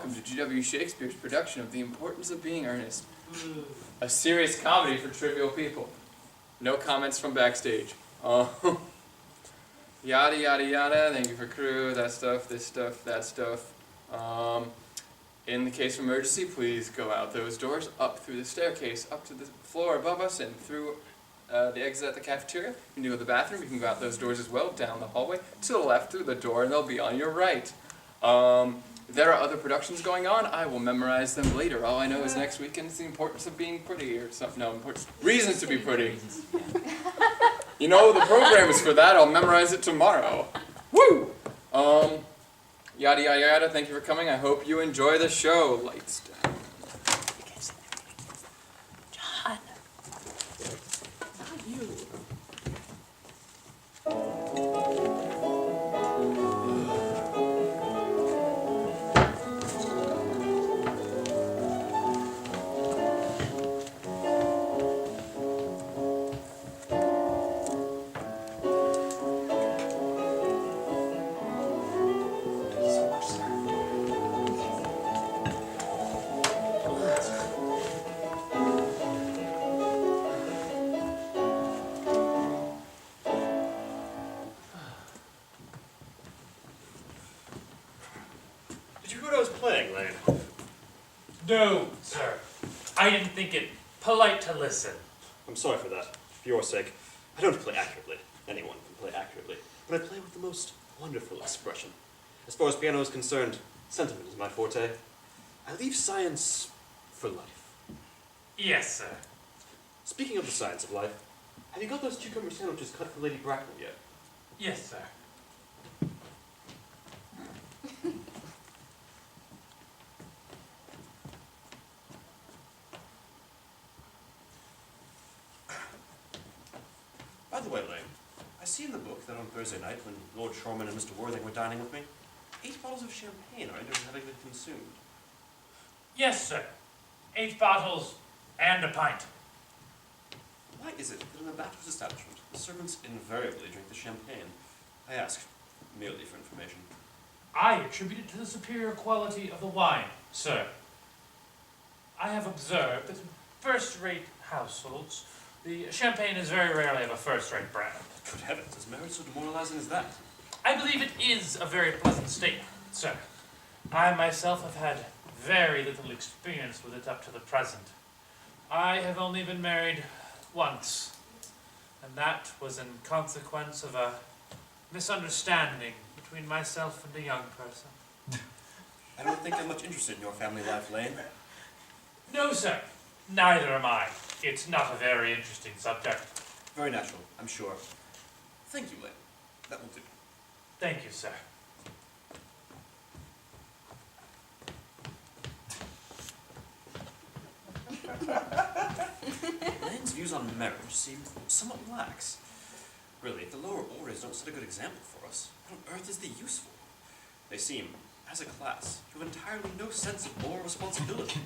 welcome to G.W. Shakespeare's production of The Importance of Being Earnest, a serious comedy for trivial people. No comments from backstage. Yada yada yada, thank you for crew, that stuff, this stuff, that stuff. In the case of emergency, please go out those doors, up through the staircase, up to the floor above us, and through the exit at the cafeteria. You can go to the bathroom, you can go out those doors as well, down the hallway, to the left through the door, and they'll be on your right. There are other productions going on. I will memorize them later. All I know is next weekend is The Importance of Being Pretty, or something. No, Reasons to be Pretty. You know, the program is for that. I'll memorize it tomorrow. Woo! Yada yada yada, thank you for coming. I hope you enjoy the show. Lights down. John. Not you. No, sir. I didn't think it polite to listen. I'm sorry for that. For your sake, I don't play accurately. Anyone can play accurately. But I play with the most wonderful expression. As far as piano is concerned, sentiment is my forte. I leave science for life. Yes, sir. Speaking of the science of life, have you got those cucumber sandwiches cut for Lady Bracknell yet? Yes, sir. By the way, Lane, I see in the book that on Thursday night, when Lord Shoreman and Mr. Worthing were dining with me, 8 bottles of champagne are having been consumed. Yes, sir. 8 bottles and a pint. Why is it that in a bachelor's establishment, the servants invariably drink the champagne? I ask, merely for information. I attribute it to the superior quality of the wine, sir. I have observed that in first-rate households, the champagne is very rarely of a first-rate brand. Good heavens, is marriage so demoralizing as that? I believe it is a very pleasant statement, sir. I myself have had very little experience with it up to the present. I have only been married once, and that was in consequence of a misunderstanding between myself and a young person. I don't think I'm much interested in your family life, Lane. No, sir. Neither am I. It's not a very interesting subject. Very natural, I'm sure. Thank you, Lane. That will do. Thank you, sir. Lane's views on marriage seem somewhat lax. Really, if the lower orders don't set a good example for us, what on earth is the use for? They seem, as a class, to have entirely no sense of moral responsibility.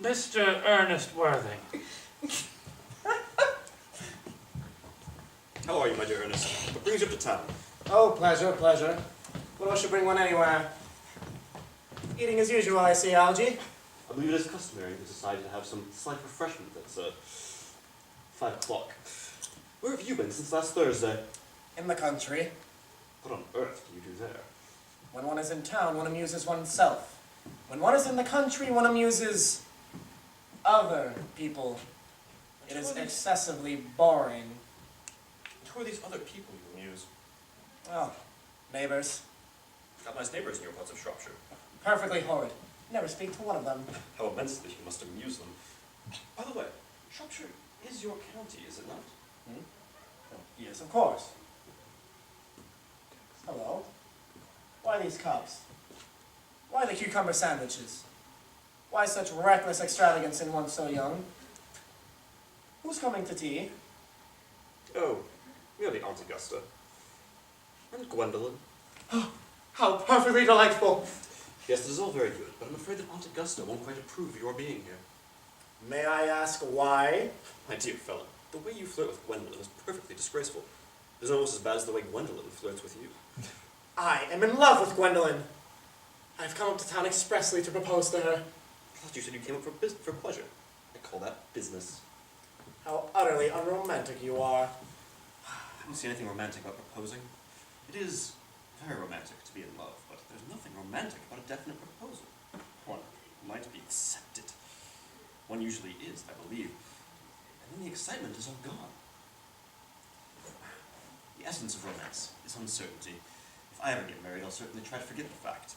Mr. Ernest Worthing. How are you, my dear Ernest? What brings you up to town? Oh, pleasure, pleasure. What else should bring one anywhere? Eating as usual, I see, Algie. I believe it is customary in the society to have some slight refreshment at 5 o'clock. Where have you been since last Thursday? In the country. What on earth do you do there? When one is in town, one amuses oneself. When one is in the country, one amuses other people. It is excessively boring. And who are these other people you amuse? Oh, neighbors. Got nice neighbors in your parts of Shropshire. Perfectly horrid. Never speak to one of them. How immensely you must amuse them. By the way, Shropshire is your county, is it not? Hmm? Oh, yes, of course. Hello? Why these cups? Why the cucumber sandwiches? Why such reckless extravagance in one so young? Who's coming to tea? Oh, merely Aunt Augusta. And Gwendolyn. How perfectly delightful! Yes, it is all very good, but I'm afraid that Aunt Augusta won't quite approve of your being here. May I ask why? My dear fellow, the way you flirt with Gwendolyn is perfectly disgraceful. It is almost as bad as the way Gwendolyn flirts with you. I am in love with Gwendolyn. I've come up to town expressly to propose to her. I thought you said you came up for pleasure. I call that business. How utterly unromantic you are. I don't see anything romantic about proposing. It is very romantic to be in love, but there's nothing romantic about a definite proposal. One might be accepted. One usually is, I believe. And then the excitement is all gone. The essence of romance is uncertainty. If I ever get married, I'll certainly try to forget the fact.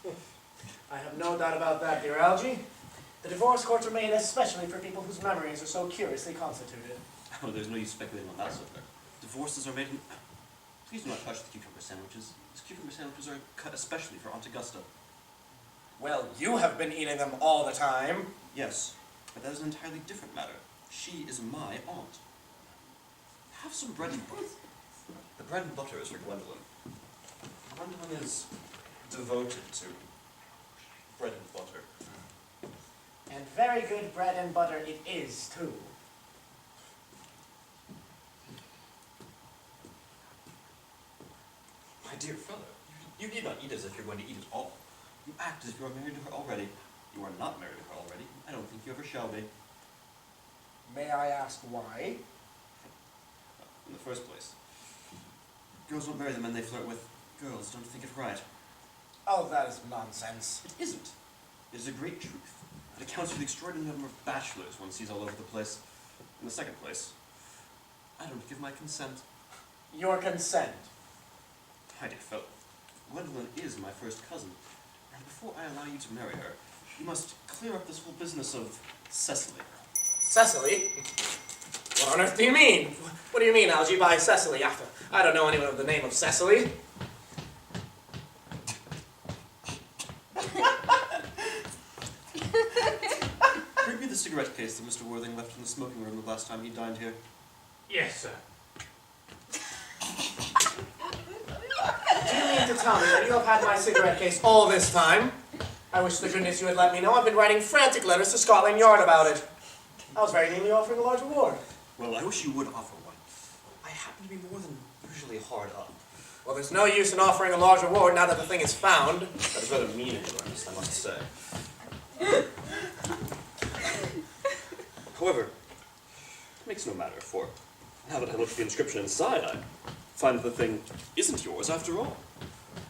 I have no doubt about that, dear Algy. The divorce courts are made especially for people whose memories are so curiously constituted. Oh, there's no use speculating on that subject. Divorces are made in... Please do not touch the cucumber sandwiches. These cucumber sandwiches are cut especially for Aunt Augusta. Well, you have been eating them all the time. Yes, but that is an entirely different matter. She is my aunt. Have some bread and butter. The bread and butter is for Gwendolyn. Gwendolyn is devoted to bread and butter. And very good bread and butter it is, too. My dear fellow, you need not eat as if you're going to eat it all. You act as if you are married to her already. You are not married to her already. I don't think you ever shall be. May I ask why? In the first place, girls don't marry the men they flirt with. Girls don't think it right. Oh, that is nonsense. It isn't. It is a great truth. It accounts for the extraordinary number of bachelors one sees all over the place. In the second place, I don't give my consent. Your consent. My dear fellow, Gwendolyn is my first cousin, and before I allow you to marry her, you must clear up this whole business of Cecily. Cecily? What on earth do you mean? What do you mean, Algy, by Cecily? I don't know anyone of the name of Cecily. Bring me the cigarette case that Mr. Worthing left in the smoking room the last time he dined here. Yes, sir. Do you mean to tell me that you have had my cigarette case all this time? I wish to goodness you had let me know. I've been writing frantic letters to Scotland Yard about it. I was very nearly offering a large reward. Well, I wish you would offer one. I happen to be more than usually hard up. Well, there's no use in offering a large reward now that the thing is found. That is rather mean of you, Ernest, I must say. However, it makes no matter, for now that I look at the inscription inside, I find that the thing isn't yours after all.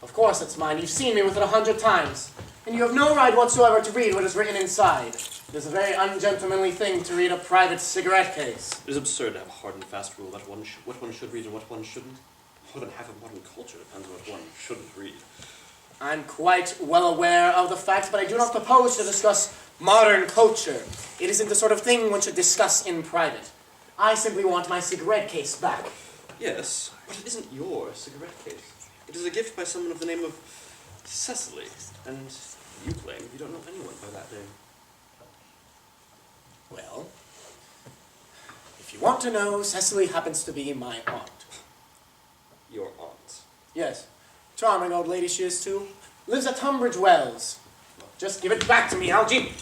Of course it's mine. You've seen me with it 100 times. And you have no right whatsoever to read what is written inside. It is a very ungentlemanly thing to read a private cigarette case. It is absurd to have a hard and fast rule that what one should read and what one shouldn't. More than half of modern culture depends on what one shouldn't read. I'm quite well aware of the fact, but I do not propose to discuss modern culture. It isn't the sort of thing one should discuss in private. I simply want my cigarette case back. Yes, but it isn't your cigarette case. It is a gift by someone of the name of Cecily, and you claim you don't know anyone by that name. Well, if you want to know, Cecily happens to be my aunt. Your aunt. Yes, charming old lady she is too. Lives at Tunbridge Wells. Just give it back to me, Algy.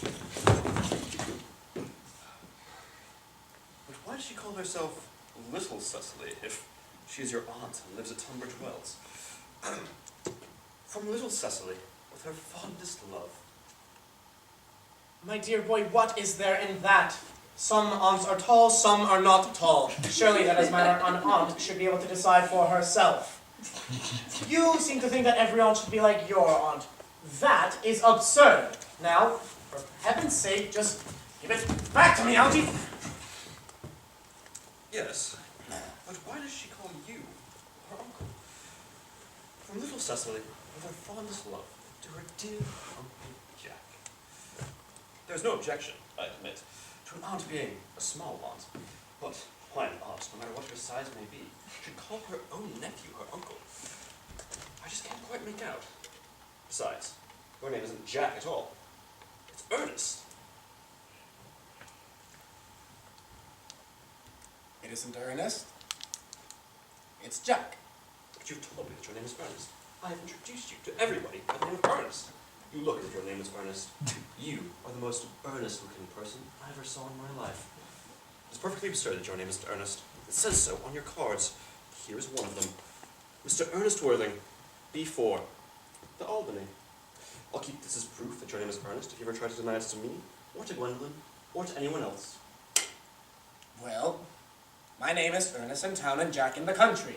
But why does she call herself Little Cecily if she is your aunt and lives at Tunbridge Wells? From Little Cecily, with her fondest love. My dear boy, what is there in that? Some aunts are tall, some are not tall. Surely that is matter an aunt should be able to decide for herself. You seem to think that every aunt should be like your aunt. That is absurd. Now, for heaven's sake, just give it back to me, Algy. Yes, but why does she call you her uncle? From Little Cecily, with her fondest love, to her dear Uncle Jack. There's no objection, I admit, to an aunt being a small aunt, but why an aunt, no matter what her size may be, should call her own nephew her uncle? I just can't quite make out. Besides, your name isn't Jack at all. It's Ernest. It isn't Ernest. It's Jack. But you've told me that your name is Ernest. I have introduced you to everybody by the name of Ernest. You look as if your name is Ernest. You are the most earnest-looking person I ever saw in my life. It's perfectly absurd that your name isn't Ernest. It says so on your cards. Here is one of them. Mr. Ernest Worthing, B4, the Albany. I'll keep this as proof that your name is Ernest if you ever try to deny it to me, or to Gwendolyn, or to anyone else. Well, my name is Ernest in town and Jack in the country.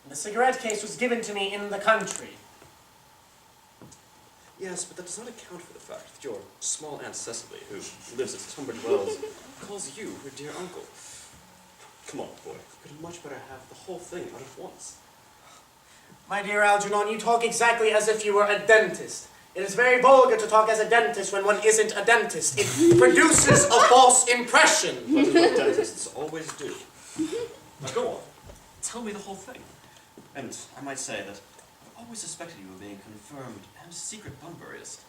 And the cigarette case was given to me in the country. Yes, but that does not account for the fact that your small Aunt Cecily, who lives at Tunbridge Wells, calls you her dear uncle. Come on, boy. You could much better have the whole thing out at once. My dear Algernon, you talk exactly as if you were a dentist. It is very vulgar to talk as a dentist when one isn't a dentist. It produces a false impression. That is what dentists always do. Now go on. Tell me the whole thing. And I might say that I've always suspected you of being a confirmed and secret Bunburyist.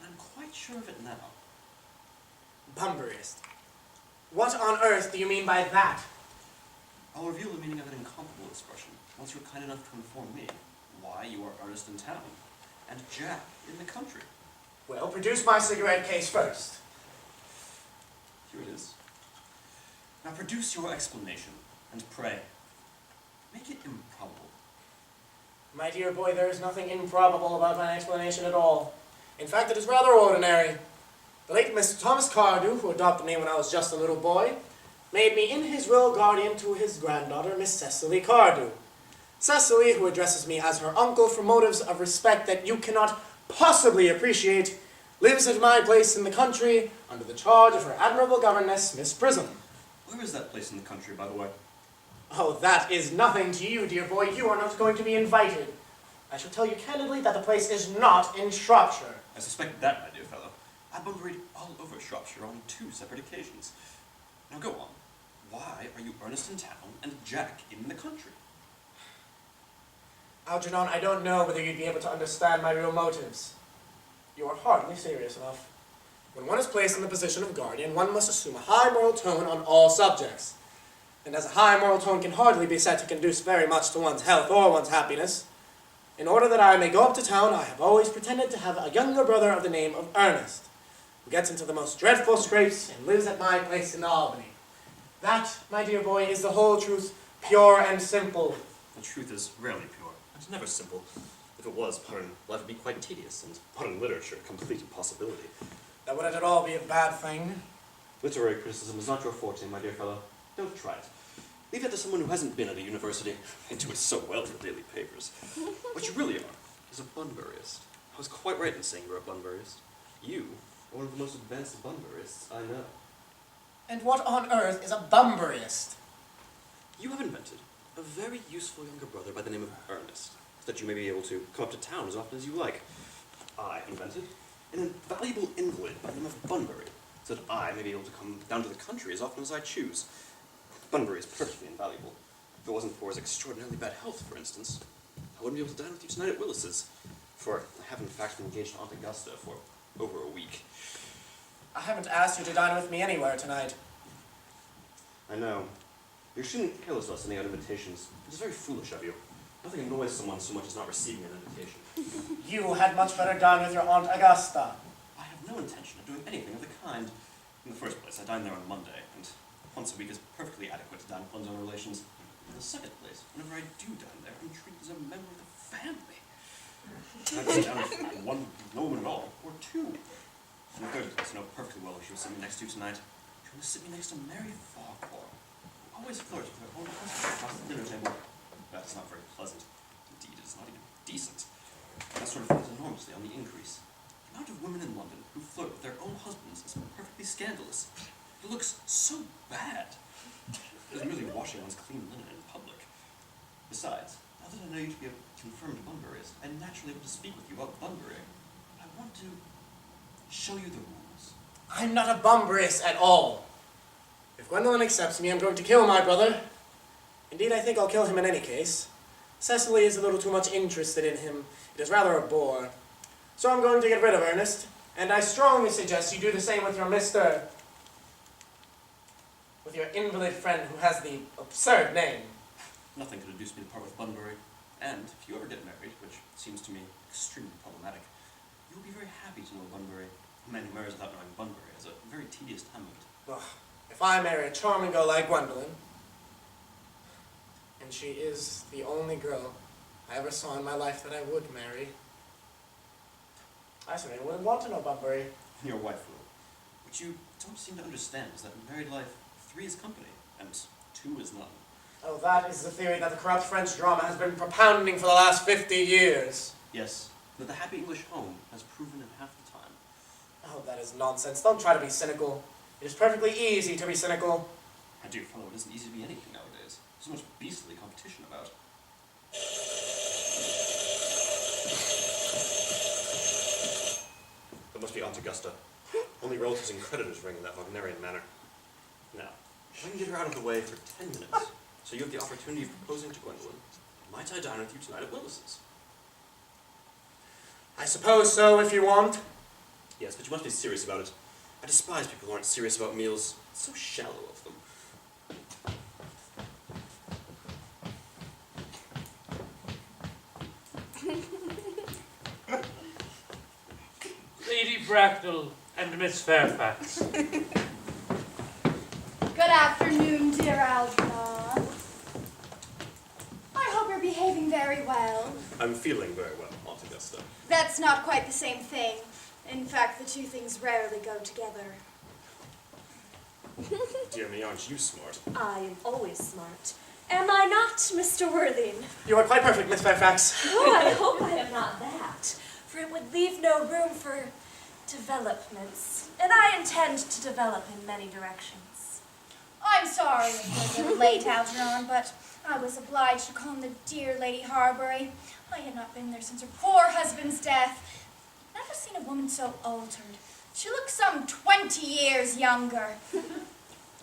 And I'm quite sure of it now. Bunburyist. What on earth do you mean by that? I'll reveal the meaning of an incomparable expression once you're kind enough to inform me why you are Ernest in town and Jack in the country. Well, produce my cigarette case first. Here it is. Now produce your explanation, and pray, make it improbable. My dear boy, there is nothing improbable about my explanation at all. In fact, it is rather ordinary. The late Mr. Thomas Cardew, who adopted me when I was just a little boy, made me in his will guardian to his granddaughter, Miss Cecily Cardew. Cecily, who addresses me as her uncle for motives of respect that you cannot possibly appreciate, lives at my place in the country under the charge of her admirable governess, Miss Prism. Where is that place in the country, by the way? Oh, that is nothing to you, dear boy. You are not going to be invited. I shall tell you candidly that the place is not in Shropshire. I suspect that, my dear fellow. I've Bunburied all over Shropshire on 2 separate occasions. Now go on. Why are you Ernest in town and Jack in the country? Algernon, I don't know whether you'd be able to understand my real motives. You are hardly serious enough. When one is placed in the position of guardian, one must assume a high moral tone on all subjects. And as a high moral tone can hardly be said to conduce very much to one's health or one's happiness, in order that I may go up to town, I have always pretended to have a younger brother of the name of Ernest, who gets into the most dreadful scrapes and lives at my place in Albany. That, my dear boy, is the whole truth, pure and simple. The truth is rarely pure. It's never simple. If it was, modern life would be quite tedious, and modern literature a complete impossibility. That wouldn't at all be a bad thing. Literary criticism is not your forte, my dear fellow. Don't try it. Leave that to someone who hasn't been at a university and do it so well in the daily papers. What you really are is a Bunburyist. I was quite right in saying you're a Bunburyist. You are one of the most advanced Bunburyists I know. And what on earth is a Bunburyist? You have invented a very useful younger brother by the name of Ernest, so that you may be able to come up to town as often as you like. I invented an invaluable invalid by the name of Bunbury, so that I may be able to come down to the country as often as I choose. Bunbury is perfectly invaluable. If it wasn't for his extraordinarily bad health, for instance, I wouldn't be able to dine with you tonight at Willis's, for I have in fact been engaged to Aunt Augusta for over a week. I haven't asked you to dine with me anywhere tonight. I know. You're extremely careless about sending out invitations. It is very foolish of you. Nothing annoys someone so much as not receiving an invitation. You had much better dine with your Aunt Augusta. I have no intention of doing anything of the kind. In the first place, I dine there on Monday, and once a week is perfectly adequate to dine with one's own relations. In the second place, whenever I do dine there, I'm treated as a member of the family. I sit down with one, no woman at all, or 2. In the third place, I know perfectly well who she will sit me next to tonight. She will sit me next to Mary Farquhar, who always flirts with her own husband across the dinner table. That's not very pleasant. Indeed, it is not even decent. That sort of thing is enormously on the increase. The amount of women in London who flirt with their own husbands is perfectly scandalous. It looks so bad. It is merely washing one's clean linen in public. Besides, now that I know you to be a confirmed Bunburyist, I'm naturally able to speak with you about Bunbury. I want to show you the rules. I'm not a Bunburyist at all. If Gwendolyn accepts me, I'm going to kill my brother. Indeed, I think I'll kill him in any case. Cecily is a little too much interested in him. It is rather a bore. So I'm going to get rid of Ernest, and I strongly suggest you do the same with your with your invalid friend who has the absurd name. Nothing could induce me to part with Bunbury, and if you ever get married, which seems to me extremely problematic, you'll be very happy to know Bunbury. A man who marries without knowing Bunbury has a very tedious time of it. Ugh, if I marry a charming girl like Gwendolyn, And she is the only girl I ever saw in my life that I would marry. I certainly wouldn't want to know Bunbury. Your wife will. What you don't seem to understand is that in married life, 3 is company, and 2 is none. Oh, that is the theory that the corrupt French drama has been propounding for the last 50 years. Yes, but the happy English home has proven in half the time. Oh, that is nonsense. Don't try to be cynical. It is perfectly easy to be cynical. My dear fellow, it isn't easy to be anything nowadays. There's so much beastly competition about. That must be Aunt Augusta. Only relatives and creditors ring in that Wagnerian manner. Now, if I can get her out of the way for 10 minutes, so you have the opportunity of proposing to Gwendolyn, might I dine with you tonight at Willis's? I suppose so, if you want. Yes, but you must be serious about it. I despise people who aren't serious about meals. It's so shallow of them. Lady Bracknell and Miss Fairfax. Good afternoon, dear Algernon. I hope you're behaving very well. I'm feeling very well, Aunt Augusta. That's not quite the same thing. In fact, the two things rarely go together. Dear me, aren't you smart? I am always smart. Am I not, Mr. Worthing? You are quite perfect, Miss Fairfax. Oh, I hope I am not that, for it would leave no room for developments, and I intend to develop in many directions. I'm sorry it was a little late, Algernon, but I was obliged to call on the dear Lady Harbury. I had not been there since her poor husband's death. Never seen a woman so altered. She looks some 20 years younger.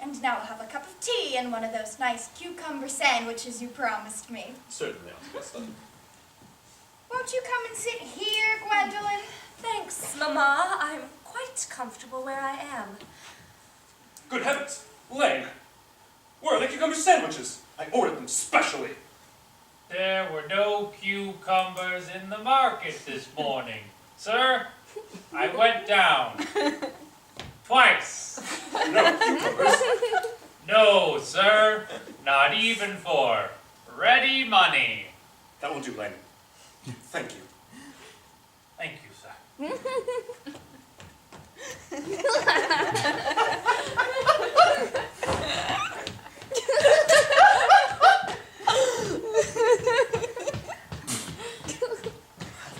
And now I'll have a cup of tea and one of those nice cucumber sandwiches you promised me. Certainly, Aunt Augusta. Won't you come and sit here, Gwendolyn? Thanks, Mamma. I'm quite comfortable where I am. Good heavens! Lane! Where are the cucumber sandwiches? I ordered them specially. There were no cucumbers in the market this morning. Sir, I went down. Twice. No cucumbers. No, sir, not even for ready money. That will do, Lane. Thank you. Thank you, sir. I'm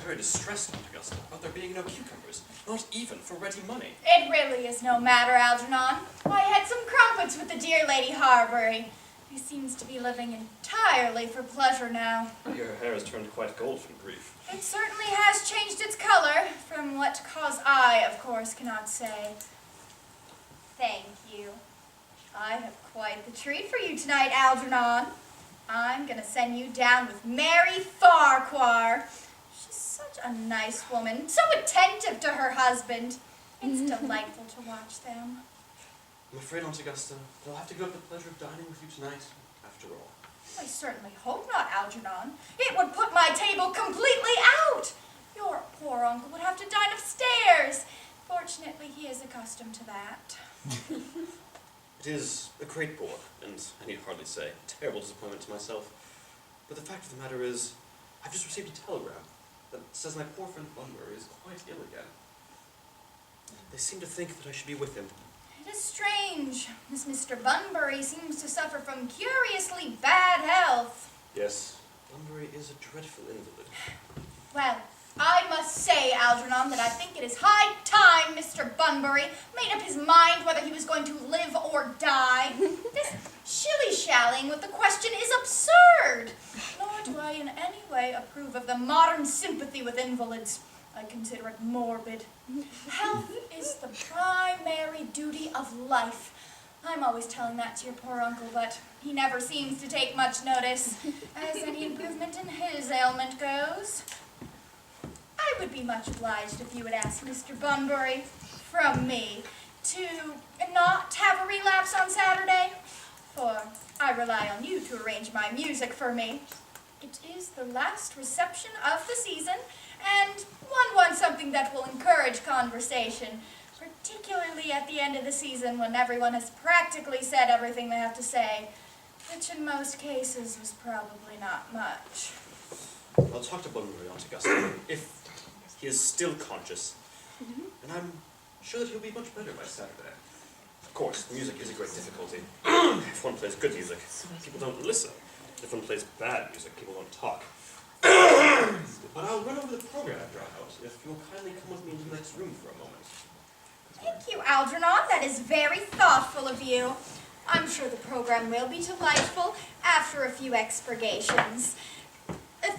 very distressed, Aunt Augusta, about there being no cucumbers, not even for ready money. It really is no matter, Algernon. I had some crumpets with the dear Lady Harbury. He seems to be living entirely for pleasure now. Your hair has turned quite gold from grief. It certainly has changed its color, from what cause I, of course, cannot say. Thank you. I have quite the treat for you tonight, Algernon. I'm going to send you down with Mary Farquhar. She's such a nice woman, so attentive to her husband. It's delightful to watch them. I'm afraid, Aunt Augusta, that I'll have to give up the pleasure of dining with you tonight, after all. I certainly hope not, Algernon. It would put my table completely out. Your poor uncle would have to dine upstairs. Fortunately, he is accustomed to that. It is a great bore, and I need hardly say, a terrible disappointment to myself. But the fact of the matter is, I've just received a telegram that says my poor friend Whitmoyer is quite ill again. They seem to think that I should be with him. It is strange. This Mr. Bunbury seems to suffer from curiously bad health. Yes, Bunbury is a dreadful invalid. Well, I must say, Algernon, that I think it is high time Mr. Bunbury made up his mind whether he was going to live or die. This shilly-shallying with the question is absurd. Nor do I in any way approve of the modern sympathy with invalids. I consider it morbid. Health is the primary duty of life. I'm always telling that to your poor uncle, but he never seems to take much notice, as any improvement in his ailment goes. I would be much obliged if you would ask Mr. Bunbury, from me, to not have a relapse on Saturday, for I rely on you to arrange my music for me. It is the last reception of the season, and one wants something that will encourage conversation, particularly at the end of the season when everyone has practically said everything they have to say. Which in most cases was probably not much. I'll talk to Bunbury on Augusta if he is still conscious. And I'm sure that he'll be much better by Saturday. Of course, the music is a great difficulty. If one plays good music, people don't listen. If one plays bad music, people don't talk. But I'll run over the program after our house, if you'll kindly come with me into the next room for a moment. Thank you, Algernon. That is very thoughtful of you. I'm sure the program will be delightful after a few expurgations.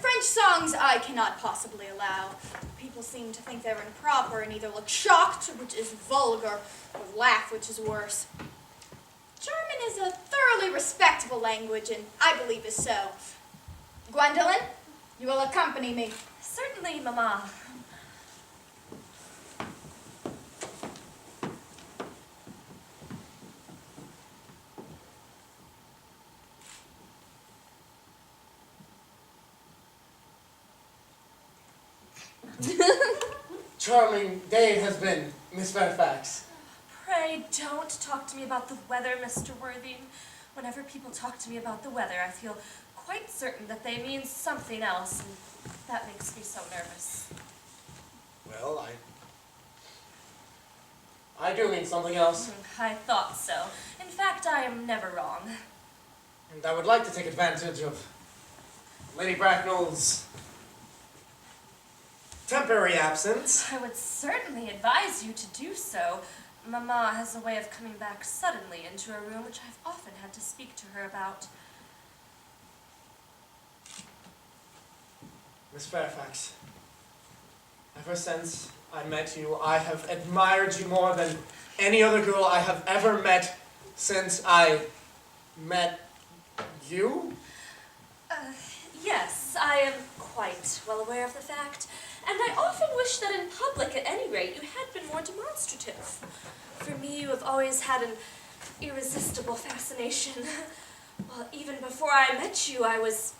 French songs I cannot possibly allow. People seem to think they're improper and either look shocked, which is vulgar, or laugh, which is worse. German is a thoroughly respectable language, and I believe is so. Gwendolyn, you will accompany me. Certainly, Mamma. Charming day it has been, Miss Fairfax. Pray don't talk to me about the weather, Mr. Worthing. Whenever people talk to me about the weather, I feel quite certain that they mean something else, and that makes me so nervous. Well, I do mean something else. I thought so. In fact, I am never wrong. And I would like to take advantage of Lady Bracknell's temporary absence. I would certainly advise you to do so. Mamma has a way of coming back suddenly into a room which I've often had to speak to her about. Miss Fairfax, ever since I met you, I have admired you more than any other girl I have ever met since I met you. Yes, I am quite well aware of the fact, and I often wish that in public, at any rate, you had been more demonstrative. For me, you have always had an irresistible fascination. Well, even before I met you, I was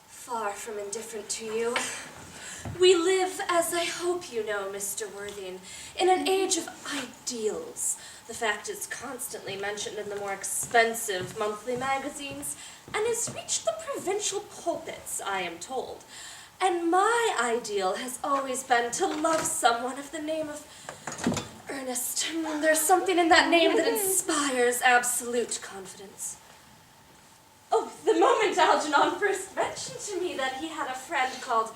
far from indifferent to you. We live, as I hope you know, Mr. Worthing, in an age of ideals. The fact is constantly mentioned in the more expensive monthly magazines, and has reached the provincial pulpits, I am told. And my ideal has always been to love someone of the name of Ernest. There's something in that name that inspires absolute confidence. Oh, the moment Algernon first mentioned to me that he had a friend called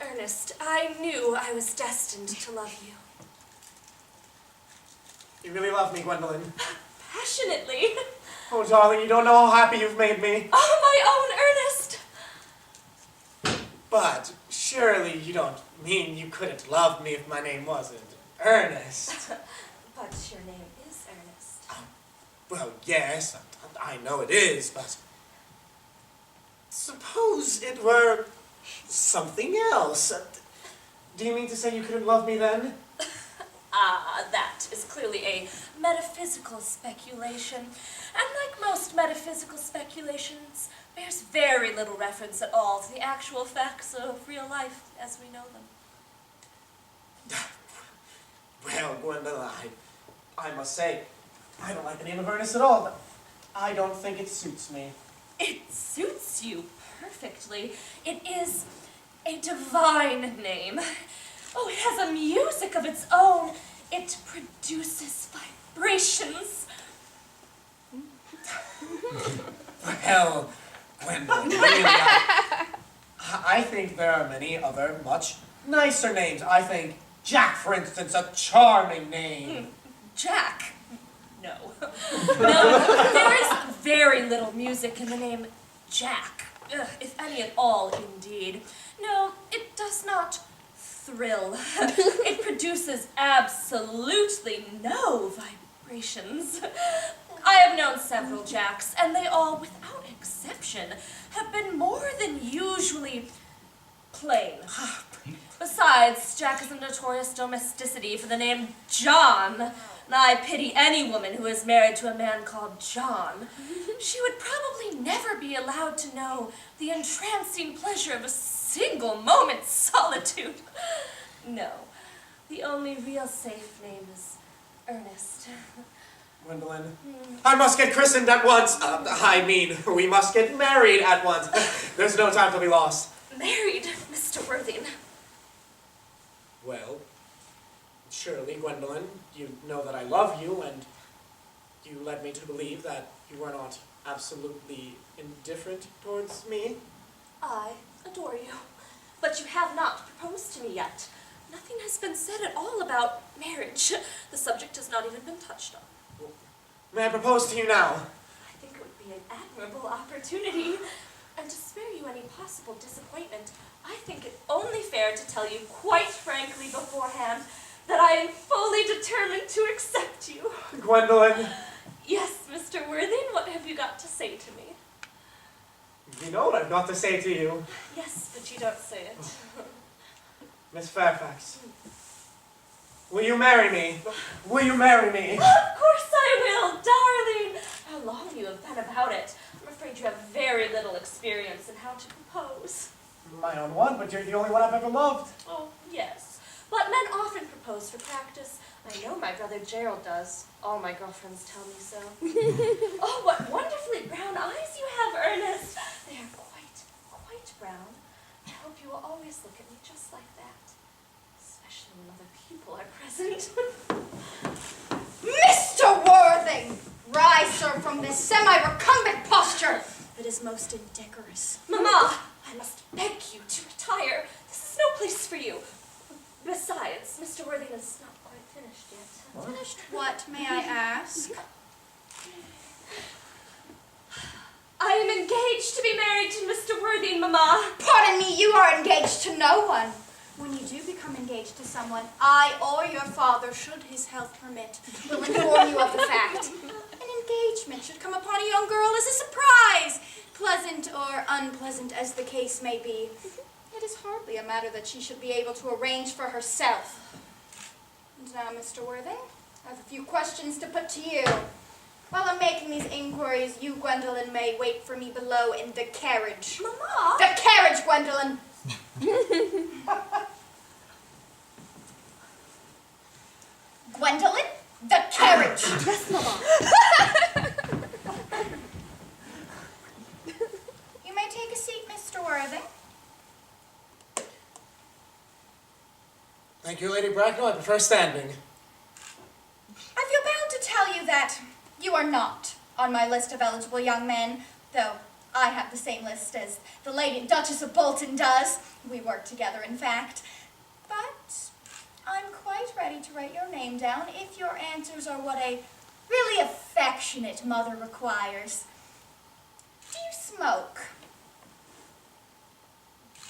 Ernest, I knew I was destined to love you. You really love me, Gwendolyn. Passionately. Oh, darling, you don't know how happy you've made me. Oh, my own Ernest. But surely you don't mean you couldn't love me if my name wasn't Ernest. But your name is Ernest. Well, yes, I know it is, but suppose it were something else. Do you mean to say you couldn't love me then? Ah, that is clearly a metaphysical speculation. And like most metaphysical speculations, bears very little reference at all to the actual facts of real life as we know them. Well, Gwendolyn, I must say, I don't like the name of Ernest at all, but I don't think it suits me. It suits you perfectly. It is a divine name. Oh, it has a music of its own. It produces vibrations. Well, Gwendolyn, really, I think there are many other much nicer names. I think Jack, for instance, a charming name. Jack? No. No, there is very little music in the name Jack. Ugh, if any at all, indeed. No, it does not thrill. It produces absolutely no vibrations. I have known several Jacks, and they all, without exception, have been more than usually plain. Besides, Jack is a notorious domesticity for the name John, and I pity any woman who is married to a man called John. She would probably never be allowed to know the entrancing pleasure of a single moment's solitude. No, the only real safe name is Ernest. Gwendolyn. I must get christened at once. I mean, we must get married at once. There's no time to be lost. Married, Mr. Worthing. Well, surely, Gwendolyn, you know that I love you, and you led me to believe that you were not absolutely indifferent towards me. I adore you, but you have not proposed to me yet. Nothing has been said at all about marriage. The subject has not even been touched on. May I propose to you now? I think it would be an admirable opportunity. And to spare you any possible disappointment, I think it only fair to tell you quite frankly beforehand that I am fully determined to accept you. Gwendolyn, Yes, Mr. Worthing, what have you got to say to me? you know what I've got to say to you. Yes, but you don't say it. Miss Fairfax. Will you marry me? Will you marry me? Of course I will, darling! How long you have been about it. I'm afraid you have very little experience in how to propose. My own one, but you're the only one I've ever loved. Oh, yes. But men often propose for practice. I know my brother Gerald does. All my girlfriends tell me so. Oh, what wonderfully brown eyes you have, Ernest! They are quite brown. I hope you will always look at me just like that. Especially when other people are present. Mr. Worthing! Rise, sir, from this semi-recumbent posture. It is most indecorous. Mamma, I must beg you to retire. This is no place for you. Besides, Mr. Worthing is not quite finished yet. Finished what, may I ask? I am engaged to be married to Mr. Worthing, Mamma. Pardon me, you are engaged to no one. When you do become engaged to someone, I or your father, should his health permit, will inform you of the fact. An engagement should come upon a young girl as a surprise, pleasant or unpleasant as the case may be. It is hardly a matter that she should be able to arrange for herself. And now, Mr. Worthing, I have a few questions to put to you. While I'm making these inquiries, you, Gwendolyn, may wait for me below in the carriage. Mamma! The carriage, Gwendolyn! Gwendolyn, the carriage! Yes, Mamma. You may take a seat, Mr. Worthing. Thank you, Lady Bracknell. I prefer standing. I feel bound to tell you that you are not on my list of eligible young men, though I have the same list as the Lady Duchess of Bolton does. We work together, in fact. But I'm quite ready to write your name down if your answers are what a really affectionate mother requires. Do you smoke?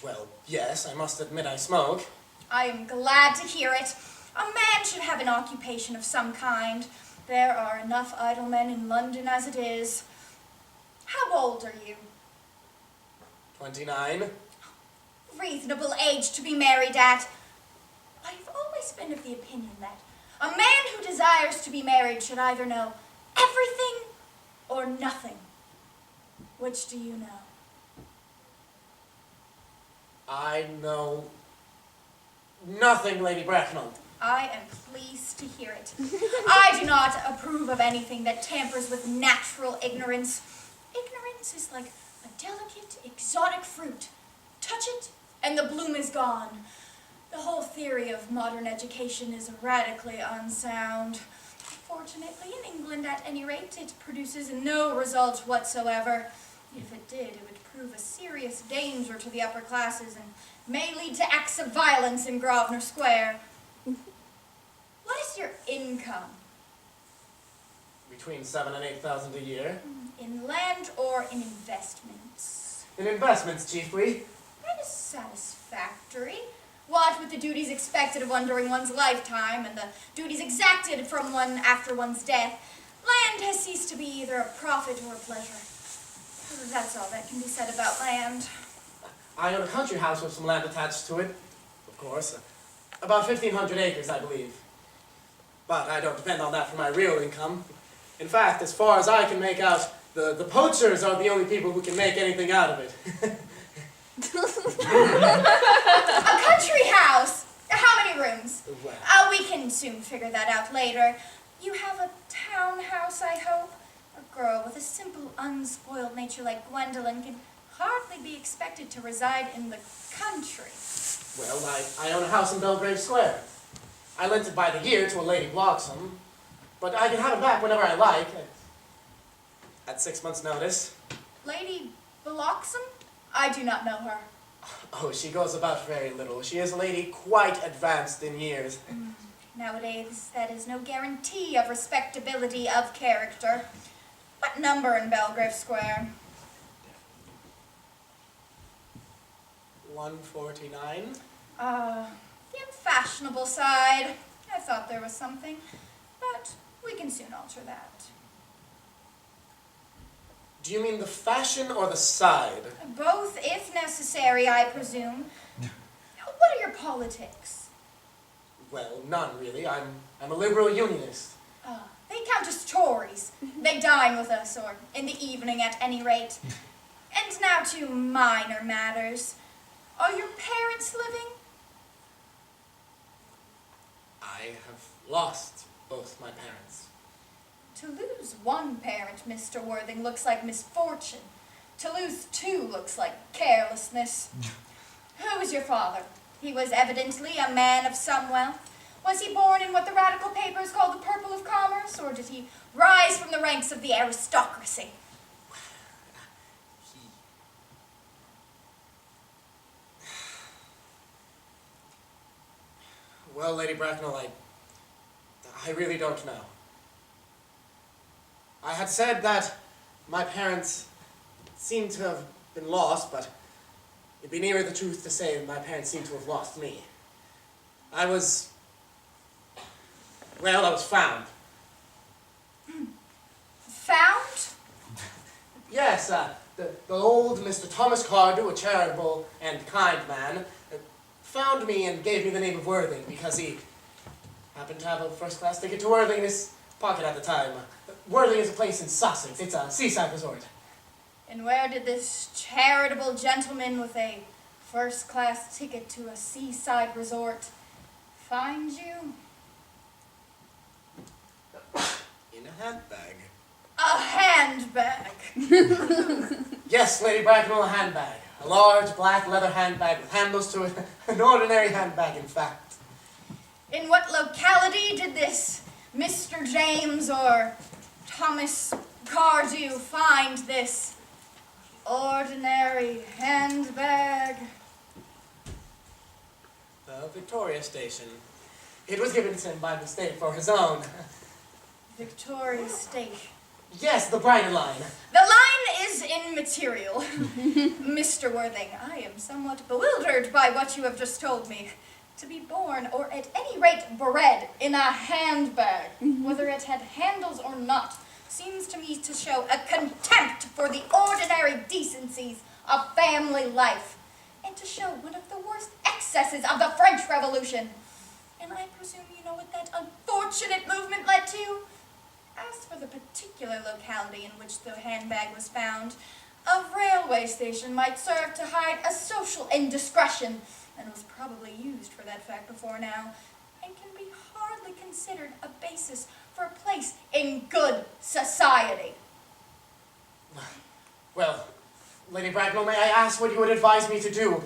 Well, yes, I must admit I smoke. I am glad to hear it. A man should have an occupation of some kind. There are enough idle men in London as it is. How old are you? 29. Reasonable age to be married at. I've always been of the opinion that a man who desires to be married should either know everything or nothing. Which do you know? I know nothing, Lady Bracknell. I am pleased to hear it. I do not approve of anything that tampers with natural ignorance. Ignorance is like a delicate, exotic fruit. Touch it, and the bloom is gone. The whole theory of modern education is radically unsound. Fortunately, in England, at any rate, it produces no result whatsoever. If it did, it would prove a serious danger to the upper classes and may lead to acts of violence in Grosvenor Square. What is your income? Between 7,000 and 8,000 a year. In land or in investments? In investments, chiefly. That is satisfactory. What with the duties expected of one during one's lifetime and the duties exacted from one after one's death, land has ceased to be either a profit or a pleasure. That's all that can be said about land. I own a country house with some land attached to it, of course. About 1,500 acres, I believe. But I don't depend on that for my real income. In fact, as far as I can make out, the poachers are the only people who can make anything out of it. A country house! How many rooms? Well, We can soon figure that out later. You have a townhouse, I hope. A girl with a simple, unspoiled nature like Gwendolyn can hardly be expected to reside in the country. Well, I own a house in Belgrave Square. I lent it by the year to a Lady Bloxham, but I can have it back whenever I like, at 6 months' notice. Lady Bloxham? I do not know her. Oh, she goes about very little. She is a lady quite advanced in years. Nowadays, that is no guarantee of respectability of character. What number in Belgrave Square? 149? The unfashionable side. I thought there was something, but we can soon alter that. Do you mean the fashion or the side? Both, if necessary, I presume. What are your politics? Well, none really. I'm a liberal unionist. They count as Tories. They dine with us, or in the evening at any rate. And now to minor matters. Are your parents living? I have lost both my parents. To lose one parent, Mr. Worthing, looks like misfortune. To lose two looks like carelessness. Who was your father? He was evidently a man of some wealth. Was he born in what the radical papers call the purple of commerce, or did he rise from the ranks of the aristocracy? Well, Lady Bracknell, I really don't know. I had said that my parents seem to have been lost, but it'd be nearer the truth to say that my parents seem to have lost me. I was found. Found? Yes, the old Mr. Thomas Cardew, a charitable and kind man, found me and gave me the name of Worthing because he happened to have a first-class ticket to Worthing in his pocket at the time. Worthing is a place in Sussex. It's a seaside resort. And where did this charitable gentleman with a first-class ticket to a seaside resort find you? In a handbag. A handbag. Yes, Lady Bracknell, a handbag. A large black leather handbag with handles to it. An ordinary handbag, in fact. In what locality did this Mr. James or Thomas Cardew find this ordinary handbag? The Victoria Station. It was given to him by mistake for his own. Victoria Station. Yes, the Brighton line. The line is immaterial. Mr. Worthing, I am somewhat bewildered by what you have just told me. To be born, or at any rate bred, in a handbag, whether it had handles or not, seems to me to show a contempt for the ordinary decencies of family life, and to show one of the worst excesses of the French Revolution. And I presume you know what that unfortunate movement led to? As for the particular locality in which the handbag was found, a railway station might serve to hide a social indiscretion, and was probably used for that fact before now, and can be hardly considered a basis for a place in good society. Well, Lady Bracknell, may I ask what you would advise me to do?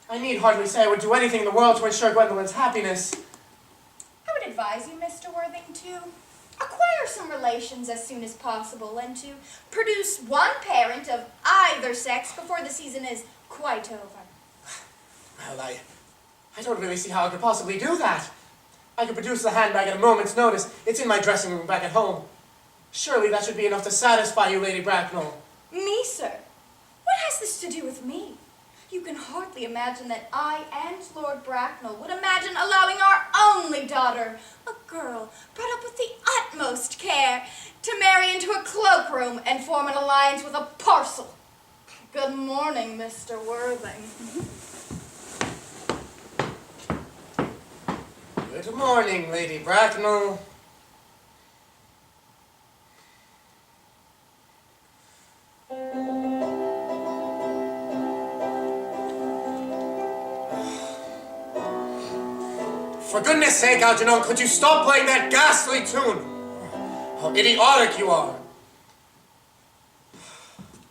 I need hardly say I would do anything in the world to ensure Gwendolyn's happiness. I would advise you, Mr. Worthing, to acquire some relations as soon as possible, and to produce one parent of either sex before the season is quite over. Well, I don't really see how I could possibly do that. I could produce the handbag at a moment's notice. It's in my dressing room back at home. Surely that should be enough to satisfy you, Lady Bracknell. Me, sir? What has this to do with me? You can hardly imagine that I and Lord Bracknell would imagine allowing our only daughter, a girl brought up with the utmost care, to marry into a cloakroom and form an alliance with a parcel. Good morning, Mr. Worthing. Good morning, Lady Bracknell. For goodness sake, Algernon, could you stop playing that ghastly tune? How idiotic you are!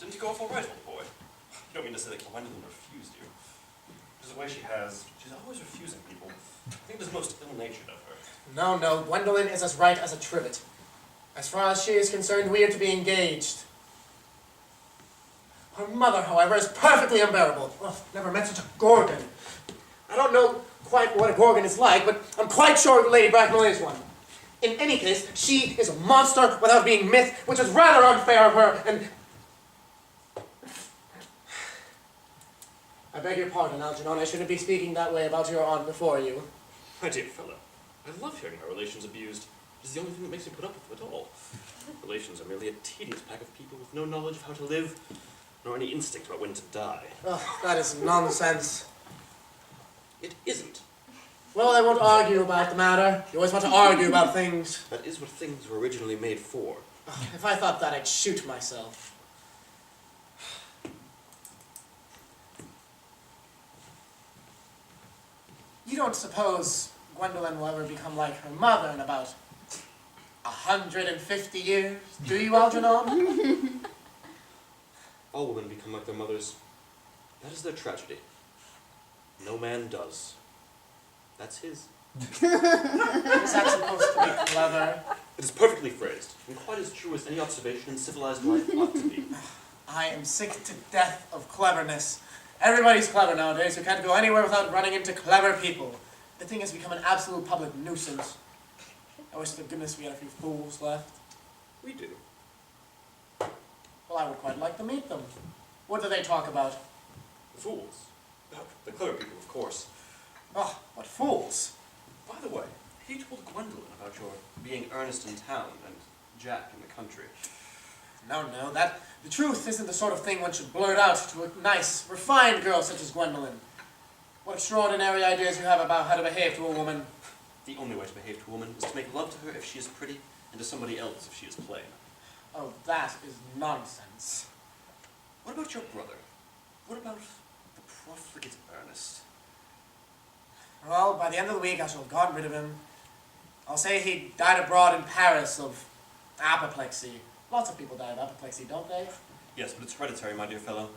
Didn't you go off all right, old boy? You don't mean to say that Gwendolyn refused you? Because the way she has, she's always refusing people. I think it was most ill-natured of her. No, no, Gwendolyn is as right as a trivet. As far as she is concerned, we are to be engaged. Her mother, however, is perfectly unbearable. Oh, never met such a gorgon. I don't know quite what a gorgon is like, but I'm quite sure Lady Bracknell is one. In any case, she is a monster without being myth, which is rather unfair of her, and... I beg your pardon, Algernon. I shouldn't be speaking that way about your aunt before you. My dear fellow, I love hearing our relations abused. It is the only thing that makes me put up with it at all. Relations are merely a tedious pack of people with no knowledge of how to live, nor any instinct about when to die. Oh, that is nonsense. It isn't. Well, I won't argue about the matter. You always want to argue about things. That is what things were originally made for. If I thought that, I'd shoot myself. You don't suppose Gwendolyn will ever become like her mother in about 150 years, do you, Algernon? All women become like their mothers. That is their tragedy. No man does. That's his. Is that supposed to be clever? It is perfectly phrased, and quite as true as any observation in civilized life ought to be. I am sick to death of cleverness. Everybody's clever nowadays. You can't go anywhere without running into clever people. The thing has become an absolute public nuisance. I wish to goodness we had a few fools left. We do. Well, I would quite like to meet them. What do they talk about? The fools. The clever people, of course. Oh, what fools. By the way, he told Gwendolyn about your being earnest in town and Jack in the country. No, the truth isn't the sort of thing one should blurt out to a nice, refined girl such as Gwendolyn. What extraordinary ideas you have about how to behave to a woman. The only way to behave to a woman is to make love to her if she is pretty, and to somebody else if she is plain. Oh, that is nonsense. What about your brother? What about the profligate Ernest? Well, by the end of the week I shall have gotten rid of him. I'll say he died abroad in Paris of apoplexy. Lots of people die of apoplexy, don't they? Yes, but it's hereditary, my dear fellow.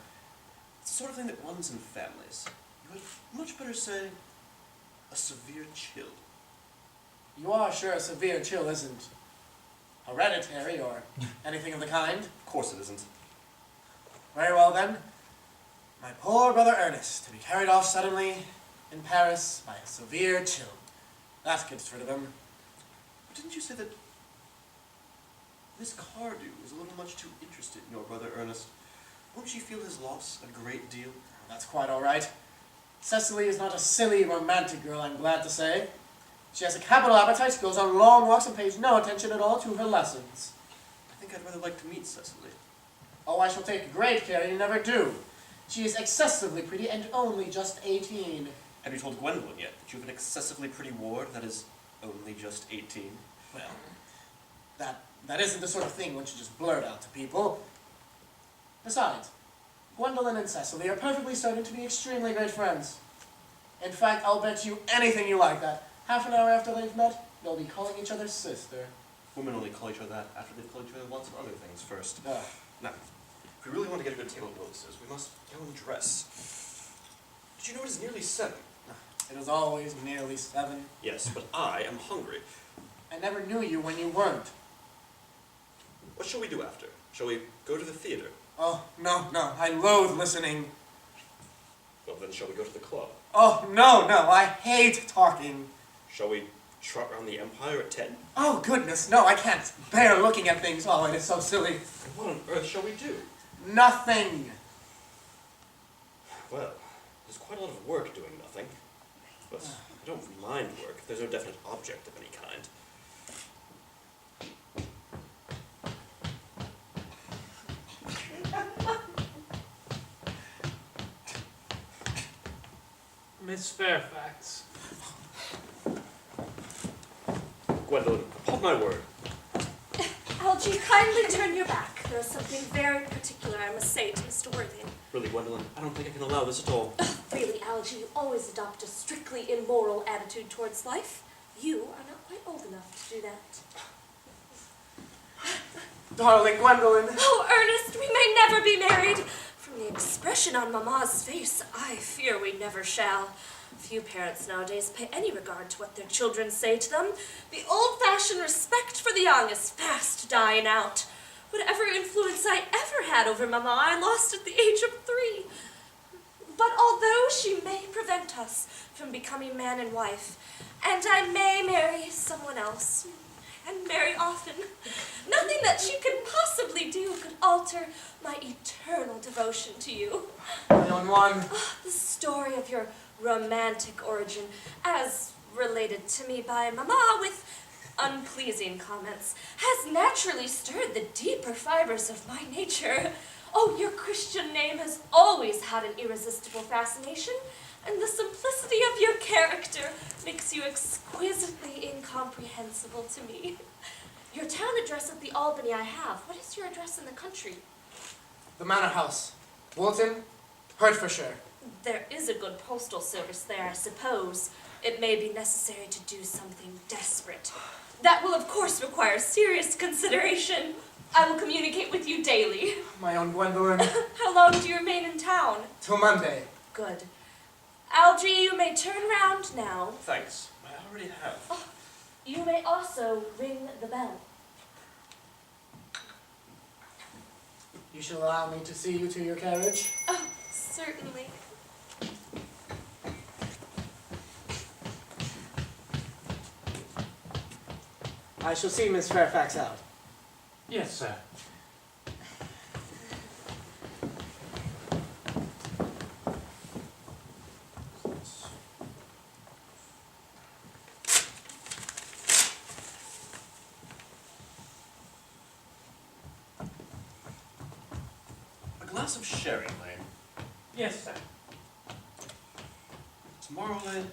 It's the sort of thing that runs in families. You would much better say a severe chill. You are sure a severe chill isn't hereditary or anything of the kind? Of course it isn't. Very well then. My poor brother Ernest, to be carried off suddenly in Paris by a severe chill. That gets rid of him. But didn't you say that Miss Cardew is a little much too interested in your brother Ernest? Won't she feel his loss a great deal? That's quite all right. Cecily is not a silly, romantic girl, I'm glad to say. She has a capital appetite, goes on long walks, and pays no attention at all to her lessons. I think I'd rather like to meet Cecily. Oh, I shall take great care you never do. She is excessively pretty and only just 18. Have you told Gwendolyn yet that you have an excessively pretty ward that is only just 18? Well, that isn't the sort of thing one should just blurt out to people. Besides, Gwendolyn and Cecily are perfectly certain to be extremely great friends. In fact, I'll bet you anything you like that half an hour after they've met, they'll be calling each other sister. Women only call each other that after they've called each other lots of other things first. Ugh. Now, if we really want to get a good table of notices, we must go and dress. Did you know it is nearly 7? It was always nearly 7. Yes, but I am hungry. I never knew you when you weren't. What shall we do after? Shall we go to the theater? Oh, no, I loathe listening. Well, then shall we go to the club? Oh, no, I hate talking. Shall we trot around the Empire at 10? Oh, goodness, no, I can't bear looking at things. Oh, it is so silly. And what on earth shall we do? Nothing. Well, there's quite a lot of work doing nothing. But I don't mind work if there's no definite object of any kind. Miss Fairfax. Gwendolyn, upon my word. Algy, kindly turn your back. There is something very particular I must say to Mr. Worthing. Really, Gwendolyn, I don't think I can allow this at all. Really, Algy, you always adopt a strictly immoral attitude towards life. You are not quite old enough to do that. Darling Gwendolyn. Oh, Ernest, we may never be married. From the expression on Mamma's face, I fear we never shall. Few parents nowadays pay any regard to what their children say to them. The old-fashioned respect for the young is fast dying out. Whatever influence I ever had over Mamma, I lost at the age of 3. But although she may prevent us from becoming man and wife, and I may marry someone else, and marry often, nothing that she could possibly do could alter my eternal devotion to you. My own one. The story of your romantic origin, as related to me by Mamma with unpleasing comments, has naturally stirred the deeper fibers of my nature. Oh, your Christian name has always had an irresistible fascination, and the simplicity of your character makes you exquisitely incomprehensible to me. Your town address at the Albany I have. What is your address in the country? The Manor House. Woolton, Hertfordshire. There is a good postal service there, I suppose. It may be necessary to do something desperate. That will, of course, require serious consideration. I will communicate with you daily. My own Gwendolyn. How long do you remain in town? Till Monday. Good. Algy, you may turn round now. Thanks. I already have. You may also ring the bell. You shall allow me to see you to your carriage? Oh, certainly. I shall see Miss Fairfax out. Yes, sir. A glass of sherry, Lane. Yes, sir. Tomorrow, Lane,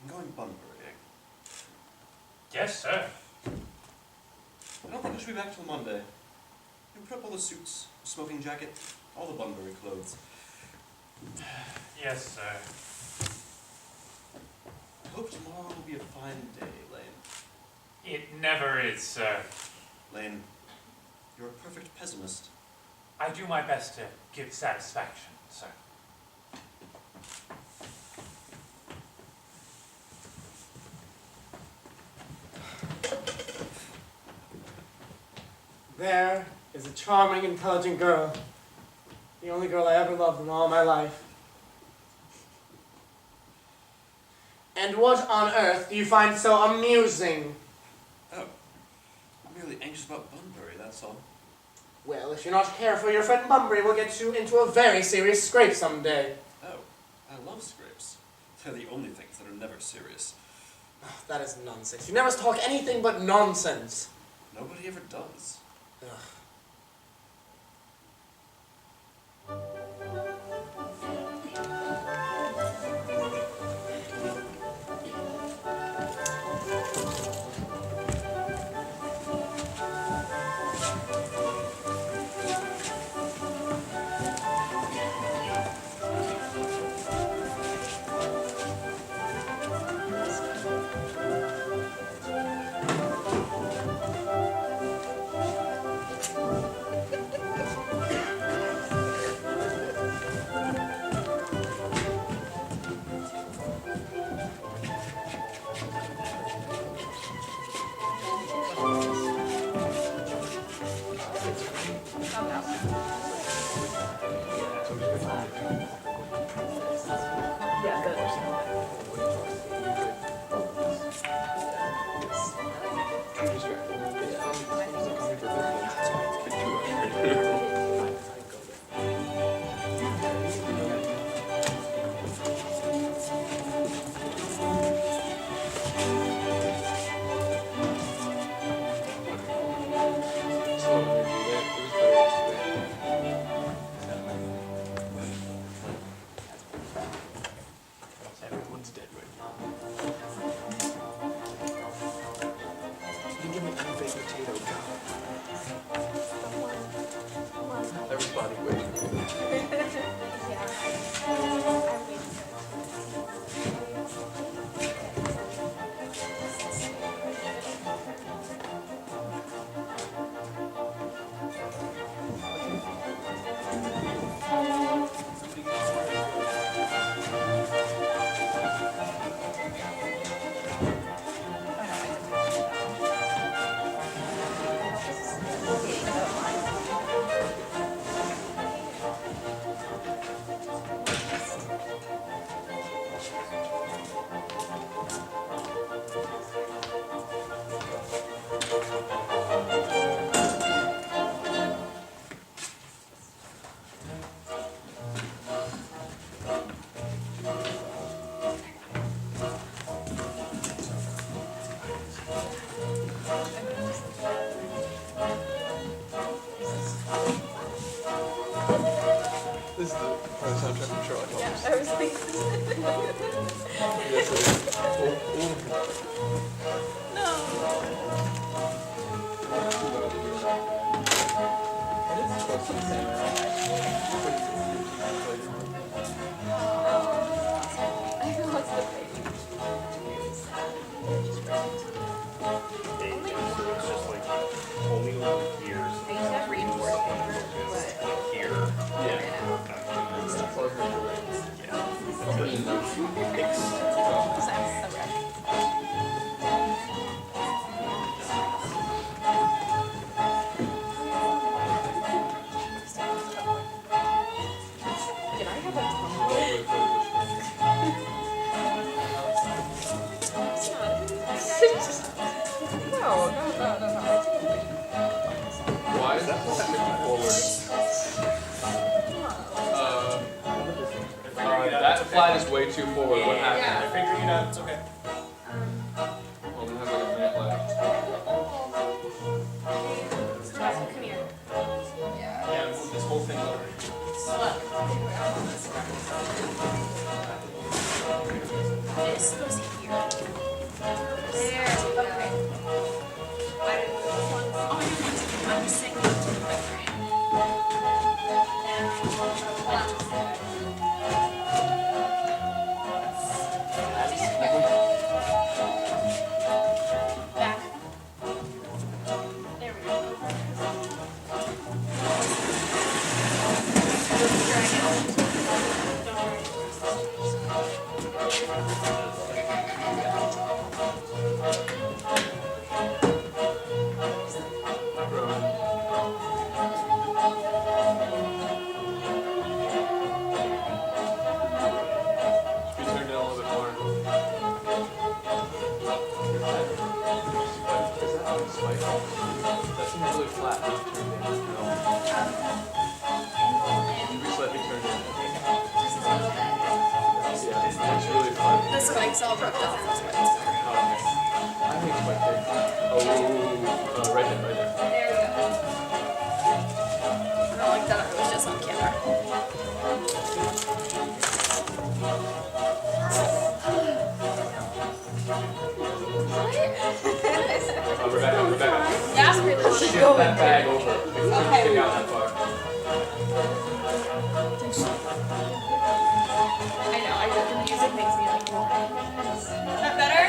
I'm going Bunburying. Yes, sir. I don't think I should be back till Monday. You put up all the suits, the smoking jacket, all the Bunbury clothes. Yes, sir. I hope tomorrow will be a fine day, Lane. It never is, sir. Lane, you're a perfect pessimist. I do my best to give satisfaction, sir. There is a charming, intelligent girl. The only girl I ever loved in all my life. And what on earth do you find so amusing? Oh, I'm merely anxious about Bunbury, that's all. Well, if you're not careful, your friend Bunbury will get you into a very serious scrape someday. Oh, I love scrapes. They're the only things that are never serious. Oh, that is nonsense. You never talk anything but nonsense. Nobody ever does. Ugh. It's just like only over years. I used to have reinforced paper, but Here. I'm so rough. Did I have a tumbler? No. Why is that that flat is way too forward. What happened? Yeah, figuring it out. It's okay. Well, we have like a minute left. Come here. Yeah, move this whole thing over. This goes here. There we go. Okay. I'm singing to my friend. Back. There we go. You turned it a little bit more. Is that how it's spiked? That seems really flat. You just let me turn it. Yeah, it's really flat. This spike's all rubbed off. I think it's quite big. Oh, right there. There we go. I don't like that it was just on camera. Rebecca. That's really what Shift that bag over. It shouldn't stick out that far. I know, the music makes me like, That better?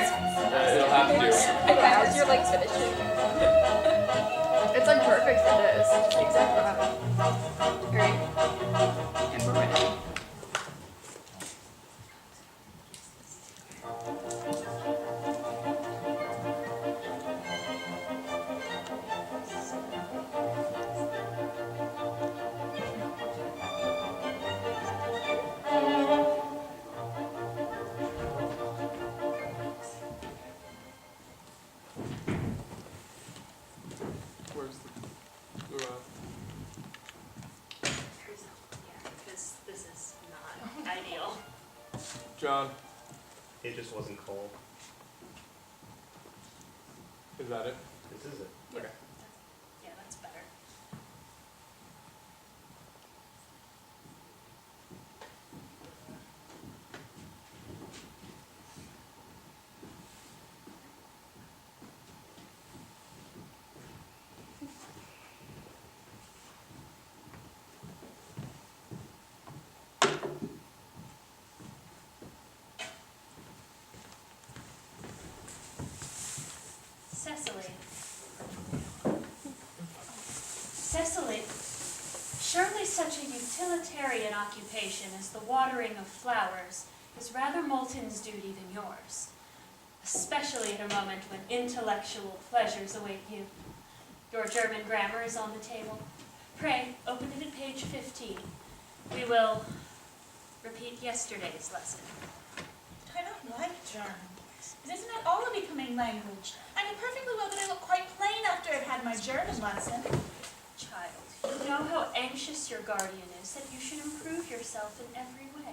It'll have to do. okay, how's your like finishing? It's like perfect for this. Exactly. Alright. And we're ready. Where's the Yeah, because this is not ideal. John, It just wasn't cold. is that it? This is it. Okay. Yeah, that's better. Cecily. Cecily, surely such a utilitarian occupation as the watering of flowers is rather Moulton's duty than yours, especially at a moment when intellectual pleasures await you. Your German grammar is on the table. Pray, open it at page 15. We will repeat yesterday's lesson. I don't like German. Isn't that all a becoming language? I know perfectly well that I look quite plain after I've had my German lesson. Child, you know how anxious your guardian is that you should improve yourself in every way.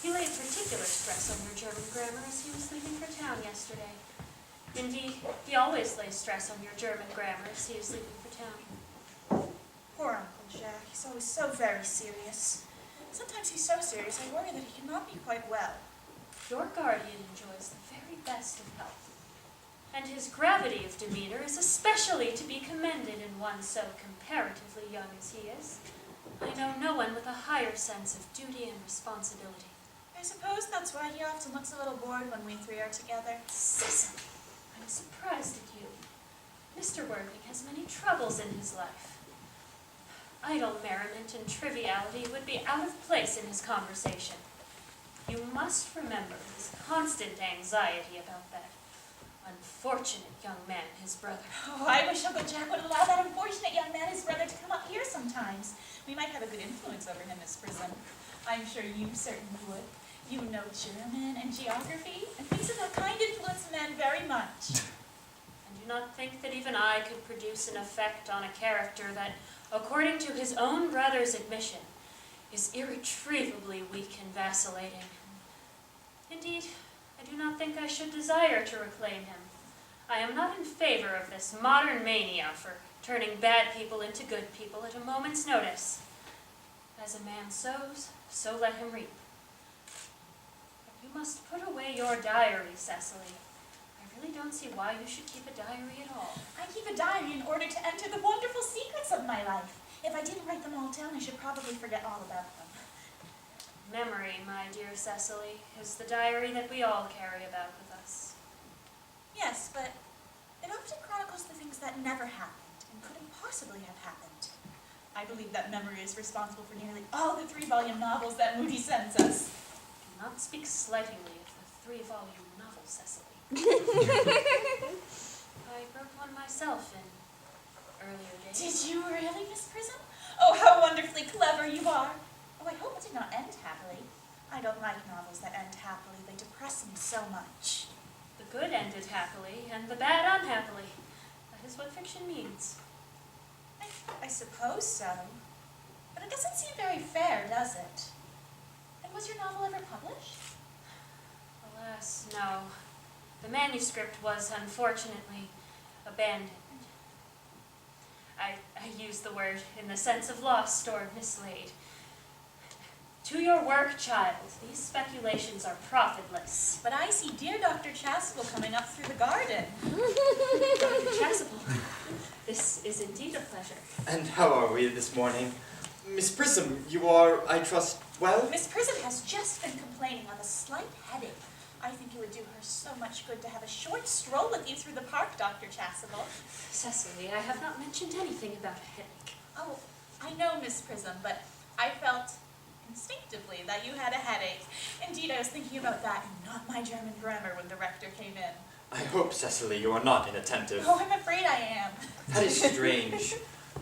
He laid particular stress on your German grammar as he was leaving for town yesterday. Indeed, he always lays stress on your German grammar as he is leaving for town. Poor Uncle Jack. He's always so very serious. Sometimes he's so serious I worry that he cannot be quite well. Your guardian enjoys the very best of health, and his gravity of demeanor is especially to be commended in one so comparatively young as he is. I know no one with a higher sense of duty and responsibility. I suppose that's why he often looks a little bored when we three are together. Cecily, I'm surprised at you. Mr. Worthing has many troubles in his life. Idle merriment and triviality would be out of place in his conversation. You must remember his constant anxiety about that unfortunate young man, his brother. Oh, I wish Uncle Jack would allow that unfortunate young man, his brother, to come up here sometimes. We might have a good influence over him, Miss Prism. I'm sure you certainly would. You know German and geography, and things of that kind influence men very much. I do not think that even I could produce an effect on a character that, according to his own brother's admission, is irretrievably weak and vacillating. Indeed, I do not think I should desire to reclaim him. I am not in favor of this modern mania for turning bad people into good people at a moment's notice. As a man sows, so let him reap. But you must put away your diary, Cecily. I really don't see why you should keep a diary at all. I keep a diary in order to enter the wonderful secrets of my life. If I didn't write them all down, I should probably forget all about them. Memory, my dear Cecily, is the diary that we all carry about with us. Yes, but it often chronicles the things that never happened and couldn't possibly have happened. I believe that memory is responsible for nearly all the 3-volume novels that Moody sends us. Do not speak slightingly of the 3-volume novel, Cecily. I wrote one myself in earlier days. Did you really, Miss Prism? Oh, how wonderfully clever you are. Oh, I hope it did not end happily. I don't like novels that end happily. They depress me so much. The good ended happily, and the bad unhappily. That is what fiction means. I suppose so. But it doesn't seem very fair, does it? And was your novel ever published? Alas, no. The manuscript was unfortunately abandoned. I use the word in the sense of lost or mislaid. To your work, child. These speculations are profitless. But I see dear Dr. Chasuble coming up through the garden. Dr. Chasuble, this is indeed a pleasure. And how are we this morning? Miss Prism, you are, I trust, well? Miss Prism has just been complaining of a slight headache. I think it would do her so much good to have a short stroll with you through the park, Dr. Chasuble. Cecily, I have not mentioned anything about a headache. Oh, I know, Miss Prism, but I felt instinctively that you had a headache. Indeed, I was thinking about that and not my German grammar when the rector came in. I hope, Cecily, you are not inattentive. Oh, I'm afraid I am. That is strange.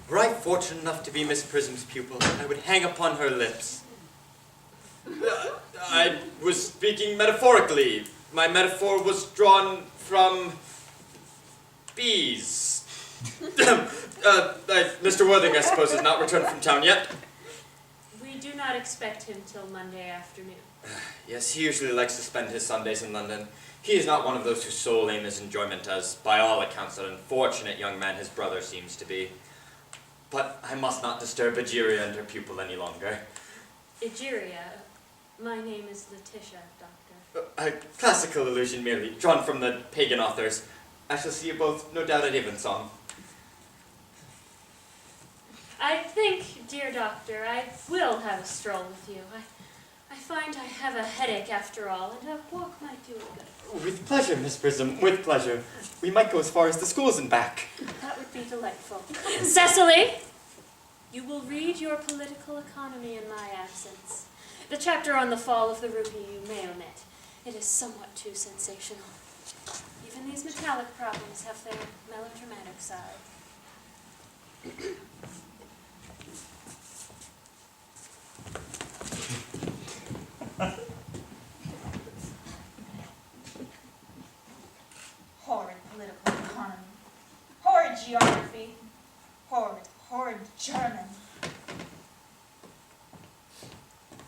Were I fortunate enough to be Miss Prism's pupil, I would hang upon her lips. I was speaking metaphorically. My metaphor was drawn from bees. Mr. Worthing, I suppose, has not returned from town yet. We do not expect him till Monday afternoon. Yes, he usually likes to spend his Sundays in London. He is not one of those whose sole aim is enjoyment, as, by all accounts, that unfortunate young man his brother seems to be. But I must not disturb Egeria and her pupil any longer. Egeria, my name is Letitia, Doctor. A classical allusion merely, drawn from the pagan authors. I shall see you both, no doubt, at Evensong. I think, dear Doctor, I will have a stroll with you. I find I have a headache after all, and a walk might do it good. With pleasure, Miss Prism, with pleasure. We might go as far as the schools and back. That would be delightful. Cecily, you will read your political economy in my absence. The chapter on the fall of the rupee you may omit. It is somewhat too sensational. Even these metallic problems have their melodramatic side. Horrid political economy. Horrid geography. Horrid German.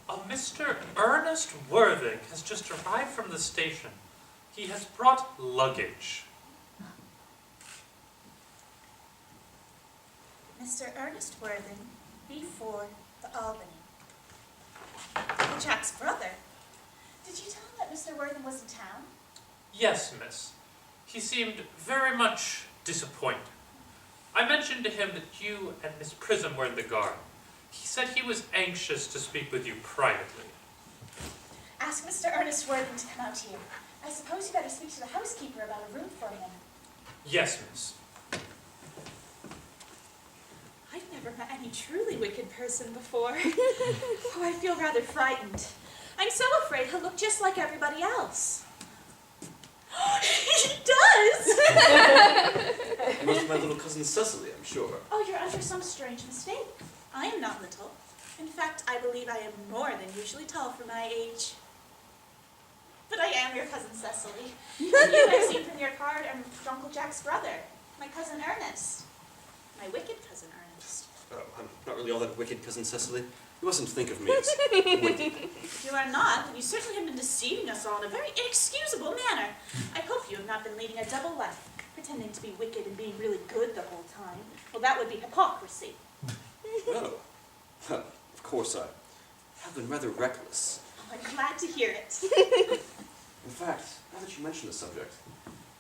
A Mr. Ernest Worthing has just arrived from the station. He has brought luggage. Mr. Ernest Worthing, B4, the Albany. Uncle Jack's brother. Did you tell him that Mr. Worthing was in town? Yes, miss. He seemed very much disappointed. I mentioned to him that you and Miss Prism were in the garden. He said he was anxious to speak with you privately. Ask Mr. Ernest Worthing to come out here. I suppose you better speak to the housekeeper about a room for him. Yes, miss. I've never met any truly wicked person before. Oh, I feel rather frightened. I'm so afraid he'll look just like everybody else. He does! It must be my little cousin Cecily, I'm sure. Oh, you're under some strange mistake. I am not little. In fact, I believe I am more than usually tall for my age. But I am your cousin Cecily. And you, I've seen from your card, are Uncle Jack's brother, my cousin Ernest. My wicked cousin Ernest. Oh, I'm not really all that wicked, cousin Cecily. You mustn't think of me as wicked. You are not, and you certainly have been deceiving us all in a very inexcusable manner. I hope you have not been leading a double life, pretending to be wicked and being really good the whole time. Well, that would be hypocrisy. Oh, well, of course I have been rather reckless. Oh, I'm glad to hear it. In fact, now that you mention the subject,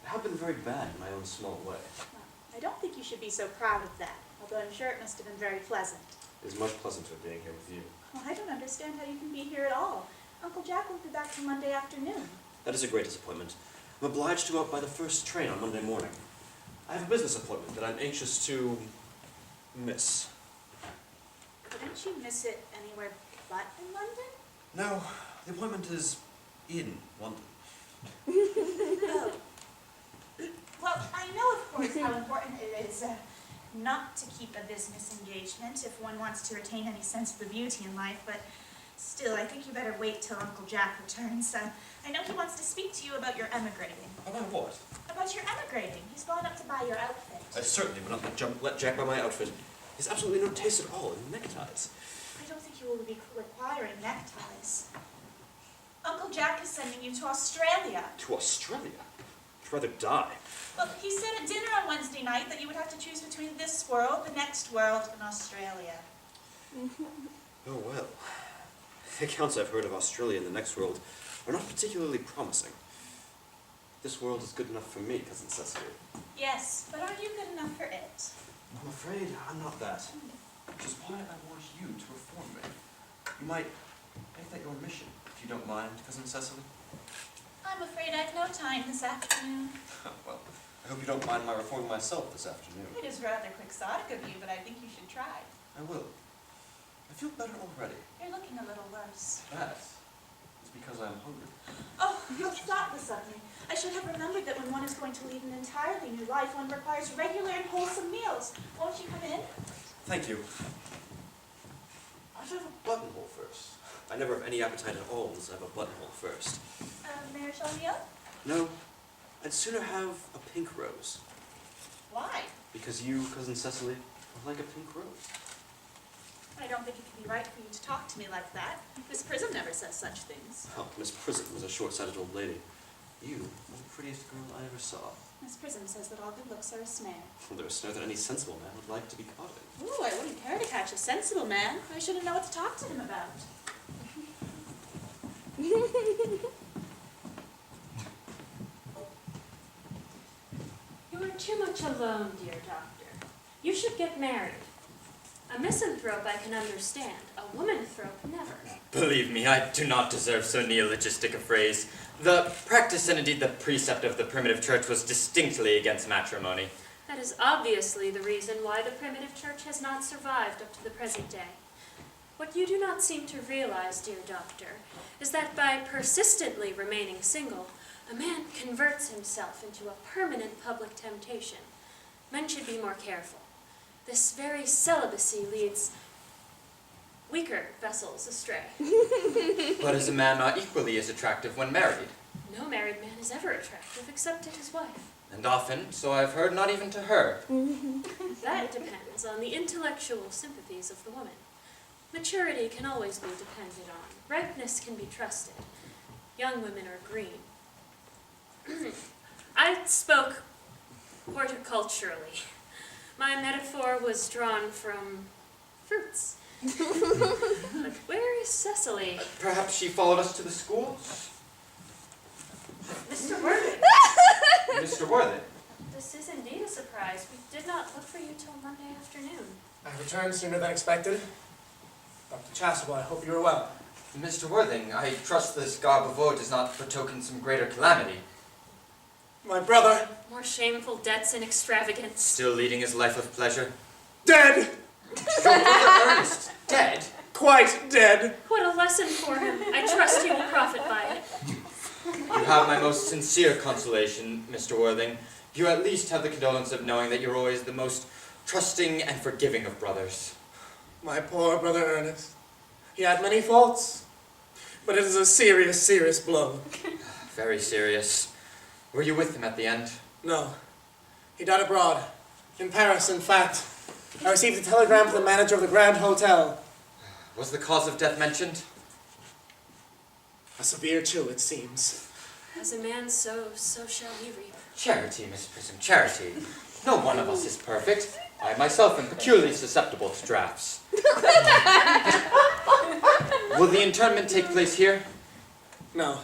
I have been very bad in my own small way. Well, I don't think you should be so proud of that, although I'm sure it must have been very pleasant. It is much pleasanter being here with you. Well, I don't understand how you can be here at all. Uncle Jack won't be back till Monday afternoon. That is a great disappointment. I'm obliged to go out by the first train on Monday morning. I have a business appointment that I'm anxious to miss. Couldn't you miss it anywhere but in London? No, the appointment is in London. Oh. Well, I know, of course, how important it is not to keep a business engagement if one wants to retain any sense of the beauty in life, but still, I think you better wait till Uncle Jack returns. I know he wants to speak to you about your emigrating. About what? About your emigrating. He's gone up to buy your outfit. I certainly will not let Jack buy my outfit. He has absolutely no taste at all in neckties. I don't think you will be requiring neckties. Uncle Jack is sending you to Australia. To Australia? I'd rather die. Well, he said at dinner on Wednesday night that you would have to choose between this world, the next world, and Australia. Oh well. The accounts I've heard of Australia and the next world are not particularly promising. This world is good enough for me, cousin Cecily. Yes, but are you good enough for it? I'm afraid I'm not that. Which is why I want you to reform me. You might make that your mission, if you don't mind, cousin Cecily. I'm afraid I've no time this afternoon. Well, I hope you don't mind my reforming myself this afternoon. It is rather quixotic of you, but I think you should try. I will. I feel better already. You're looking a little worse. That is because I'm hungry. Oh, how thoughtless of me. I should have remembered that when one is going to lead an entirely new life, one requires regular and wholesome meals. Won't you come in? Thank you. I should have a buttonhole first. I never have any appetite at all unless I have a buttonhole first. May I show you? No, I'd sooner have a pink rose. Why? Because you, cousin Cecily, are like a pink rose. I don't think it can be right for you to talk to me like that. Miss Prism never says such things. Oh, Miss Prism was a short-sighted old lady. You are the prettiest girl I ever saw. Miss Prism says that all good looks are a snare. Well, they're a snare that any sensible man would like to be caught in. Ooh, I wouldn't care to catch a sensible man. I shouldn't know what to talk to him about. You are too much alone, dear doctor. You should get married. A misanthrope I can understand. A womanthrope never. Believe me, I do not deserve so neologistic a phrase. The practice and indeed the precept of the primitive church was distinctly against matrimony. That is obviously the reason why the primitive church has not survived up to the present day. What you do not seem to realize, dear doctor, is that by persistently remaining single, a man converts himself into a permanent public temptation. Men should be more careful. This very celibacy leads weaker vessels astray. But is a man not equally as attractive when married? No married man is ever attractive except to his wife. And often, so I've heard, not even to her. That depends on the intellectual sympathies of the woman. Maturity can always be depended on. Ripeness can be trusted. Young women are green. I spoke horticulturally. My metaphor was drawn from fruits. But where is Cecily? Perhaps she followed us to the school? Mr. Worthing. Mr. Worthing? This is indeed a surprise. We did not look for you till Monday afternoon. I returned sooner than expected. Dr. Chasuble, I hope you are well. Mr. Worthing, I trust this garb of woe does not betoken some greater calamity. My brother, More shameful debts and extravagance. Still leading his life of pleasure. dead! Your brother Ernest, dead? Quite dead! What a lesson for him. I trust he will profit by it. You have my most sincere consolation, Mr. Worthing. You at least have the condolence of knowing that you're always the most trusting and forgiving of brothers. My poor brother Ernest. He had many faults, but it is a serious, serious blow. Very serious. Were you with him at the end? No. He died abroad. In Paris, in fact. I received a telegram from the manager of the Grand Hotel. Was the cause of death mentioned? A severe chill, it seems. As a man sows, so shall he reap. Charity, Miss Prism, charity. No one of us is perfect. I myself am peculiarly susceptible to drafts. Will the internment take place here? No.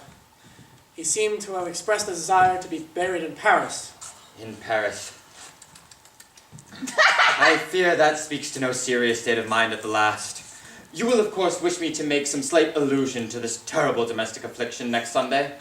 He seemed to have expressed a desire to be buried in Paris. In Paris. I fear that speaks to no serious state of mind at the last. You will, of course, wish me to make some slight allusion to this terrible domestic affliction next Sunday.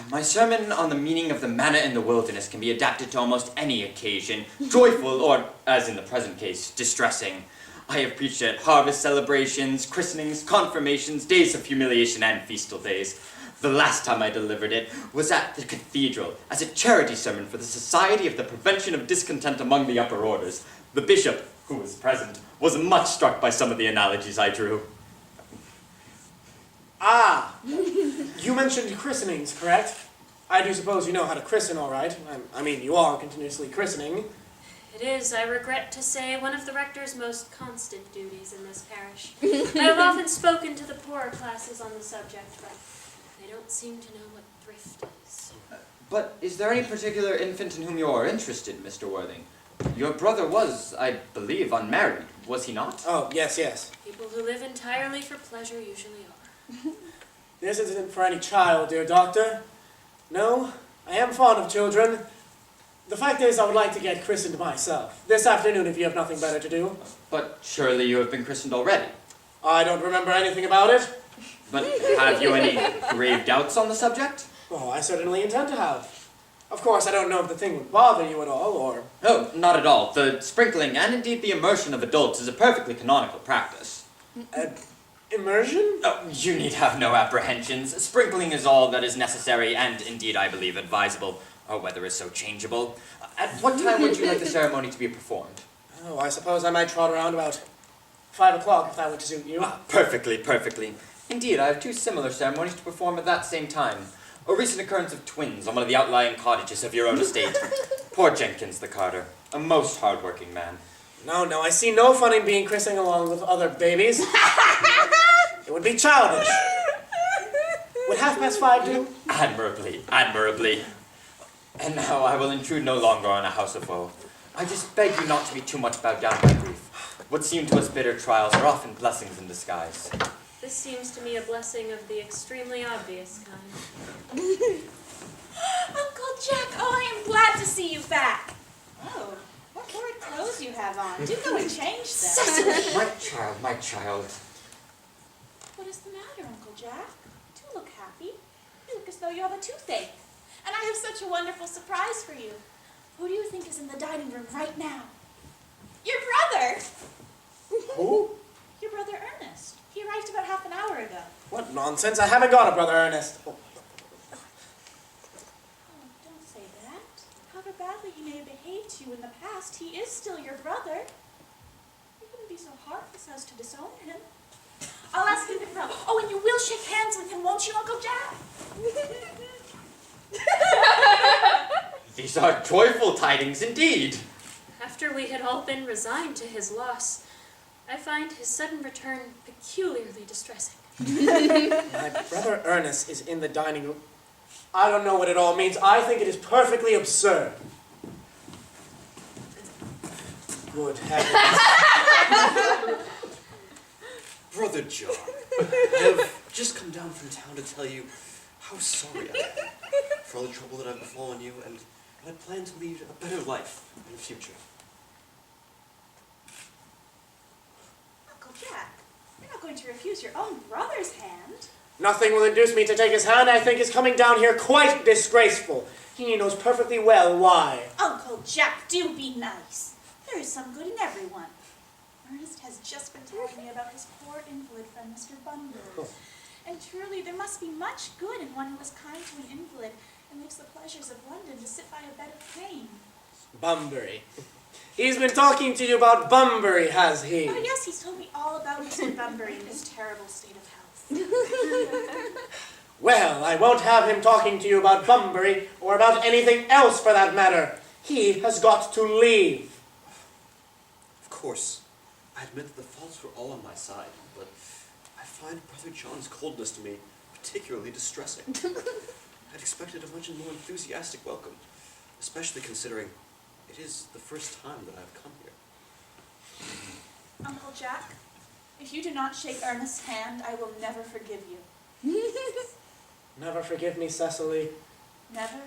My sermon on the meaning of the manna in the wilderness can be adapted to almost any occasion, joyful or, as in the present case, distressing. I have preached at harvest celebrations, christenings, confirmations, days of humiliation, and feastal days. The last time I delivered it was at the cathedral, as a charity sermon for the Society of the Prevention of Discontent Among the Upper Orders. The bishop, who was present, was much struck by some of the analogies I drew. Ah! You mentioned christenings, correct? I do suppose you know how to christen, all right. I mean, you are continuously christening. It is, I regret to say, one of the rector's most constant duties in this parish. I have often spoken to the poorer classes on the subject, but they don't seem to know what thrift is. But is there any particular infant in whom you are interested, Mr. Worthing? Your brother was, I believe, unmarried, was he not? Oh, yes, yes. People who live entirely for pleasure usually are. This isn't for any child, dear doctor. No, I am fond of children. The fact is, I would like to get christened myself. This afternoon, if you have nothing better to do. But surely you have been christened already. I don't remember anything about it. But have you any grave doubts on the subject? Oh, I certainly intend to have. Of course, I don't know if the thing would bother you at all, or... Oh, not at all. The sprinkling and indeed the immersion of adults is a perfectly canonical practice. Immersion? Oh, you need have no apprehensions. Sprinkling is all that is necessary and indeed, I believe, advisable. Our weather is so changeable. At what time would you like the ceremony to be performed? Oh, I suppose I might trot around about 5 o'clock if that would suit you. Perfectly, perfectly. Indeed, I have 2 similar ceremonies to perform at that same time. A recent occurrence of twins on one of the outlying cottages of your own estate. Poor Jenkins the carter, a most hard-working man. No, I see no fun in being christening along with other babies. It would be childish. Would 5:30 do? Admirably, admirably. And now I will intrude no longer on a house of woe. I just beg you not to be too much bowed down by grief. What seem to us bitter trials are often blessings in disguise. This seems to me a blessing of the extremely obvious kind. Uncle Jack, oh, I am glad to see you back. Oh, what horrid clothes you have on. Do go and change them. Cecily! My child. What is the matter, Uncle Jack? Do look happy. You look as though you have a toothache. And I have such a wonderful surprise for you. Who do you think is in the dining room right now? Your brother! Who? Your brother Ernest. He arrived about half an hour ago. What nonsense. I haven't got a brother, Ernest. Oh. Oh, don't say that. However badly he may have behaved to you in the past, he is still your brother. You wouldn't be so heartless as to disown him. I'll ask him to come. Oh, and you will shake hands with him, won't you, Uncle Jack? These are joyful tidings indeed. After we had all been resigned to his loss, I find his sudden return peculiarly distressing. My brother Ernest is in the dining room. I don't know what it all means. I think it is perfectly absurd. Good heavens. Brother John, I have just come down from town to tell you how sorry I am for all the trouble that I've befallen you, and I plan to lead a better life in the future. Uncle Jack, you're not going to refuse your own brother's hand. Nothing will induce me to take his hand. I think his coming down here quite disgraceful. He knows perfectly well why. Uncle Jack, do be nice. There is some good in everyone. Ernest has just been telling me about his poor invalid friend, Mr. Bunbury. And truly, there must be much good in one who is kind to an invalid and leaves the pleasures of London to sit by a bed of pain. Bunbury. He's been talking to you about Bunbury, has he? Oh yes, he's told me all about Mr. Bunbury and his terrible state of health. Well, I won't have him talking to you about Bunbury, or about anything else for that matter. He has got to leave. Of course, I admit that the faults were all on my side, but I find Brother John's coldness to me particularly distressing. I'd expected a much more enthusiastic welcome, especially considering it is the first time that I've come here. Uncle Jack, if you do not shake Ernest's hand, I will never forgive you. Never forgive me, Cecily. Never,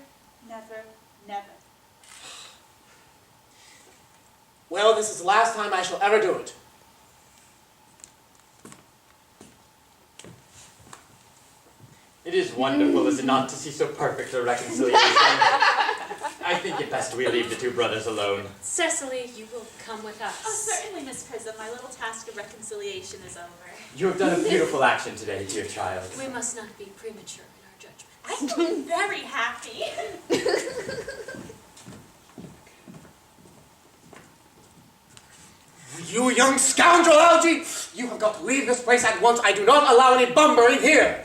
never, never. Well, this is the last time I shall ever do it. It is wonderful, is it not, to see so perfect a reconciliation? I think it best we leave the two brothers alone. Cecily, you will come with us. Oh, certainly, Miss Prism. My little task of reconciliation is over. You have done a beautiful action today, dear child. We must not be premature in our judgment. I feel very happy. You young scoundrel, Algy! You have got to leave this place at once. I do not allow any Bunbury here.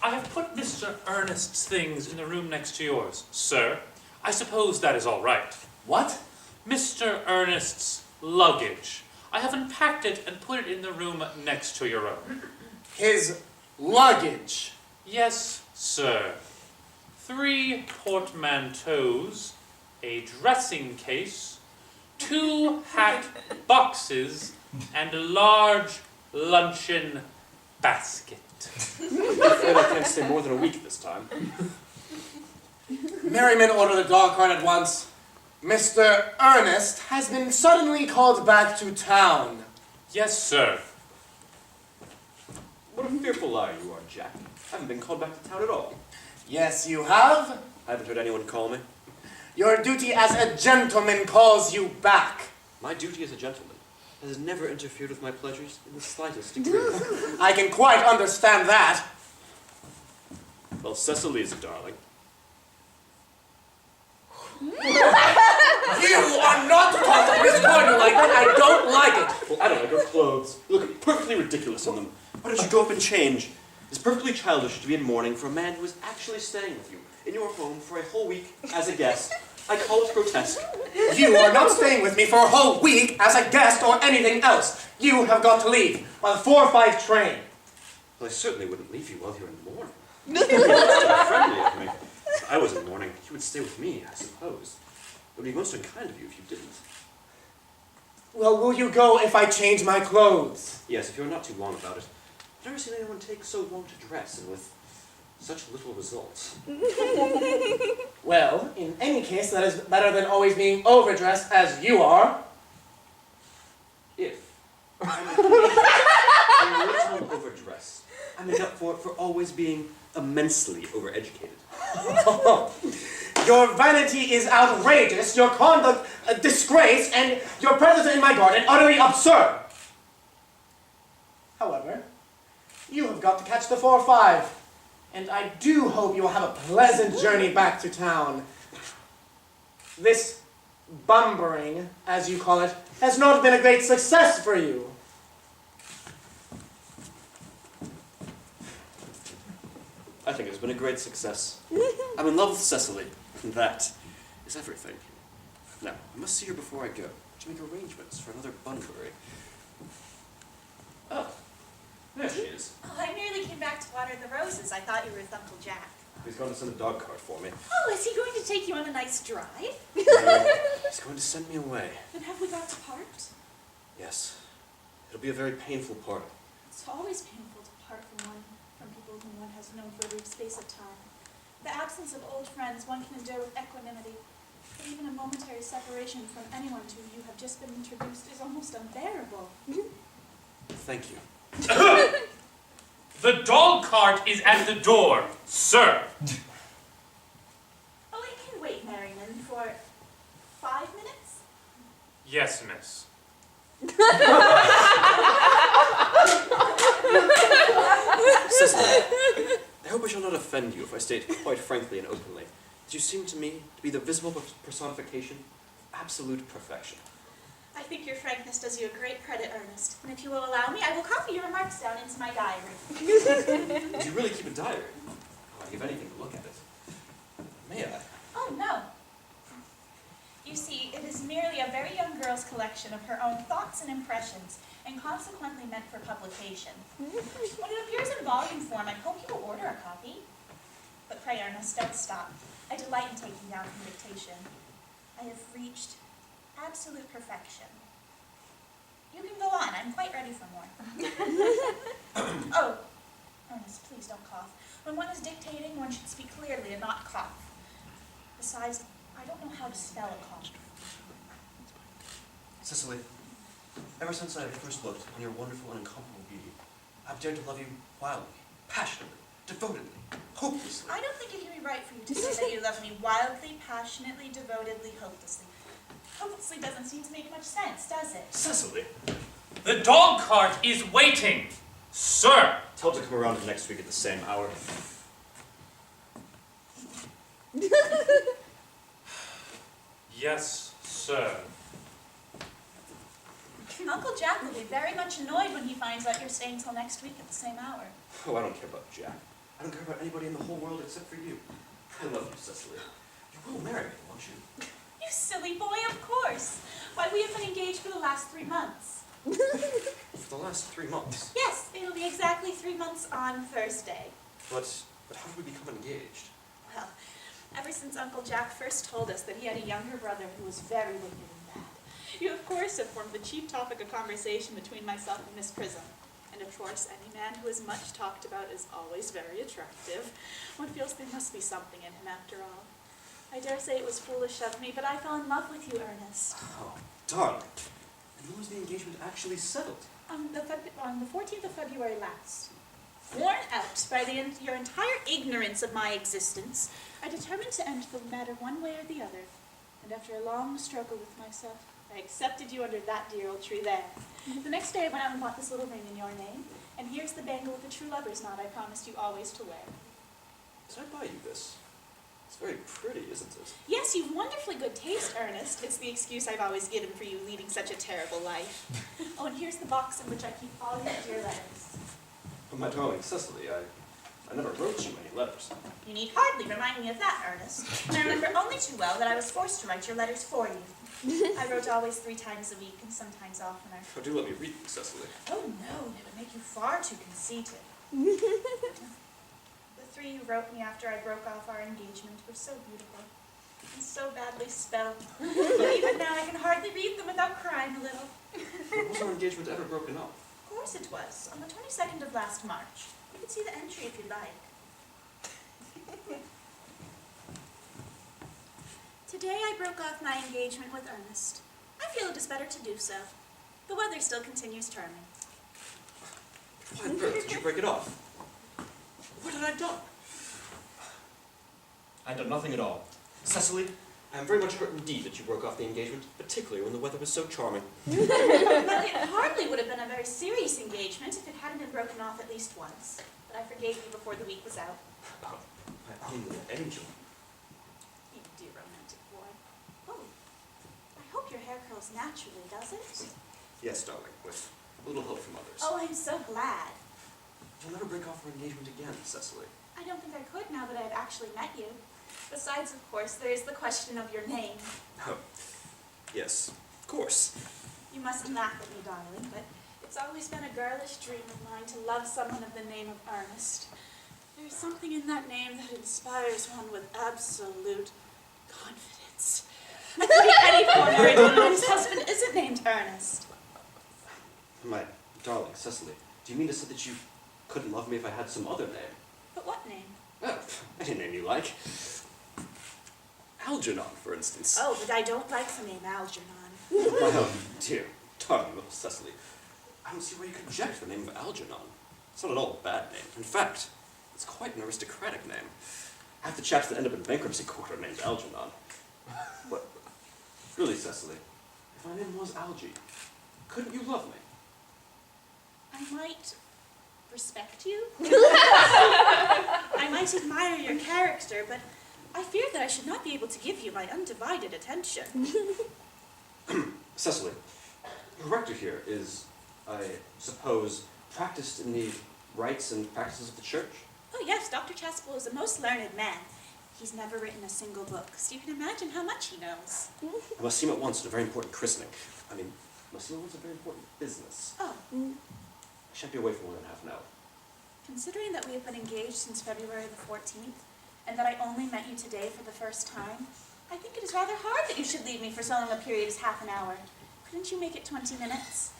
I have put Mr. Ernest's things in the room next to yours, sir. I suppose that is all right. What? Mr. Ernest's luggage. I have unpacked it and put it in the room next to your own. His luggage. Yes, sir. 3 portmanteaus, a dressing case, 2 hat boxes, and a large luncheon basket. I'm afraid I can't stay more than a week this time. Merriman, order the dog cart at once. Mr. Ernest has been suddenly called back to town. Yes, sir. What a fearful liar you are, Jack. I haven't been called back to town at all. Yes, you have. I haven't heard anyone call me. Your duty as a gentleman calls you back. My duty as a gentleman has never interfered with my pleasures in the slightest degree. I can quite understand that. Well, Cecily is a darling. You are not to talk to Miss Gordon like that. I don't like it. Well, I don't like her clothes. You look perfectly ridiculous in them. Why don't you go up and change? It's perfectly childish to be in mourning for a man who is actually staying with you in your home for a whole week as a guest. I call it grotesque. You are not staying with me for a whole week as a guest or anything else. You have got to leave by the 4:05 train. Well, I certainly wouldn't leave you while you're in mourning. It would be most unfriendly of me. If I was in mourning, you would stay with me, I suppose. It would be most unkind of you if you didn't. Well, will you go if I change my clothes? Yes, if you're not too long about it. I've never seen anyone take so long to dress and with such little results. Well, in any case, that is better than always being overdressed as you are. If I'm a little overdressed, I make up for it for always being immensely overeducated. Your vanity is outrageous, your conduct a disgrace, and your presence in my garden utterly absurd. However, you have got to catch the 4:05, and I do hope you will have a pleasant journey back to town. This bumbering, as you call it, has not been a great success for you. I think it's been a great success. I'm in love with Cecily, and that is everything. Now, I must see her before I go, to make arrangements for another Bunbury. Oh, there she is. Oh, I merely came back to water the roses. I thought you were with Uncle Jack. He's going to send a dog cart for me. Oh, is he going to take you on a nice drive? He's going to send me away. Then have we got to part? Yes. It'll be a very painful part. It's always painful to part from people whom one has known for a brief space of time. The absence of old friends one can endure with equanimity, but even a momentary separation from anyone to whom you have just been introduced is almost unbearable. Thank you. The dog cart is at the door, sir. Oh, it can wait, Merriman, for 5 minutes? Yes, miss. Cicely, I hope I shall not offend you if I state quite frankly and openly that you seem to me to be the visible personification of absolute perfection. I think your frankness does you a great credit, Ernest. And if you will allow me, I will copy your remarks down into my diary. Do you really keep a diary? Oh, I'd give anything to look at it. May I? Oh, no. You see, it is merely a very young girl's collection of her own thoughts and impressions, and consequently meant for publication. When it appears in volume form, I hope you will order a copy. But pray, Ernest, don't stop. I delight in taking down from dictation. I have reached absolute perfection. You can go on. I'm quite ready for more. Oh, Ernest, please don't cough. When one is dictating, one should speak clearly and not cough. Besides, I don't know how to spell a cough. Cicely, ever since I first looked on your wonderful and incomparable beauty, I've dared to love you wildly, passionately, devotedly, hopelessly. I don't think it can be right for you to say that you love me wildly, passionately, devotedly, hopelessly. Hopelessly doesn't seem to make much sense, does it? Cicely! The dog cart is waiting, sir. Tell her to come around next week at the same hour. Yes, sir. Uncle Jack will be very much annoyed when he finds out you're staying till next week at the same hour. Oh, I don't care about Jack. I don't care about anybody in the whole world except for you. I love you, Cicely. You will marry me, won't you? You silly boy, of course. Why, we have been engaged for the last 3 months. For the last 3 months. Yes, it'll be exactly 3 months on Thursday. But how did we become engaged? Well, ever since Uncle Jack first told us that he had a younger brother who was very wicked and bad, you, of course, have formed the chief topic of conversation between myself and Miss Prism. And of course, any man who is much talked about is always very attractive. One feels there must be something in him after all. I dare say it was foolish of me, but I fell in love with you, Ernest. Oh, darling. And when was the engagement actually settled? On the 14th of February last. Worn out by your entire ignorance of my existence, I determined to end the matter one way or the other. And after a long struggle with myself, I accepted you under that dear old tree there. The next day I went out and bought this little ring in your name, and here's the bangle with the true lover's knot I promised you always to wear. Did I buy you this? It's very pretty, isn't it? Yes, you've wonderfully good taste, Ernest. It's the excuse I've always given for you leading such a terrible life. Oh, and here's the box in which I keep all your dear letters. But my darling Cicely, I never wrote you any letters. You need hardly remind me of that, Ernest. And I remember only too well that I was forced to write your letters for you. I wrote always 3 times a week, and sometimes oftener. Oh, do let me read them, Cicely. Oh no, they would make you far too conceited. The 3 you wrote me after I broke off our engagement were so beautiful, and so badly spelled. Even now I can hardly read them without crying a little. But was our engagement ever broken up? Of course it was, on the 22nd of last March. You can see the entry if you'd like. Today I broke off my engagement with Ernest. I feel it is better to do so. The weather still continues charming. Why on earth did you break it off? What had I done? I'd done nothing at all. Cicely, I am very much hurt indeed that you broke off the engagement, particularly when the weather was so charming. Well, it hardly would have been a very serious engagement if it hadn't been broken off at least once. But I forgave you before the week was out. Oh, my own little angel. You dear romantic boy. Oh, I hope your hair curls naturally, does it? Yes, darling, with a little help from others. Oh, I'm so glad. You'll never break off our engagement again, Cicely. I don't think I could now that I've actually met you. Besides, of course, there is the question of your name. Oh, yes, of course. You mustn't laugh at me, darling, but it's always been a girlish dream of mine to love someone of the name of Ernest. There's something in that name that inspires one with absolute confidence. I could be any poor married woman whose husband isn't named Ernest. My darling Cicely, Do you mean to say that you couldn't love me if I had some other name? But what name? Well, any name you like. Algernon, for instance. Oh, but I don't like the name Algernon. My own dear, darling little Cecily. I don't see why you could reject the name of Algernon. It's not at all a bad name. In fact, it's quite an aristocratic name. Half the chaps that end up in bankruptcy court are named Algernon. But, really, Cecily, if my name was Algie, couldn't you love me? I might respect you. I might admire your character, but I fear that I should not be able to give you my undivided attention. Cecily, the rector here is, I suppose, practiced in the rites and practices of the church? Oh yes, Dr. Chasuble is a most learned man. He's never written a single book, so you can imagine how much he knows. I must see him at once at a very important christening. I must see him at once at a very important business. Oh, I shan't be away for more than half an hour. considering that we have been engaged since February the 14th, and that I only met you today for the first time, I think it is rather hard that you should leave me for so long a period as half an hour. Couldn't you make it 20 minutes?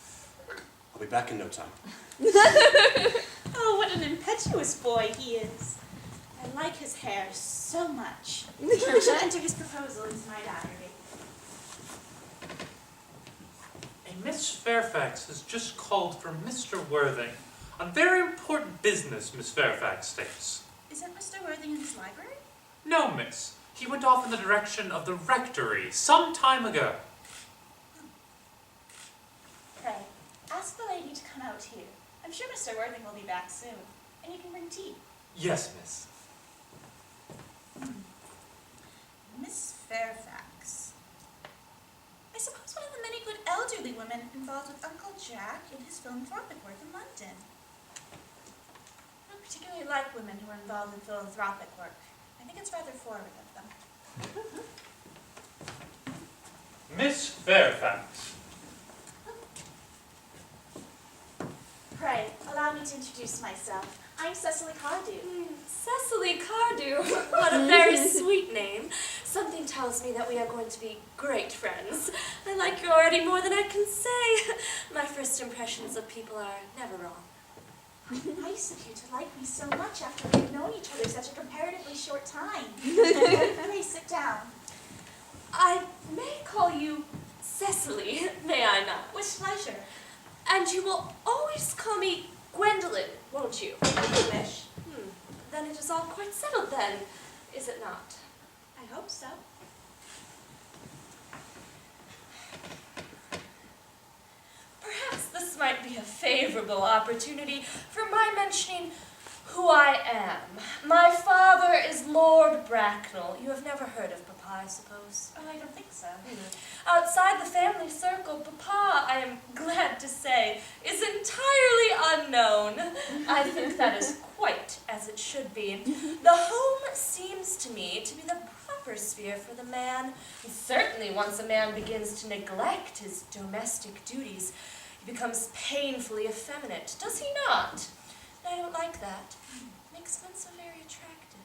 I'll be back in no time. Oh, what an impetuous boy he is. I like his hair so much. I shall enter his proposal into my diary. A Miss Fairfax has just called for Mr. Worthing. On very important business, Miss Fairfax states. Isn't Mr. Worthing in his library? No, miss. He went off in the direction of the rectory some time ago. Pray, ask the lady to come out here. I'm sure Mr. Worthing will be back soon, and you can bring tea. Yes, miss. Miss Fairfax. I suppose one of the many good elderly women involved with Uncle Jack in his philanthropic work in London. I don't particularly like women who are involved in philanthropic work. I think it's rather forward of them. Miss Fairfax. Pray, allow me to introduce myself. I'm Cecily Cardew. Cecily Cardew. What a very sweet name. Something tells me that we are going to be great friends. I like you already more than I can say. My first impressions of people are never wrong. Nice of you to like me so much after we've known each other such a comparatively short time. Pray sit down. I may call you Cecily, may I not? With pleasure. And you will always call me Gwendolyn, won't you? If you wish. Then it is all quite settled then, is it not? I hope so. Perhaps this might be a favorable opportunity for my mentioning who I am. My father is Lord Bracknell. You have never heard of Papa, I suppose? Oh, I don't think so. Outside the family circle, Papa, I am glad to say, is entirely unknown. I think that is quite as it should be. The home seems to me to be the proper sphere for the man. And certainly once a man begins to neglect his domestic duties, he becomes painfully effeminate, does he not? I don't like that. It makes men so very attractive.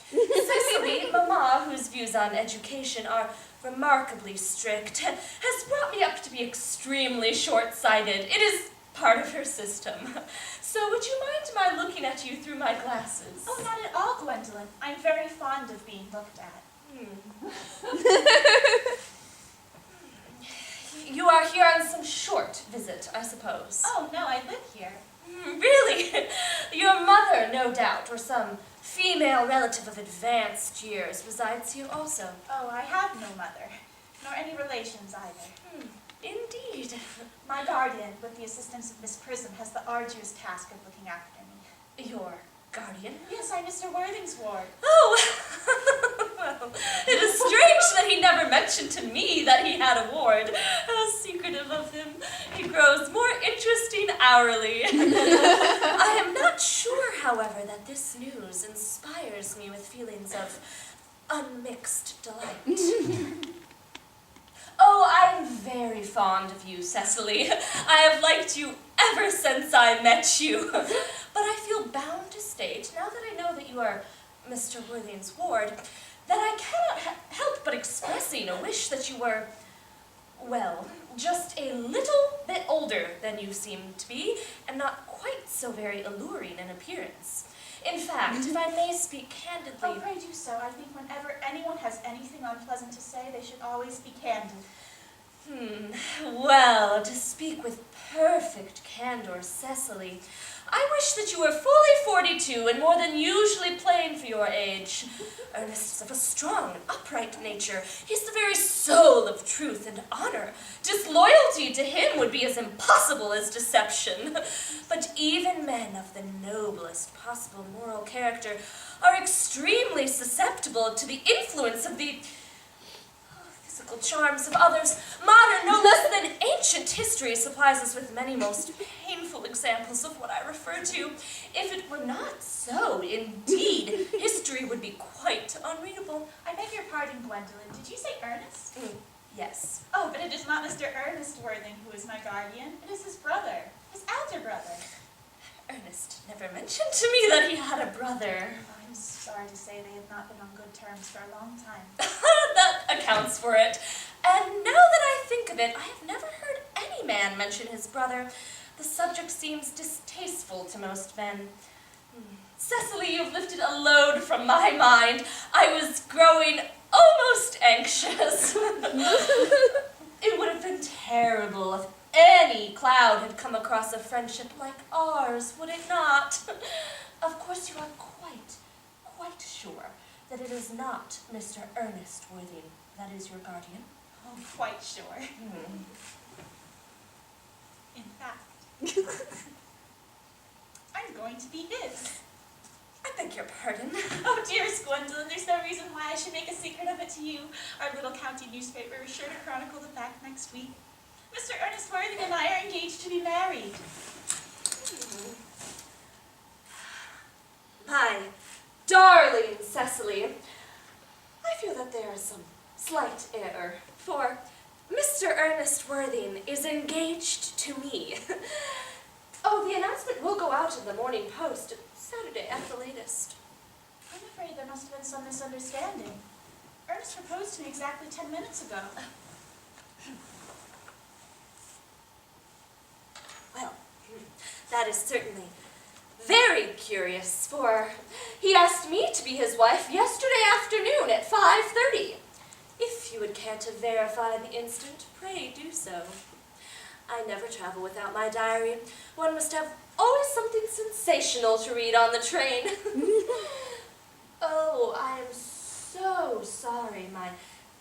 Cecily, Mama, whose views on education are remarkably strict, has brought me up to be extremely short-sighted. It is part of her system. So would you mind my looking at you through my glasses? Oh, not at all, Gwendolyn. I'm very fond of being looked at. You are here on some short visit, I suppose. Oh, no, I live here. Really? Your mother, no doubt, or some female relative of advanced years resides here also. Oh, I have no mother, nor any relations either. Indeed. My guardian, with the assistance of Miss Prism, has the arduous task of looking after me. Your guardian? Yes, I'm Mr. Worthing's ward. Oh, well, it is strange that he never mentioned to me that he had a ward. How secretive of him. He grows more interesting hourly. I am not sure, however, that this news inspires me with feelings of unmixed delight. Oh, I am very fond of you, Cecily. I have liked you ever since I met you. But I feel bound to state, now that I know that you are Mr. Worthing's ward, that I cannot help but expressing a wish that you were, well, just a little bit older than you seem to be, and not quite so very alluring in appearance. In fact, if I may speak candidly... Oh, pray do so. I think whenever anyone has anything unpleasant to say, they should always be candid. Well, to speak with perfect candor, Cecily, I wish that you were fully 42 and more than usually plain for your age. Ernest is of a strong, upright nature. He's the very soul of truth and honor. Disloyalty to him would be as impossible as deception. But even men of the noblest possible moral character are extremely susceptible to the influence of the physical charms of others. Modern, no less than ancient history supplies us with many most painful examples of what I refer to. If it were not so, indeed, history would be quite unreadable. I beg your pardon, Gwendolyn. Did you say Ernest? Yes. Oh, but it is not Mr. Ernest Worthing who is my guardian. It is his brother, his elder brother. Ernest never mentioned to me that he had a brother. I'm sorry to say they have not been on good terms for a long time. That accounts for it. And now that I think of it, I have never heard any man mention his brother. The subject seems distasteful to most men. Cecily, you've lifted a load from my mind. I was growing almost anxious. It would have been terrible if any cloud had come across a friendship like ours, would it not? Of course you are quite sure that it is not Mr. Ernest Worthing that is your guardian? Oh, quite sure. In fact, I'm going to be his. I beg your pardon. Oh, dearest Gwendolyn, there's no reason why I should make a secret of it to you. Our little county newspaper is sure to chronicle the fact next week. Mr. Ernest Worthing and I are engaged to be married. My darling Cecily, I feel that there is some slight error, for Mr. Ernest Worthing is engaged to me. Oh, the announcement will go out in the Morning Post Saturday at the latest. I'm afraid there must have been some misunderstanding. Ernest proposed to me exactly 10 minutes ago. Well, that is certainly very curious, for he asked me to be his wife yesterday afternoon at 5:30. If you would care to verify the instant, pray do so. I never travel without my diary. One must have always something sensational to read on the train. Oh, I am so sorry, my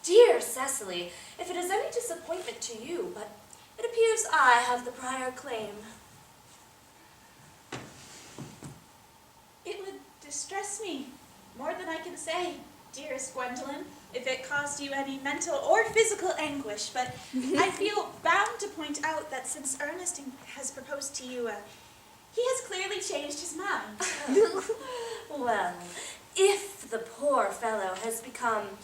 dear Cecily, if it is any disappointment to you, but it appears I have the prior claim. It would distress me more than I can say, dearest Gwendolyn, if it caused you any mental or physical anguish, but I feel bound to point out that since Ernest has proposed to you, he has clearly changed his mind. Well, if the poor fellow has become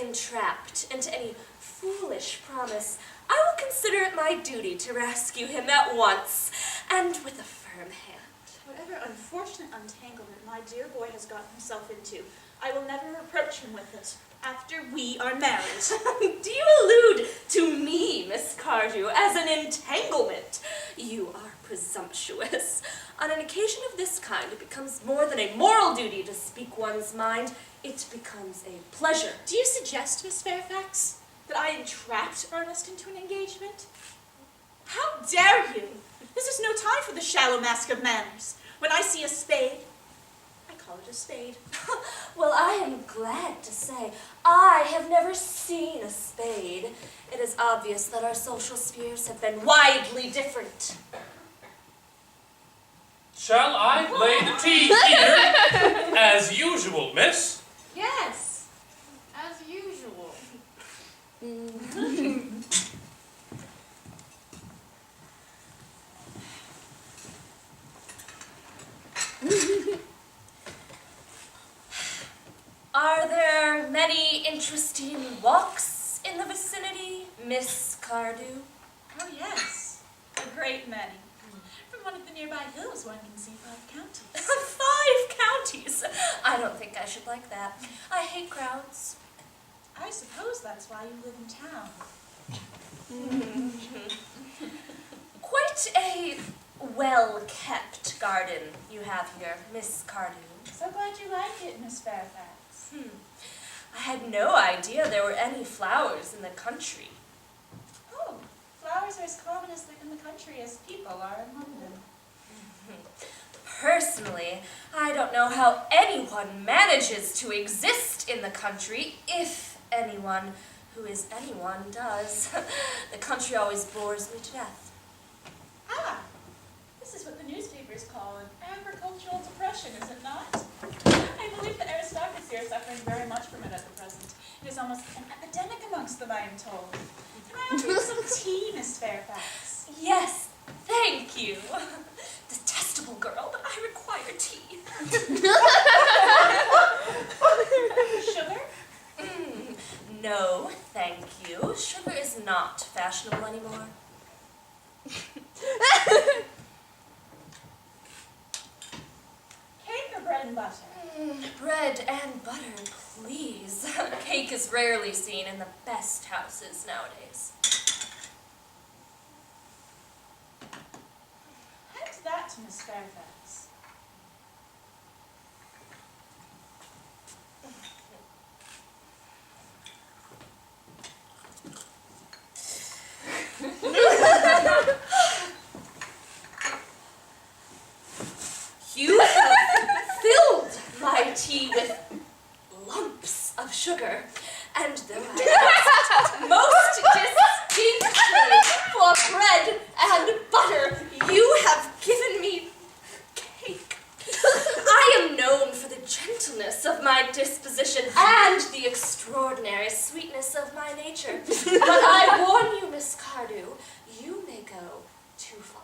entrapped into any foolish promise, I will consider it my duty to rescue him at once, and with a firm hand. Whatever unfortunate entanglement my dear boy has gotten himself into, I will never reproach him with it after we are married. Do you allude to me, Miss Cardew, as an entanglement? You are presumptuous. On an occasion of this kind, it becomes more than a moral duty to speak one's mind. It becomes a pleasure. Do you suggest, Miss Fairfax, that I entrapped Ernest into an engagement? How dare you! This is no time for the shallow mask of manners. When I see a spade, I call it a spade. Well, I am glad to say I have never seen a spade. It is obvious that our social spheres have been widely different. Shall I lay the tea here? As usual, miss. Yes, as usual. Are there many interesting walks in the vicinity, Miss Cardew? Oh yes, a great many. From one of the nearby hills one can see 5 counties. 5 counties? I don't think I should like that. I hate crowds. I suppose that's why you live in town. Quite a well-kept garden you have here, Miss Cardew. So glad you like it, Miss Fairfax. I had no idea there were any flowers in the country. Oh, flowers are as common in the country as people are in London. Personally, I don't know how anyone manages to exist in the country, if anyone who is anyone does. The country always bores me to death. Ah, this is what the newspapers call an agricultural depression, is it not? I believe the aristocracy are suffering very much from it at the present. It is almost an epidemic amongst them, I am told. Can I offer you some tea, Miss Fairfax? Yes, thank you. Detestable girl, but I require tea. Sugar? No, thank you. Sugar is not fashionable anymore. Cake or bread and butter? Bread and butter, please. Cake is rarely seen in the best houses nowadays. Hand that to Miss Fairfax. You have filled my tea with lumps of sugar, and though I asked most distinctly for bread and butter, you have given me cake. I am known for the gentleness of my disposition and the extraordinary sweetness of my nature, but I warn you, Miss Cardew, you may go too far.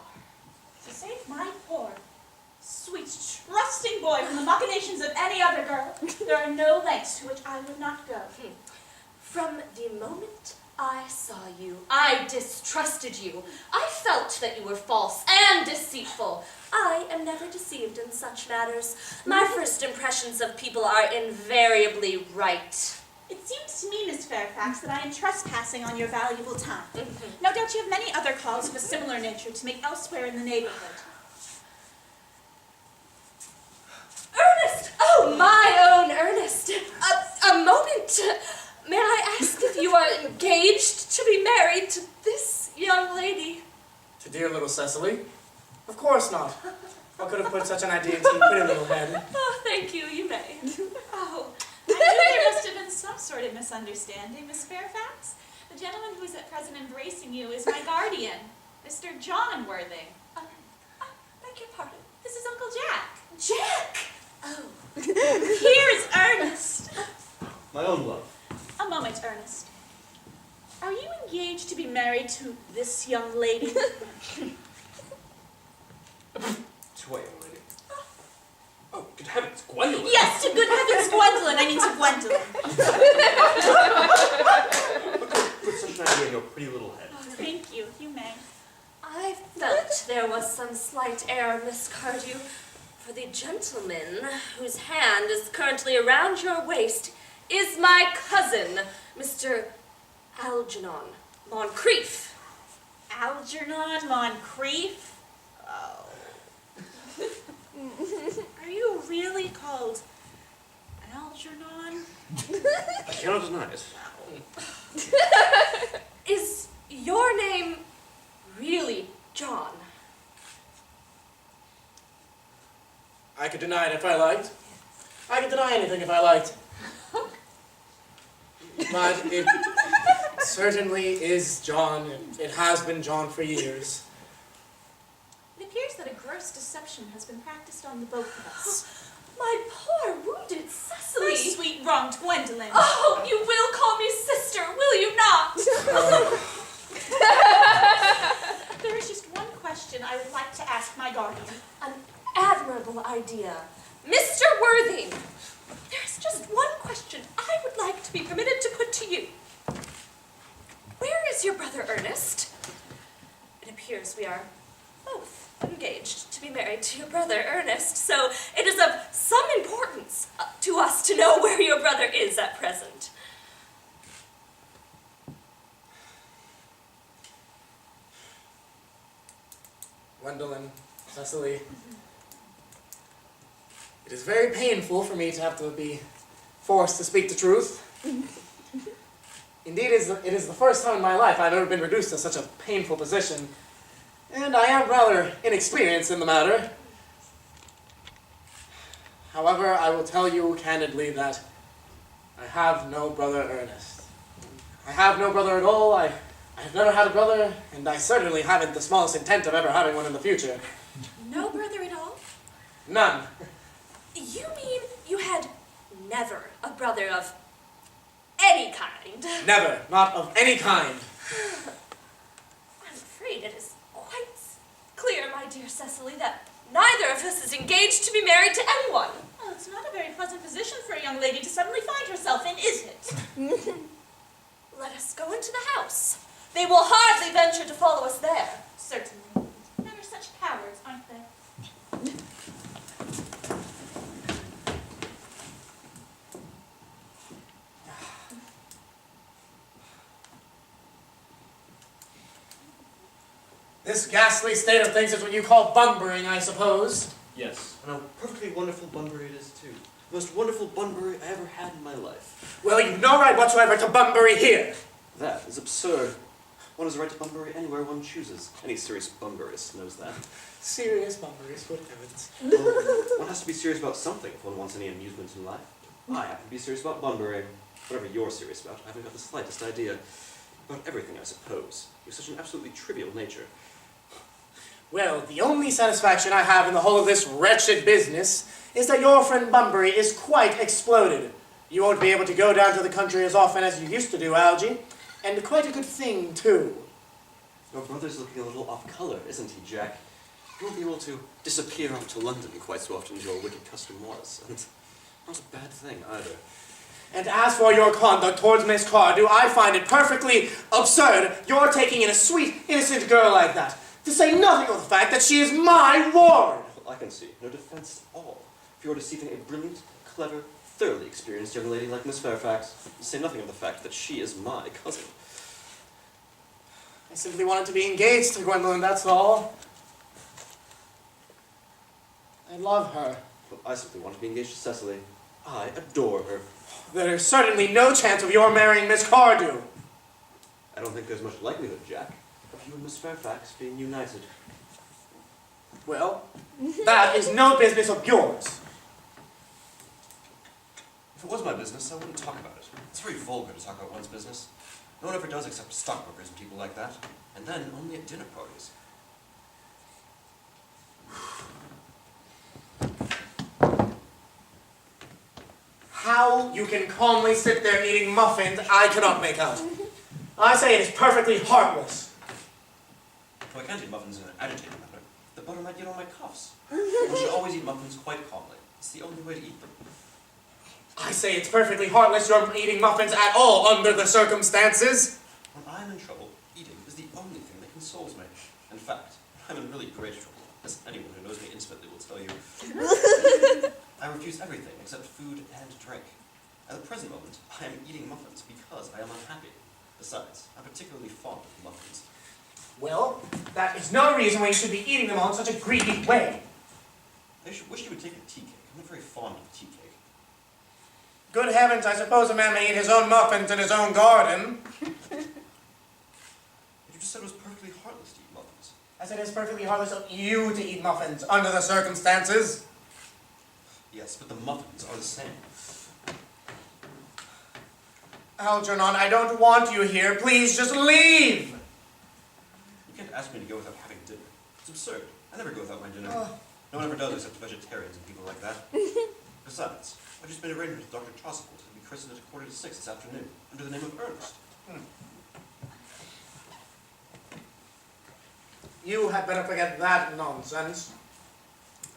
To save my poor, sweet, trusting boy from the machinations of any other girl, there are no lengths to which I would not go. From the moment I saw you, I distrusted you. I felt that you were false and deceitful. I am never deceived in such matters. My first impressions of people are invariably right. It seems to me, Miss Fairfax, that I am trespassing on your valuable time. No doubt you have many other calls of a similar nature to make elsewhere in the neighborhood. Ernest! Oh, my own Ernest! A moment! May I ask if you are engaged to be married to this young lady? To dear little Cecily? Of course not. What could have put such an idea into your pretty little head? Oh, thank you, you may. Oh, I knew there must have been some sort of misunderstanding, Miss Fairfax. The gentleman who is at present embracing you is my guardian, Mr. John Worthing. Beg your pardon. This is Uncle Jack. Jack! Oh. Here is Ernest. My own love. A moment, Ernest. Are you engaged to be married to this young lady? To what young lady? Oh, good heavens, Gwendolyn! Yes, to good heavens, Gwendolyn. I mean to Gwendolyn. What could put such an idea in your pretty little head? Oh, thank you. You may. I felt there was some slight error, Miss Cardew, for the gentleman whose hand is currently around your waist is my cousin, Mr. Algernon Moncrief. Algernon Moncrief? Oh. Are you really called Algernon? I cannot deny it. Is your name really John? I could deny it if I liked. I could deny anything if I liked. But it certainly is John. It has been John for years. It appears that a gross deception has been practiced on the both of us. My poor wounded Cecily. My sweet wronged Gwendolyn. Oh, you will call me sister, will you not? There is just one question I would like to ask my guardian. An admirable idea. Mr. Worthing, there's just one question I would like to be permitted to put to you. Where is your brother Ernest? It appears we are both engaged to be married to your brother Ernest, so it is of some importance to us to know where your brother is at present. Gwendolyn, Cecily. It is very painful for me to have to be forced to speak the truth. Indeed, it is the first time in my life I've ever been reduced to such a painful position, and I am rather inexperienced in the matter. However, I will tell you candidly that I have no brother Ernest. I have no brother at all. I have never had a brother, and I certainly haven't the smallest intent of ever having one in the future. No brother at all? None. You mean you had never a brother of any kind? Never. Not of any kind. I'm afraid it is quite clear, my dear Cecily, that neither of us is engaged to be married to anyone. Well, it's not a very pleasant position for a young lady to suddenly find herself in, is it? Let us go into the house. They will hardly venture to follow us there. Certainly. Men are such cowards, aren't they? This ghastly state of things is what you call bunburying, I suppose. Yes, and a perfectly wonderful Bunbury it is too. The most wonderful Bunbury I ever had in my life. Well, you've no right whatsoever to bunbury here. That is absurd. One has a right to Bunbury anywhere one chooses. Any serious Bunburyist knows that. Serious bunburies, good heavens. Well, one has to be serious about something if one wants any amusement in life. I happen to be serious about Bunbury. Whatever you're serious about, I haven't got the slightest idea. About everything, I suppose. You have such an absolutely trivial nature. Well, the only satisfaction I have in the whole of this wretched business is that your friend Bunbury is quite exploded. You won't be able to go down to the country as often as you used to do, Algy. And quite a good thing, too. Your brother's looking a little off color, isn't he, Jack? You won't be able to disappear off to London quite so often as your wicked custom was. And not a bad thing, either. And as for your conduct towards Miss Cardew, I find it perfectly absurd you're taking in a sweet, innocent girl like that. To say nothing of the fact that she is my ward. Well, I can see no defense at all. If you're deceiving a brilliant, clever, thoroughly experienced young lady like Miss Fairfax, to say nothing of the fact that she is my cousin. I simply wanted to be engaged to Gwendolyn, that's all. I love her. Well, I simply want to be engaged to Cecily. I adore her. There is certainly no chance of your marrying Miss Cardew. I don't think there's much likelihood, Jack, of you and Miss Fairfax being united. Well, that is no business of yours. If it was my business, I wouldn't talk about it. It's very vulgar to talk about one's business. No one ever does except stockbrokers and people like that. And then only at dinner parties. How you can calmly sit there eating muffins, I cannot make out. I say it is perfectly heartless. Well, I can't eat muffins in an agitated manner. The butter might get on my cuffs. One should always eat muffins quite calmly. It's the only way to eat them. I say it's perfectly heartless you're eating muffins at all under the circumstances. When I'm in trouble, eating is the only thing that consoles me. In fact, I'm in really great trouble, as anyone who knows me intimately will tell you. I refuse everything except food and drink. At the present moment, I am eating muffins because I am unhappy. Besides, I'm particularly fond of muffins. Well, that is no reason why you should be eating them all in such a greedy way. I wish you would take a tea cake. I'm not very fond of tea cake. Good heavens, I suppose a man may eat his own muffins in his own garden. You just said it was perfectly heartless to eat muffins. I said it's perfectly heartless of you to eat muffins under the circumstances. Yes, but the muffins are the same. Algernon, I don't want you here. Please just leave. You can't ask me to go without having dinner. It's absurd. I never go without my dinner. Oh. No one ever does except vegetarians and people like that. Besides, I've just made arrangements with Dr. Chasuble to be christened at 5:45 this afternoon, under the name of Ernest. You had better forget that nonsense.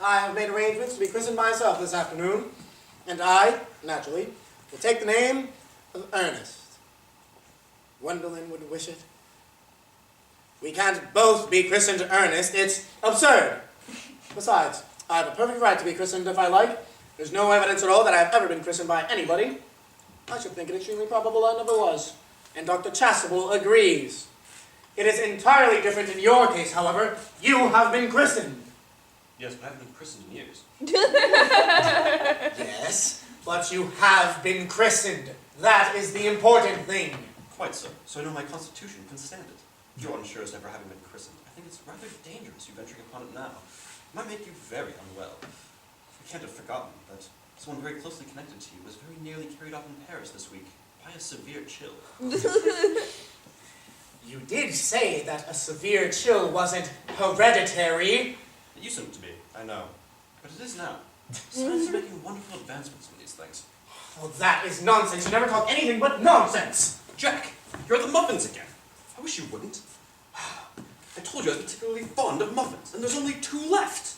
I have made arrangements to be christened myself this afternoon, and I, naturally, will take the name of Ernest. Gwendolyn would wish it. We can't both be christened Ernest. It's absurd. Besides, I have a perfect right to be christened if I like. There's no evidence at all that I have ever been christened by anybody. I should think it extremely probable I never was. And Dr. Chasuble agrees. It is entirely different in your case, however. You have been christened. Yes, but I haven't been christened in years. Yes, but you have been christened. That is the important thing. Quite so. So I know my constitution can stand it. If you're unsure as to never having been christened, I think it's rather dangerous you venturing upon it now. It might make you very unwell. You can't have forgotten that someone very closely connected to you was very nearly carried off in Paris this week by a severe chill. You did say that a severe chill wasn't hereditary. It used to be, I know. But it is now. Science is making wonderful advancements in these things. Oh, that is nonsense. You never talk anything but nonsense. Jack, you're at the muffins again. I wish you wouldn't. I told you I was particularly fond of muffins, and there's only 2 left.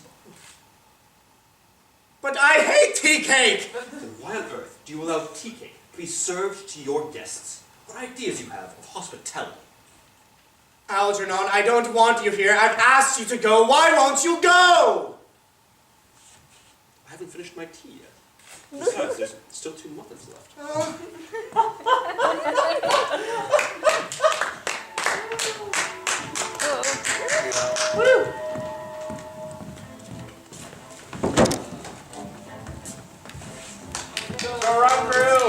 But I hate tea cake! Then why on earth do you allow tea cake to be served to your guests? What ideas you have of hospitality? Algernon, I don't want you here. I've asked you to go. Why won't you go? I haven't finished my tea yet. Besides, there's still 2 muffins left. Woo! Go run through!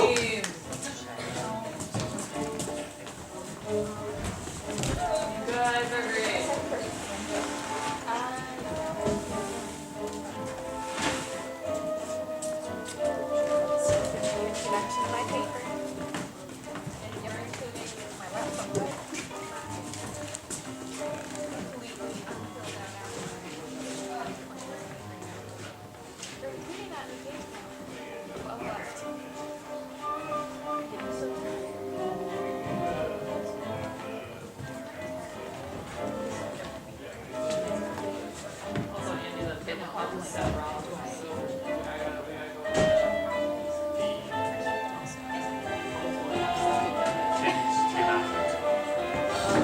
Good, great. Introduction to my paper. And you're including my laptop, right?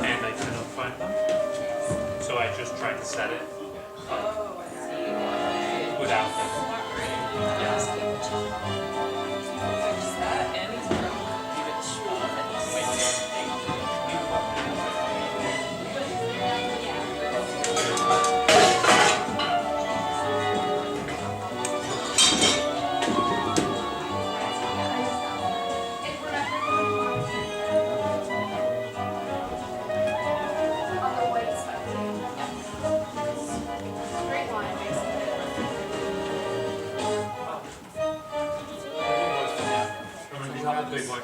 And I couldn't find them. So I just tried to set it without them. Big one.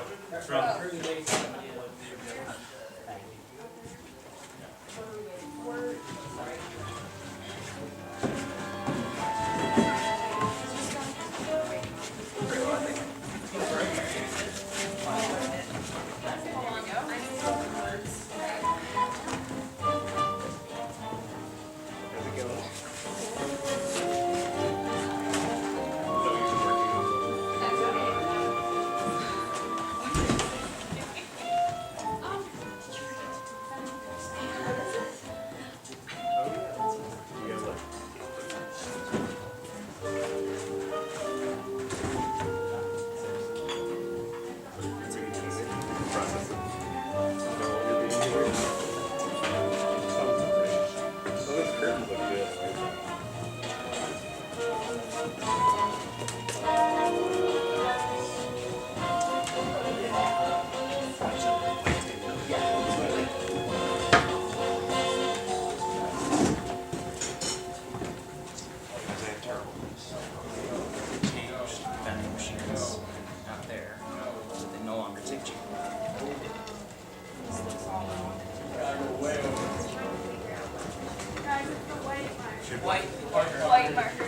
White marker.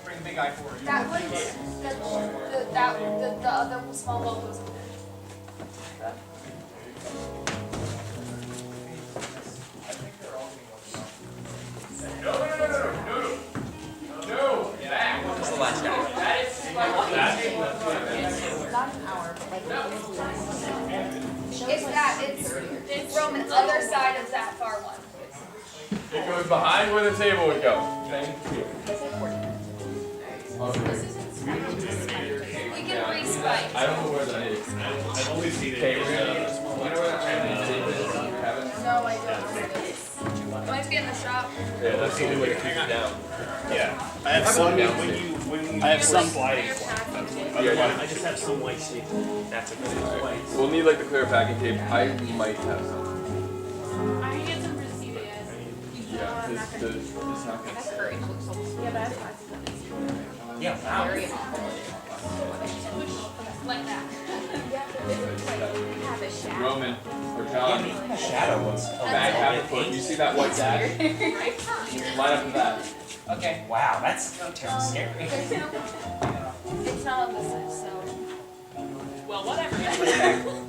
Bring the big guy forward. That one, the other small logos. It's from the other side of that far one. It goes behind where the table would go. Thank you. Okay. We can respike. I don't know where that is. I've only seen it. Okay, we're gonna need, you know where that random tape is? You haven't? No, I don't. It might be in the shop. Yeah, that's the only way to figure it down. Yeah, I have some when you I have some sliding. Yeah, I just have some white tape. That's okay. We'll need like the clear packing tape. I might have some. I can get some receipt again. Yeah, it's not gonna That's say. great. Yeah, that's fine. Yeah, wow. Like that. Have a shadow. Roman or Yeah, John, making a shadow was back half a foot. You see that white dash? Line up to that. Okay, wow, that's terribly scary. It's not on this side, so. Well, whatever.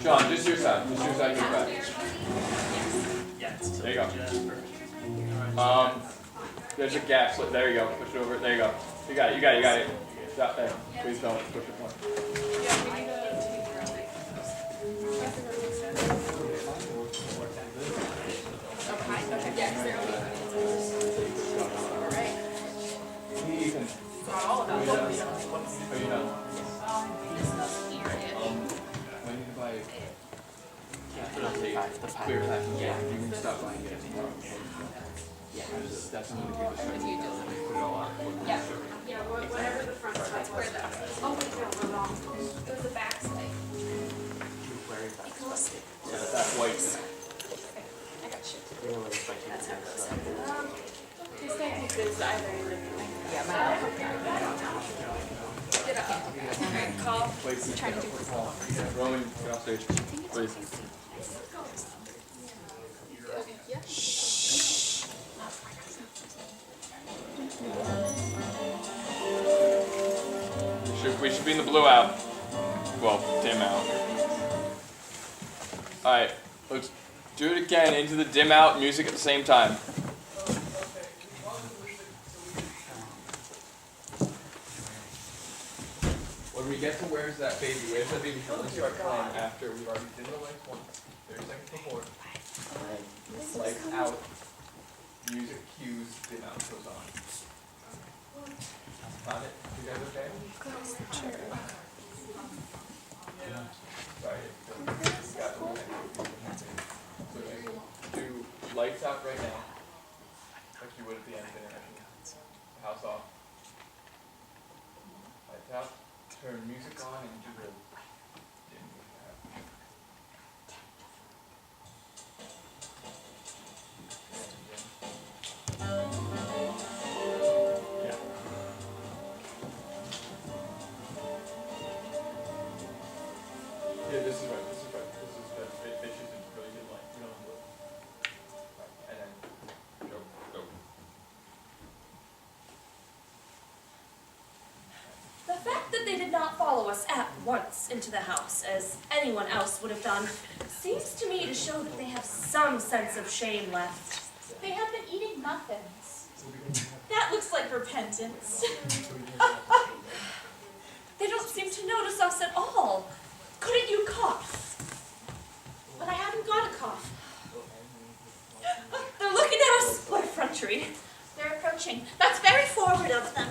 John, just your side. Just your side. Get back. Yeah, it's There you go. There's a gap. So there you go. Push it over. There you go. You got it. You got it. You got it. Stop there. Please don't push it more. Ethan. Are you done? I need to buy clear packing. Yeah. You can stop buying it tomorrow. Yeah. That's another good discussion. Put it all on. Yeah. Yeah, whatever the front side. That's where that is. Oh, wait, no, we're wrong. It was the back side. Yeah, that white. I got you. That's how it goes. This technique is either in the. Yeah, get up. Alright, call. Please. Trying to do this. Roman, get off stage. Please. Yeah. We should be in the blue out. Well, dim out. Alright, let's do it again into the dim out music at the same time. When we get to where's that baby we'll start playing after we've already dimmed the lights once, 30 seconds before. And lights out, music cues, dim out goes on. Got it? You guys okay? Sorry. So do lights out right now, like you would at the end of intermission. House off. Lights out. Turn music on and do the dim music out. Yeah. Yeah, this is right. This is right. This is the it chooses a really good line. You don't have to look. Right. And then go. The fact that they did not follow us at once into the house, as anyone else would have done, seems to me to show that they have some sense of shame left. They have been eating muffins. That looks like repentance. They don't seem to notice us at all. Couldn't you cough? But I haven't got a cough. They're looking at us with effrontery. They're approaching. That's very forward of them.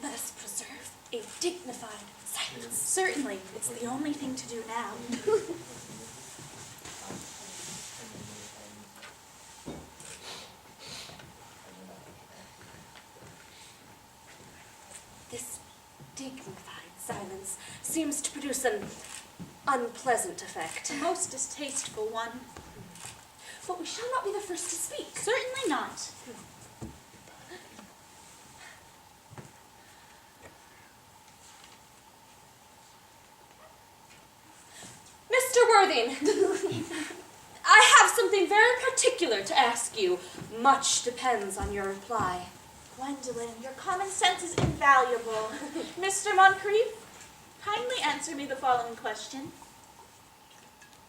Let us preserve a dignified silence. Certainly, it's the only thing to do now. This dignified silence seems to produce an unpleasant effect. A most distasteful one. But we shall not be the first to speak. Certainly not. Mr. Worthing, I have something very particular to ask you. Much depends on your reply. Gwendolyn, your common sense is invaluable. Mr. Moncrief, kindly answer me the following question.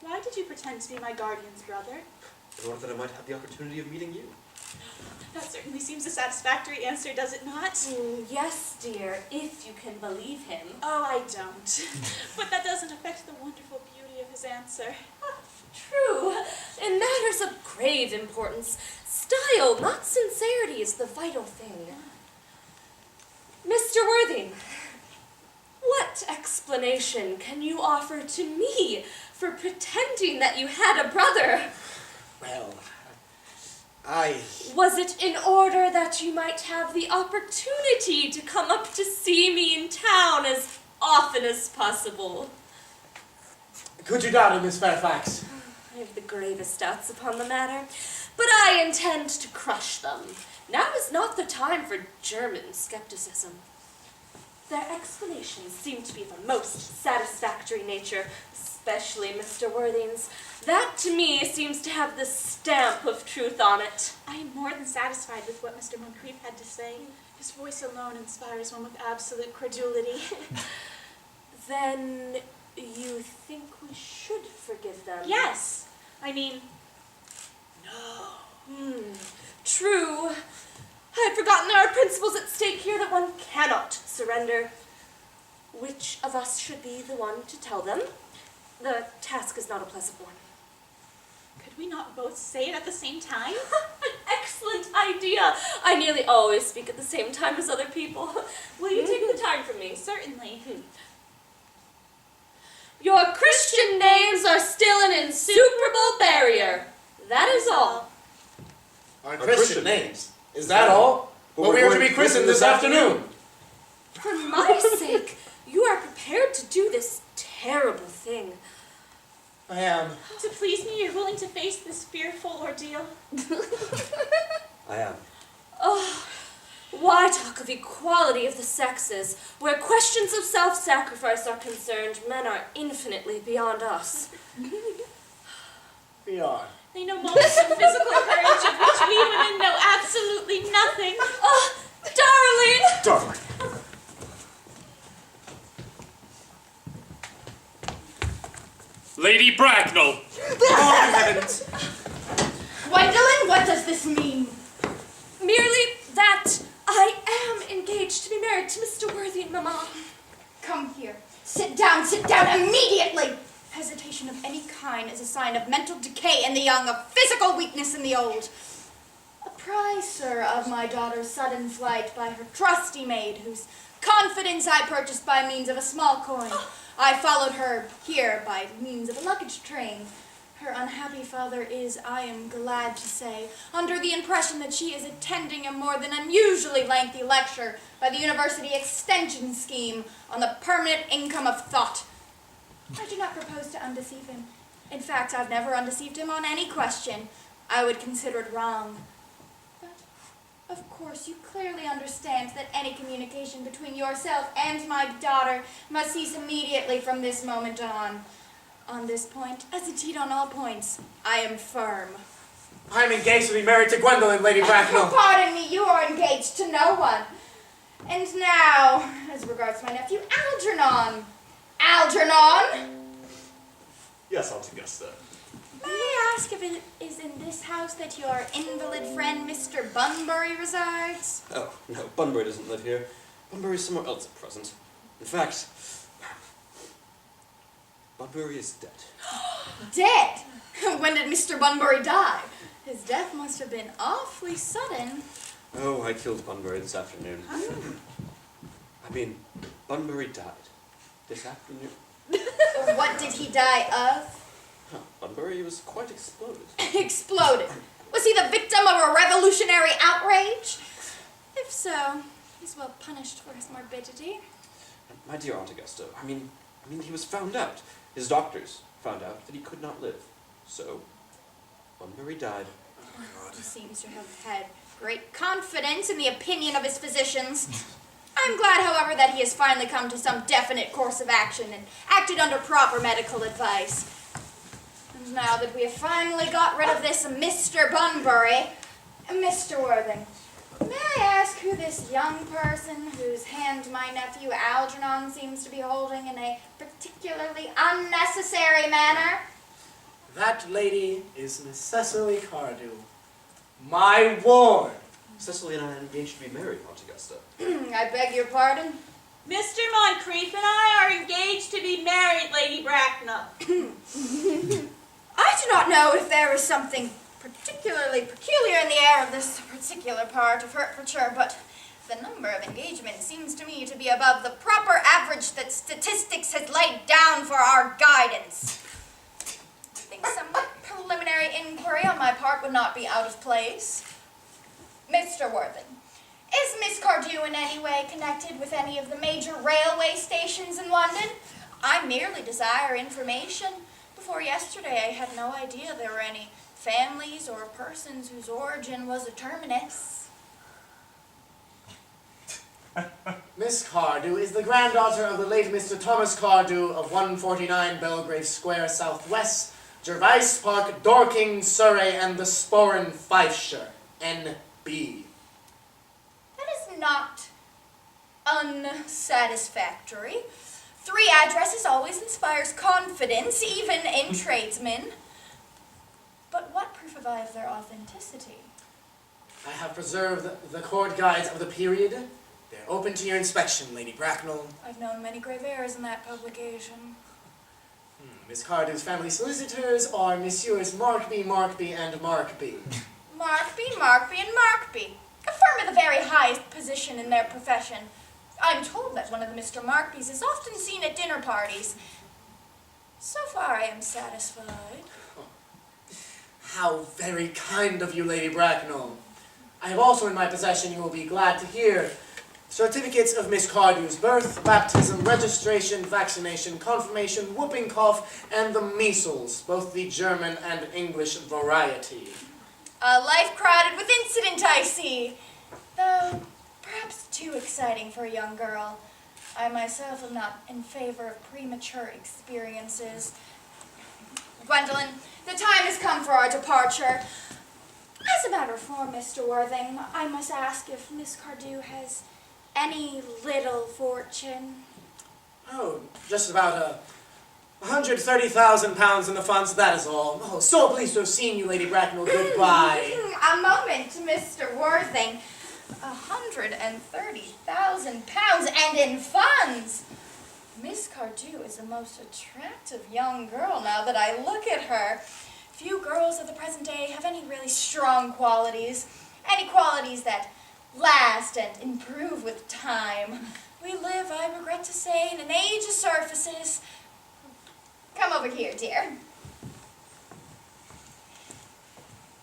Why did you pretend to be my guardian's brother? In order that I might have the opportunity of meeting you. That certainly seems a satisfactory answer, does it not? Yes, dear, if you can believe him. Oh, I don't. But that doesn't affect the wonderful beauty of his answer. True. In matters of grave importance, style, not sincerity, is the vital thing. Mr. Worthing, Darling, what explanation can you offer to me for pretending that you had a brother? Well, Was it in order that you might have the opportunity to come up to see me in town as often as possible? Could you doubt it, Miss Fairfax? I have the gravest doubts upon the matter, but I intend to crush them. Now is not the time for German skepticism. Their explanations seem to be of a most satisfactory nature, especially Mr. Worthing's. That, to me, seems to have the stamp of truth on it. I am more than satisfied with what Mr. Moncrief had to say. His voice alone inspires one with absolute credulity. Then you think we should forgive them? Yes. I mean, no. True. I had forgotten there are principles at stake here that one cannot surrender. Which of us should be the one to tell them? The task is not a pleasant one. Could we not both say it at the same time? An excellent idea. I nearly always speak at the same time as other people. Will you take the time from me? Certainly. Your Christian names are still an insuperable barrier. That is all. Our Christian names. Is that all? But we are to be christened this afternoon. For my sake, you are prepared to do this terrible thing. I am. To please me, you're willing to face this fearful ordeal? I am. Oh, why talk of equality of the sexes? Where questions of self-sacrifice are concerned, men are infinitely beyond us. We are. They know moments of physical courage of which we women know absolutely nothing. Oh, darling! Darling. Lady Bracknell! Oh, heavens! Gwendolyn, what does this mean? Merely that I am engaged to be married to Mr. Worthing, Mamma. Come here. Sit down immediately! Hesitation of any kind is a sign of mental decay in the young, of physical weakness in the old. Apprise, sir, of my daughter's sudden flight by her trusty maid, whose confidence I purchased by means of a small coin. I followed her here by means of a luggage train. Her unhappy father is, I am glad to say, under the impression that she is attending a more than unusually lengthy lecture by the University Extension Scheme on the permanent income of thought. I do not propose to undeceive him. In fact, I've never undeceived him on any question. I would consider it wrong. But, of course, you clearly understand that any communication between yourself and my daughter must cease immediately from this moment on. On this point, as indeed on all points, I am firm. I am engaged to be married to Gwendolyn, Lady Bracknell. Pardon me, you are engaged to no one. And now, as regards my nephew, Algernon. Algernon! Yes, Aunt Augusta. May I ask if it is in this house that your invalid friend, Mr. Bunbury, resides? Oh, no, Bunbury doesn't live here. Bunbury's somewhere else at present. In fact, Bunbury is dead. Dead? When did Mr. Bunbury die? His death must have been awfully sudden. Oh, I killed Bunbury this afternoon. I mean, Bunbury died this afternoon. What did he die of? Huh, Bunbury was quite exploded. Exploded. Was he the victim of a revolutionary outrage? If so, he's well punished for his morbidity. My dear Aunt Augusta, I mean, he was found out. His doctors found out that he could not live. So, Bunbury died. He seems to have had great confidence in the opinion of his physicians. I'm glad, however, that he has finally come to some definite course of action and acted under proper medical advice. And now that we have finally got rid of this Mr. Bunbury, Mr. Worthing, may I ask who this young person whose hand my nephew Algernon seems to be holding in a particularly unnecessary manner? That lady is Miss Cecily Cardew, my ward. Cecily and I are engaged to be married, Aunt Augusta. I beg your pardon? Mr. Moncrief and I are engaged to be married, Lady Bracknell. I do not know if there is something particularly peculiar in the air of this particular part of Hertfordshire, but the number of engagement seems to me to be above the proper average that statistics has laid down for our guidance. I think some preliminary inquiry on my part would not be out of place. Mr. Worthing, is Miss Cardew in any way connected with any of the major railway stations in London? I merely desire information. Before yesterday, I had no idea there were any families or persons whose origin was a terminus. Miss Cardew is the granddaughter of the late Mr. Thomas Cardew of 149 Belgrave Square Southwest, Gervais Park, Dorking, Surrey, and the Sporran, Fifeshire, N.B. That is not unsatisfactory. 3 addresses always inspires confidence, even in tradesmen. But what proof have I of their authenticity? I have preserved the court guides of the period. They're open to your inspection, Lady Bracknell. I've known many grave errors in that publication. Miss Cardew's family solicitors are Messrs. Markby, and Markby. Markby, and Markby. A firm of the very highest position in their profession. I'm told that one of the Mr. Markbys is often seen at dinner parties. So far, I am satisfied. How very kind of you, Lady Bracknell. I have also in my possession, you will be glad to hear, certificates of Miss Cardew's birth, baptism, registration, vaccination, confirmation, whooping cough, and the measles, both the German and English variety. A life crowded with incident, I see. Though, perhaps too exciting for a young girl. I myself am not in favor of premature experiences. Gwendolyn, the time has come for our departure. As a matter of form, Mr. Worthing, I must ask if Miss Cardew has any little fortune. Oh, just about £130,000 in the funds, that is all. Oh, so pleased to have seen you, Lady Bracknell. Goodbye. A moment, Mr. Worthing. £130,000 and in funds! Miss Cardew is a most attractive young girl now that I look at her. Few girls of the present day have any really strong qualities. Any qualities that last and improve with time. We live, I regret to say, in an age of surfaces. Come over here, dear.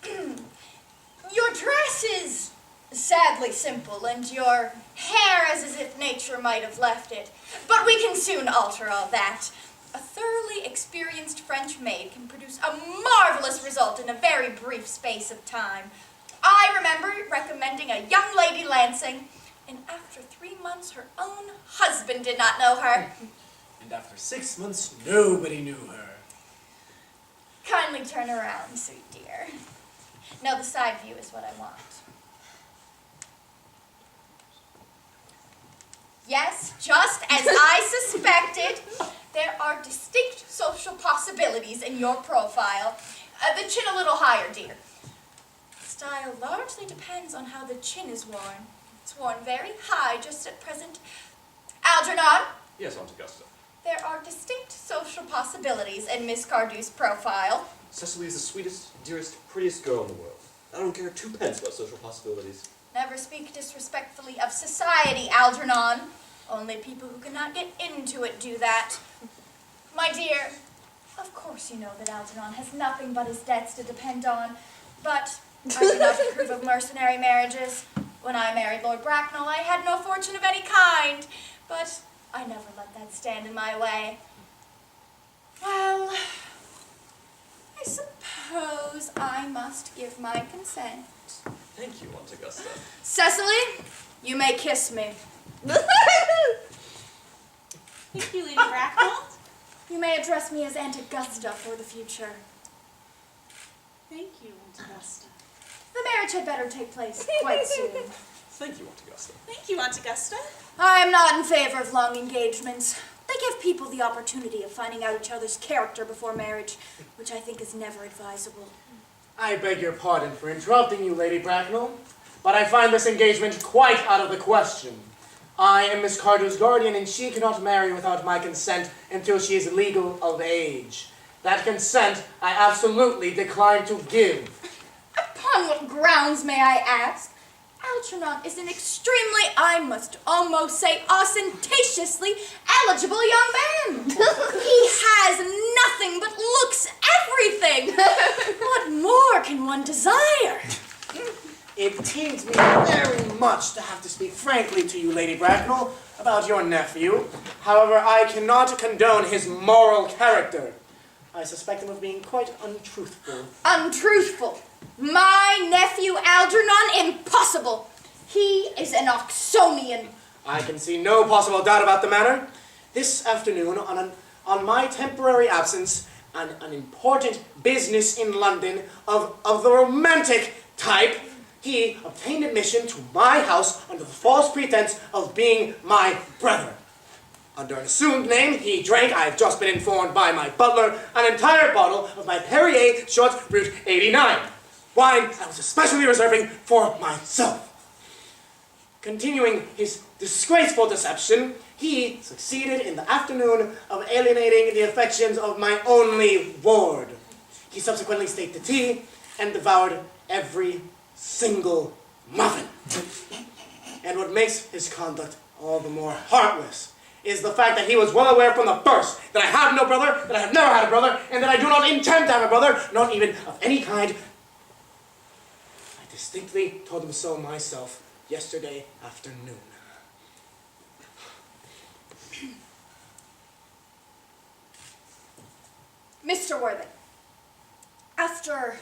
Your dress is sadly simple, and your hair is as if nature might have left it. But we can soon alter all that. A thoroughly experienced French maid can produce a marvelous result in a very brief space of time. I remember recommending a young lady Lansing, and after 3 months her own husband did not know her. And after 6 months, nobody knew her. Kindly turn around, sweet dear. No, the side view is what I want. Yes, just as I suspected, there are distinct social possibilities in your profile. The chin a little higher, dear. Style largely depends on how the chin is worn. It's worn very high just at present. Algernon? Yes, Aunt Augusta. There are distinct social possibilities in Miss Cardew's profile. Cecily is the sweetest, dearest, prettiest girl in the world. I don't care 2 pence about social possibilities. Never speak disrespectfully of society, Algernon. Only people who cannot get into it do that. My dear, of course you know that Algernon has nothing but his debts to depend on, but I do not approve of mercenary marriages. When I married Lord Bracknell, I had no fortune of any kind, but I never let that stand in my way. Well, I suppose I must give my consent. Thank you, Aunt Augusta. Cecily, you may kiss me. Thank you, Lady Bracknell. You may address me as Aunt Augusta for the future. Thank you, Aunt Augusta. The marriage had better take place quite soon. Thank you, Aunt Augusta. Thank you, Aunt Augusta. I am not in favor of long engagements. They give people the opportunity of finding out each other's character before marriage, which I think is never advisable. I beg your pardon for interrupting you, Lady Bracknell, but I find this engagement quite out of the question. I am Miss Cardew's guardian, and she cannot marry without my consent until she is legal of age. That consent I absolutely decline to give. Upon what grounds, may I ask? Algernon is an extremely, I must almost say ostentatiously, eligible young man. He has nothing but looks everything. What more can one desire? It pains me very much to have to speak frankly to you, Lady Bracknell, about your nephew. However, I cannot condone his moral character. I suspect him of being quite untruthful. Untruthful? My nephew Algernon? Impossible. He is an Oxonian. I can see no possible doubt about the matter. This afternoon, on my temporary absence, an important business in London of the romantic type, he obtained admission to my house under the false pretense of being my brother. Under an assumed name, he drank, I have just been informed by my butler, an entire bottle of my Perrier Short Brut 89. Wine I was especially reserving for myself. Continuing his disgraceful deception, he succeeded in the afternoon of alienating the affections of my only ward. He subsequently staked the tea and devoured every single muffin. And what makes his conduct all the more heartless is the fact that he was well aware from the first that I have no brother, that I have never had a brother, and that I do not intend to have a brother, not even of any kind. I distinctly told him so myself yesterday afternoon. Mr. Worthing, after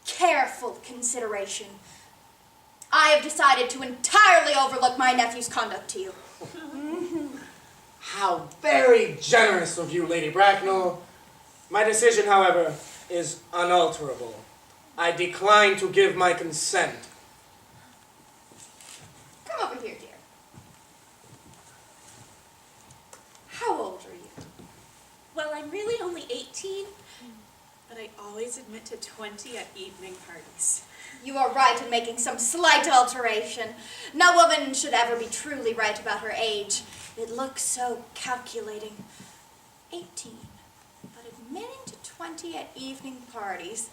careful consideration, I have decided to entirely overlook my nephew's conduct to you. How very generous of you, Lady Bracknell. My decision, however, is unalterable. I decline to give my consent. Come over here, dear. How old are you? Well, I'm really only 18, but I always admit to 20 at evening parties. You are right in making some slight alteration. No woman should ever be truly right about her age. It looks so calculating. 18, but admitting to 20 at evening parties.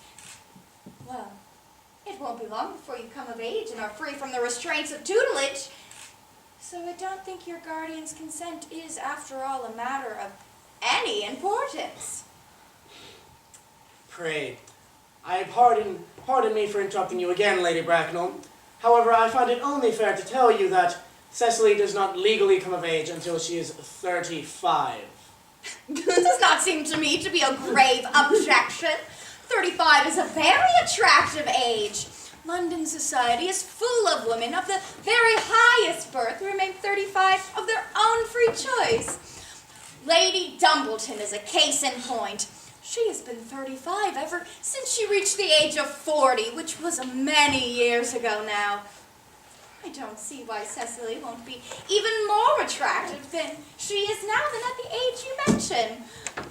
Well, it won't be long before you come of age and are free from the restraints of tutelage. So I don't think your guardian's consent is, after all, a matter of any importance. Pray, pardon me for interrupting you again, Lady Bracknell. However, I find it only fair to tell you that Cecily does not legally come of age until she is 35. This does not seem to me to be a grave objection. 35 is a very attractive age. London society is full of women of the very highest birth who remain 35 of their own free choice. Lady Dumbleton is a case in point. She has been 35 ever since she reached the age of 40, which was many years ago now. I don't see why Cecily won't be even more attractive than she is now than at the age you mention.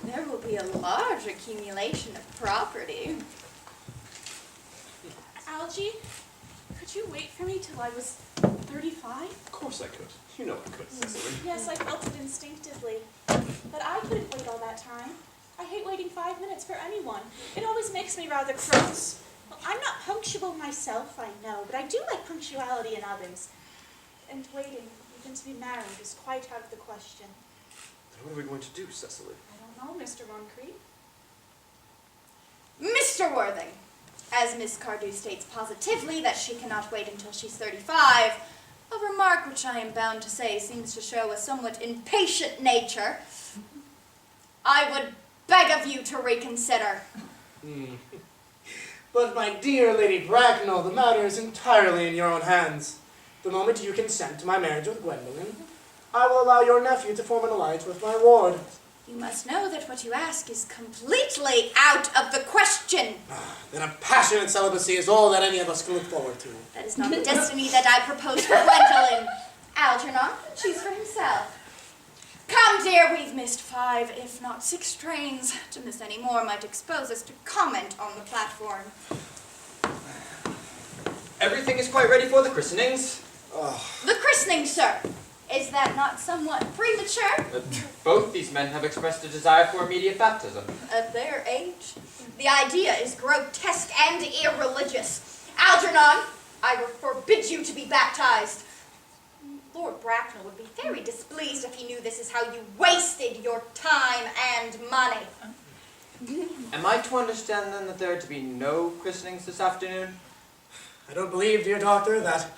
There will be a large accumulation of property. Algie, could you wait for me till I was 35? Of course I could. You know I could, Cecily. Yes, I felt it instinctively. But I couldn't wait all that time. I hate waiting 5 minutes for anyone. It always makes me rather cross. Well, I'm not punctual myself, I know, but I do like punctuality in others. And waiting, even to be married, is quite out of the question. Then what are we going to do, Cecily? I don't know, Mr. Von Creed. Mr. Worthing, as Miss Cardew states positively that she cannot wait until she's 35, a remark which I am bound to say seems to show a somewhat impatient nature, I would beg of you to reconsider. But my dear Lady Bracknell, the matter is entirely in your own hands. The moment you consent to my marriage with Gwendolen, I will allow your nephew to form an alliance with my ward. You must know that what you ask is completely out of the question. Then a passionate celibacy is all that any of us can look forward to. That is not the destiny that I propose for Gwendolen. Algernon can choose for himself. Come, dear, we've missed 5, if not 6 trains. To miss any more might expose us to comment on the platform. Everything is quite ready for the christenings. The christening, sir. Is that not somewhat premature? Both these men have expressed a desire for immediate baptism. At their age? The idea is grotesque and irreligious. Algernon, I forbid you to be baptized. Lord Bracknell would be very displeased if he knew this is how you wasted your time and money. Am I to understand then that there are to be no christenings this afternoon? I don't believe, dear doctor, that,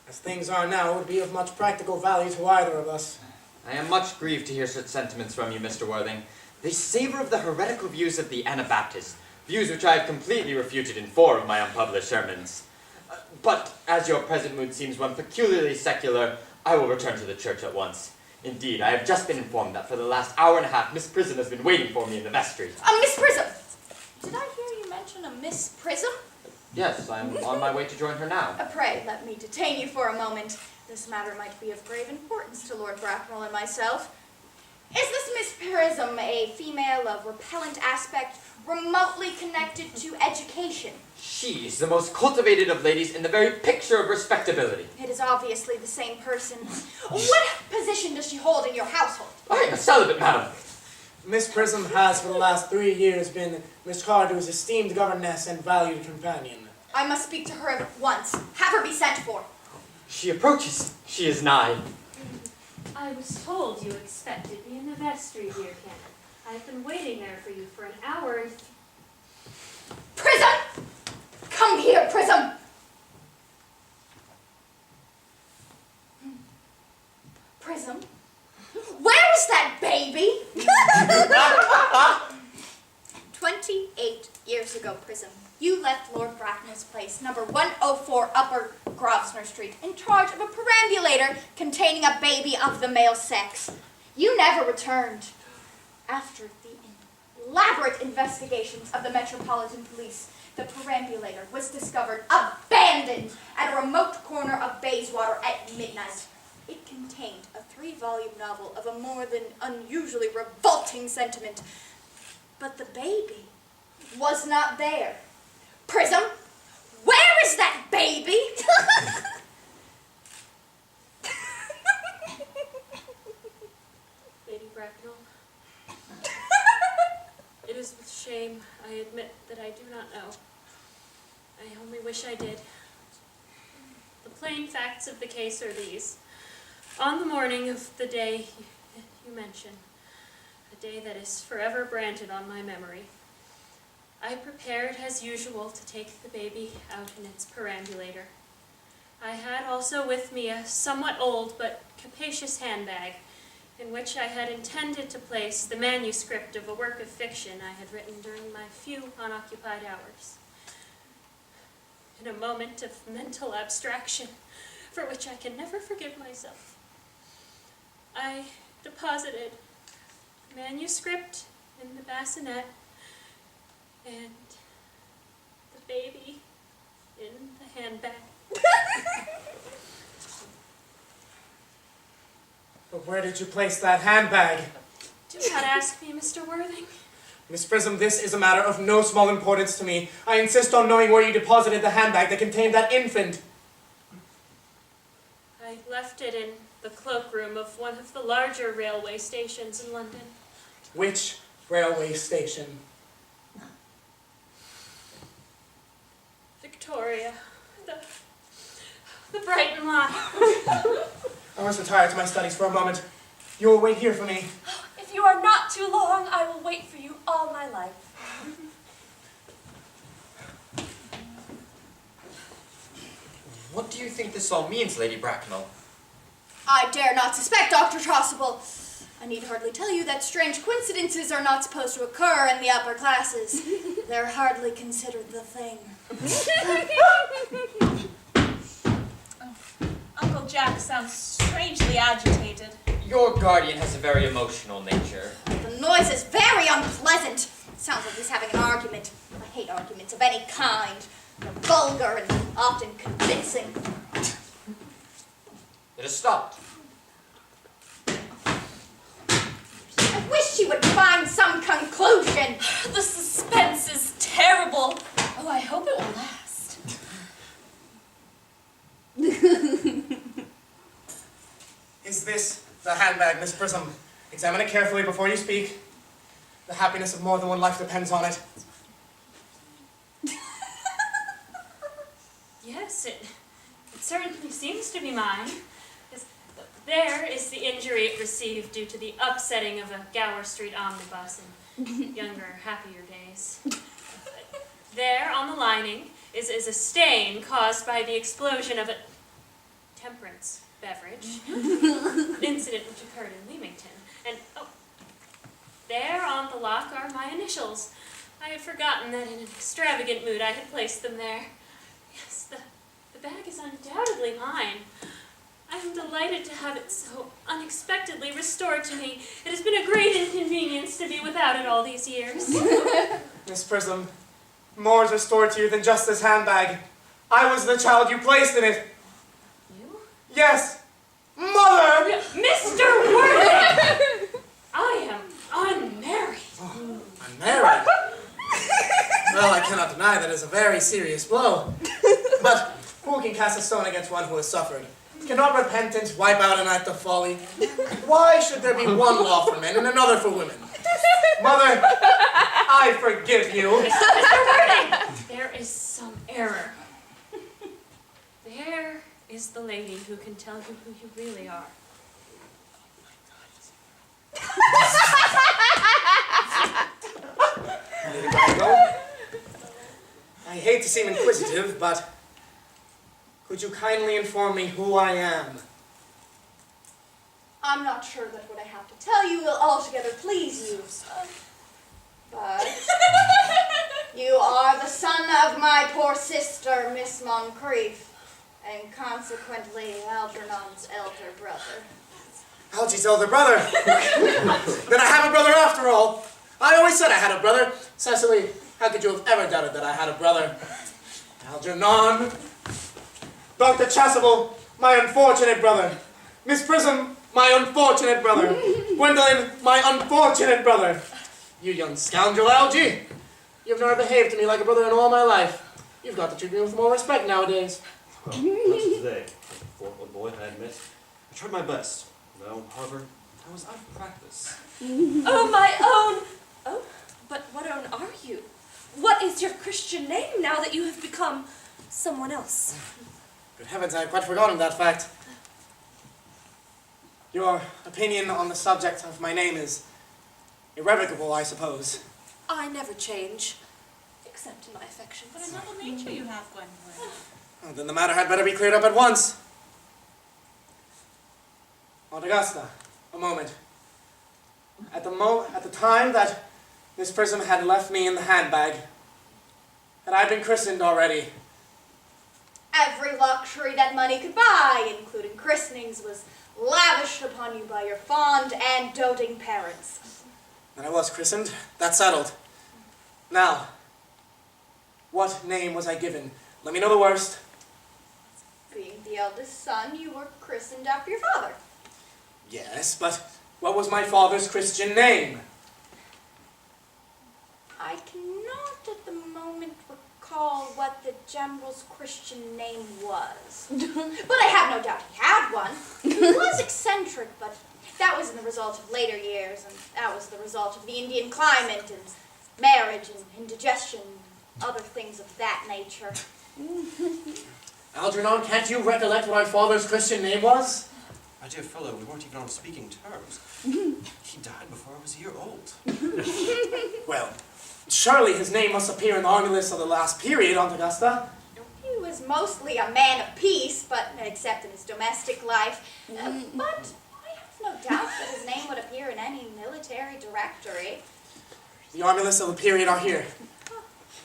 as things are now, would be of much practical value to either of us. I am much grieved to hear such sentiments from you, Mr. Worthing. They savor of the heretical views of the Anabaptists, views which I have completely refuted in 4 of my unpublished sermons. But as your present mood seems one peculiarly secular, I will return to the church at once. Indeed, I have just been informed that for the last hour and a half, Miss Prism has been waiting for me in the vestry. Miss Prism! Did I hear you mention a Miss Prism? Yes, I am on my way to join her now. Pray, let me detain you for a moment. This matter might be of grave importance to Lord Bracknell and myself. Is this Miss Prism a female of repellent aspect, remotely connected to education? She is the most cultivated of ladies and the very picture of respectability. It is obviously the same person. What position does she hold in your household? I am a celibate, madam. Miss Prism has for the last 3 years been Miss Cardew's esteemed governess and valued companion. I must speak to her at once. Have her be sent for. She approaches. She is nigh. I was told you expected me in the vestry, dear Canon. I've been waiting there for you for an hour and... Prism! Come here, Prism! Prism? Where is that baby? 28 years ago, Prism, you left Lord Bracknell's place, number 104 Upper Grosvenor Street, in charge of a perambulator containing a baby of the male sex. You never returned. After the elaborate investigations of the Metropolitan Police, the perambulator was discovered abandoned at a remote corner of Bayswater at midnight. It contained a 3-volume novel of a more than unusually revolting sentiment. But the baby was not there. Prism, where is that baby? Lady Bracknell, it is with shame I admit that I do not know. I only wish I did. The plain facts of the case are these. On the morning of the day you mention, a day that is forever branded on my memory, I prepared as usual to take the baby out in its perambulator. I had also with me a somewhat old but capacious handbag in which I had intended to place the manuscript of a work of fiction I had written during my few unoccupied hours. In a moment of mental abstraction, for which I can never forgive myself, I deposited the manuscript in the bassinet and the baby in the handbag. But where did you place that handbag? Do not ask me, Mr. Worthing. Miss Prism, this is a matter of no small importance to me. I insist on knowing where you deposited the handbag that contained that infant. I left it in the cloakroom of one of the larger railway stations in London. Which railway station? Victoria. The Brighton line. I must retire to my studies for a moment. You will wait here for me. If you are not too long, I will wait for you all my life. What do you think this all means, Lady Bracknell? I dare not suspect, Dr. Chasuble. I need hardly tell you that strange coincidences are not supposed to occur in the upper classes. They're hardly considered the thing. Uncle Jack sounds strangely agitated. Your guardian has a very emotional nature. The noise is very unpleasant. It sounds like he's having an argument. I hate arguments of any kind. They're vulgar and often convincing. It has stopped. I wish you would find some conclusion. The suspense is terrible. Oh, I hope it will last. Is this the handbag, Miss Prism? Examine it carefully before you speak. The happiness of more than one life depends on it. Yes, it to be mine. There is the injury it received due to the upsetting of a Gower Street omnibus in younger, happier days. There, on the lining, is a stain caused by the explosion of a temperance beverage, an incident which occurred in Leamington. And, oh, there on the lock are my initials. I had forgotten that in an extravagant mood I had placed them there. Yes, the bag is undoubtedly mine. I am delighted to have it so unexpectedly restored to me. It has been a great inconvenience to be without it all these years. Miss Prism, more is restored to you than just this handbag. I was the child you placed in it. You? Yes! Mother! Mr. Worthing! I am unmarried. Unmarried? Well, I cannot deny that is a very serious blow. But who can cast a stone against one who has suffered? Cannot repentance wipe out an act of folly? Why should there be one law for men and another for women? Mother, I forgive you. Mr. Worthing! There is some error. There is the lady who can tell you who you really are. Lady Margot, I hate to seem inquisitive, but could you kindly inform me who I am? I'm not sure that what I have to tell you will altogether please you, son. But you are the son of my poor sister, Miss Moncrief, and consequently Algernon's elder brother. Algy's elder brother. Then I have a brother after all. I always said I had a brother. Cecily, how could you have ever doubted that I had a brother? Algernon. Dr. Chasuble, my unfortunate brother. Miss Prism, my unfortunate brother. Gwendolyn, my unfortunate brother. You young scoundrel, Algy. You've never behaved to me like a brother in all my life. You've got to treat me with more respect nowadays. Well, not today. For old boy, I admit. I tried my best. Though, however, I was out of practice. Oh, my own! Oh, but what own are you? What is your Christian name now that you have become someone else? Good heavens, I had quite forgotten that fact. Your opinion on the subject of my name is irrevocable, I suppose. I never change, except in my affections. What a noble nature you have, Gwendolyn. Well, then the matter had better be cleared up at once. Aunt Augusta, a moment. At the time that Miss Prism had left me in the handbag, had I been christened already? Every luxury that money could buy, including christenings, was lavished upon you by your fond and doting parents. Then I was christened. That's settled. Now, what name was I given? Let me know the worst. Being the eldest son, you were christened after your father. Yes, but what was my father's Christian name? I cannot at the moment recall what the general's Christian name was. But I have no doubt he had one. He was eccentric, but that was in the result of later years, and that was the result of the Indian climate and marriage and indigestion and other things of that nature. Algernon, can't you recollect what my father's Christian name was? My dear fellow, we weren't even on speaking terms. He died before I was a year old. Well, surely his name must appear in the army list of the last period, Aunt Augusta. He was mostly a man of peace, but except in his domestic life. But I have no doubt that his name would appear in any military directory. The army lists of the period are here.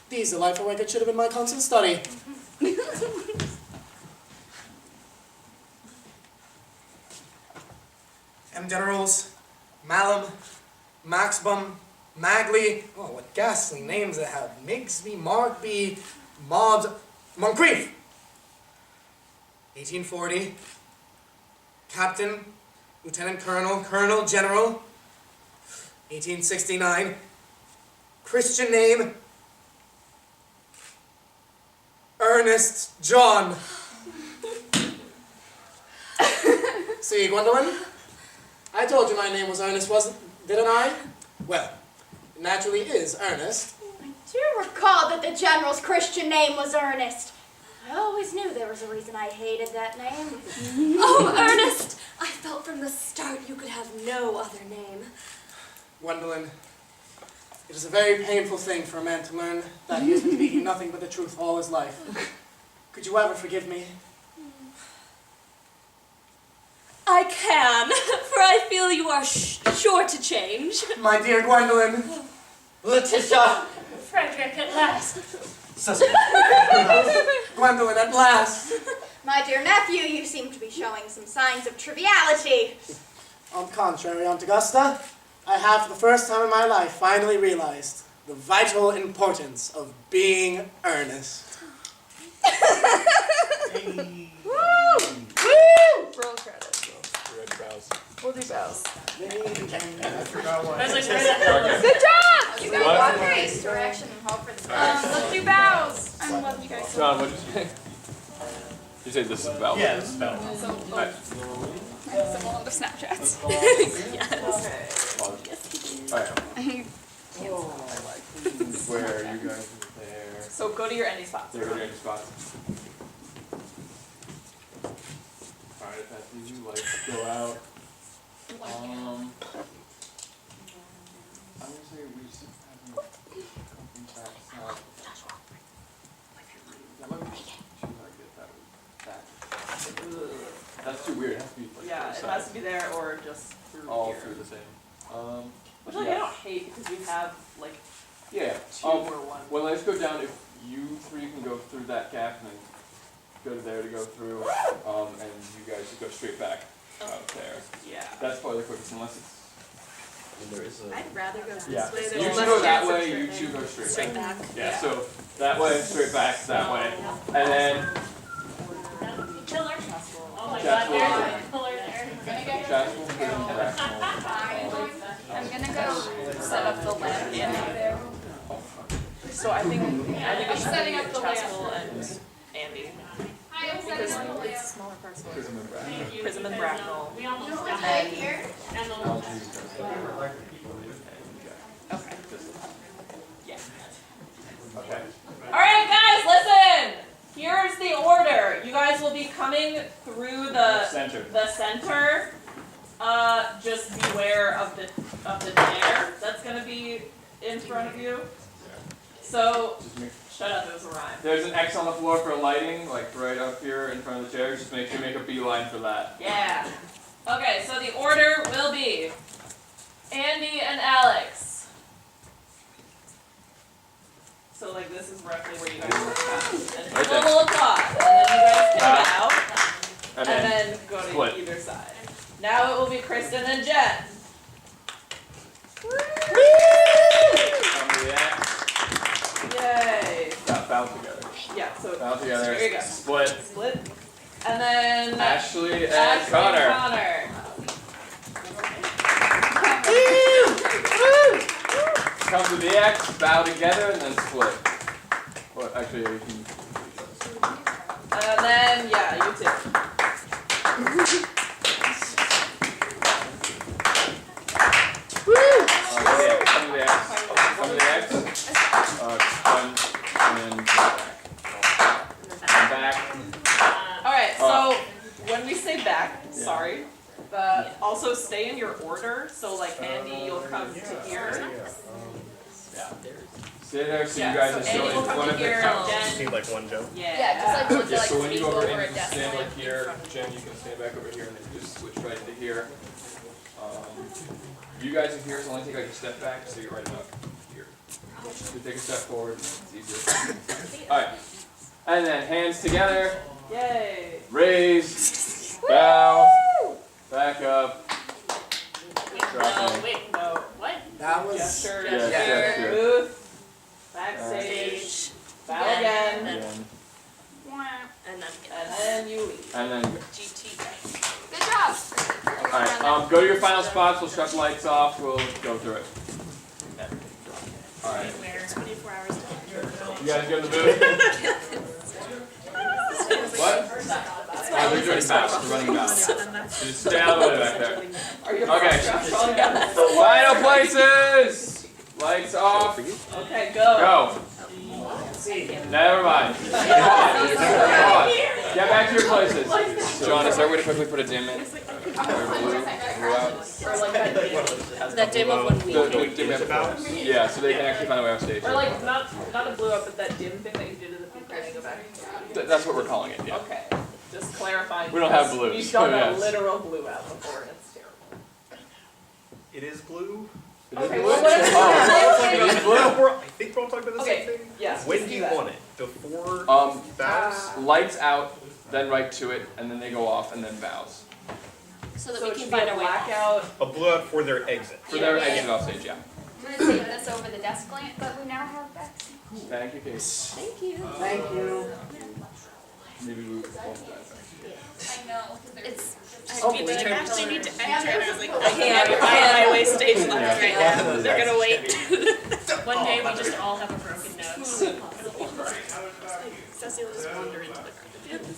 These delightful records should have been my constant study. M. Generals, Malum, Maxbum, Magley, oh, what ghastly names they have. Migsby, Markby, Maud, Moncrief. 1840, Captain, Lieutenant Colonel, Colonel, General. 1869, Christian name, Ernest John. See, Gwendolyn? I told you my name was Ernest, didn't I? Well, it naturally is Ernest. I do recall that the general's Christian name was Ernest. I always knew there was a reason I hated that name. Oh, Ernest! I felt from the start you could have no other name. Gwendolyn, it is a very painful thing for a man to learn that he has been speaking nothing but the truth all his life. Could you ever forgive me? I can, for I feel you are sure to change. My dear Gwendolyn. Letitia! Frederick, at last. Cecily. Gwendolyn, at last. My dear nephew, you seem to be showing some signs of triviality. On the contrary, Aunt Augusta, I have for the first time in my life finally realized the vital importance of being earnest. Roll credit. Red brows. We'll do bows. I was like, where the hell is Good job! You What? guys walk race direction and hope for the best. Let's do bows. I love you guys so John, what'd you say? You say this is about. Yeah, this is about. much. So Alright. simple on the Snapchats. Alright. Where you guys are there. So go to your ending spots. There go to your spots. Alright, if that's you, lights go out. I'm gonna say we just have them come back south. That might be too hard to get that. That's too weird. It has to be like Yeah, both it has sides. to be there or just through All here. through the same. Which like I don't hate because we have like Yeah. two or one. Well, let's go down. If you three can go through that gap and then go to there to go through, and you guys just go straight back out there. Yeah. That's probably the quickest, unless it's. And there is a... I'd rather go this Yeah. way. You There's two less go that chance of way. You tripping. two go straight Straight back. back. Yeah. So that way, straight back that way, and then Killer. Oh my That's god, there's what- a killer there. Chapel, Prison, Rational. I'm gonna go set up the lamp there. So I think it should setting be up the Chasuble and Andy. Because it's a smaller parcel. Prison and Rational. Prism and Bracknell. We almost got Right it. here. And the Okay. Yeah. Okay. Alright guys, listen! Here's the order. You guys will be coming through Center. the center. Just beware of the chair that's gonna be in front of you. So Just make, shut up, it was a rhyme. there's an X on the floor for lighting, like right up here in front of the chair. Just make sure you make a beeline for that. Yeah. Okay, so the order will be Andy and Alex. So like this is roughly where you guys will come. And Right people there. will applaud. And then you guys can bow. And And then then go to split. either side. Now it will be Kristen and Jen. come to the X. Yay. Bow together. Yeah, so Bow together. there you go. Split. Split. And then Ashley and Ashley Connor. and Connor. Come to the X, bow together, and then split. Well, actually, we can. And then, yeah, you too. Yeah, come to the X. Come to the X. One, and then back. And back. Alright, so when we say back, Yeah. sorry, also stay in your order. So like Andy, you'll come to here. Yeah. Stay there so Yeah, you guys so are still Andy will in come front to of the here, couch. Jen. Need like one Joe. Yeah, just like once Yeah, like so when you sneak go over over in, a you can desk stand like like in here. front of Jen, you can stand back over here and then you just switch right to here. You guys are here, so only take like a step back so you're right about here. So take a step forward, it's easier. Alright. And then hands together, Yay. raise, bow, back up. Drop No, in. wait, no. What? That was Gesture. Yeah, gesture. Booth. Backstage. Bow again. Again. And then And then you leave. And then Good job. alright, go to your final spots, we'll shut the lights off, we'll go through it. Alright. 24 hours. You guys go in the booth? What? Oh, they're doing bows, they're running bows. Just stay out of the way back there. Are you Okay. strong enough? Final places! Lights off. Okay, go. Go. Never mind. Come on. Get back to your places. John, is there a way to quickly put a dim in? Or blue out? That dim of when we The dim out. Yeah, so they can actually find a way off stage. Or like not a blue up, but that dim thing that you did in the pink go back. That's what we're calling it, yeah. Okay. Just clarifying. We don't have because blues, We've done so a yes. literal blue out before and it's terrible. It is blue. Okay, well, what Oh, it is blue. I think we're all talking about the Okay, same thing. yes. When just do you that. want it? Before vows? Lights out, then right to it, and then they go off, and then vows. so that So we it can should be find a a way blackout. A blow out for their exit. For their exit off stage, yeah. I'm gonna save this over the desk lamp, but we now have backseat. Thank you, Case. Thank you. Thank you. Maybe we will hold that. I know, because It's. Hopefully. I actually need to enter, and I was like, I can't. My way stage left. Yeah. They're gonna wait. One day we just all have a broken nose. Cecily will just wander into the garden.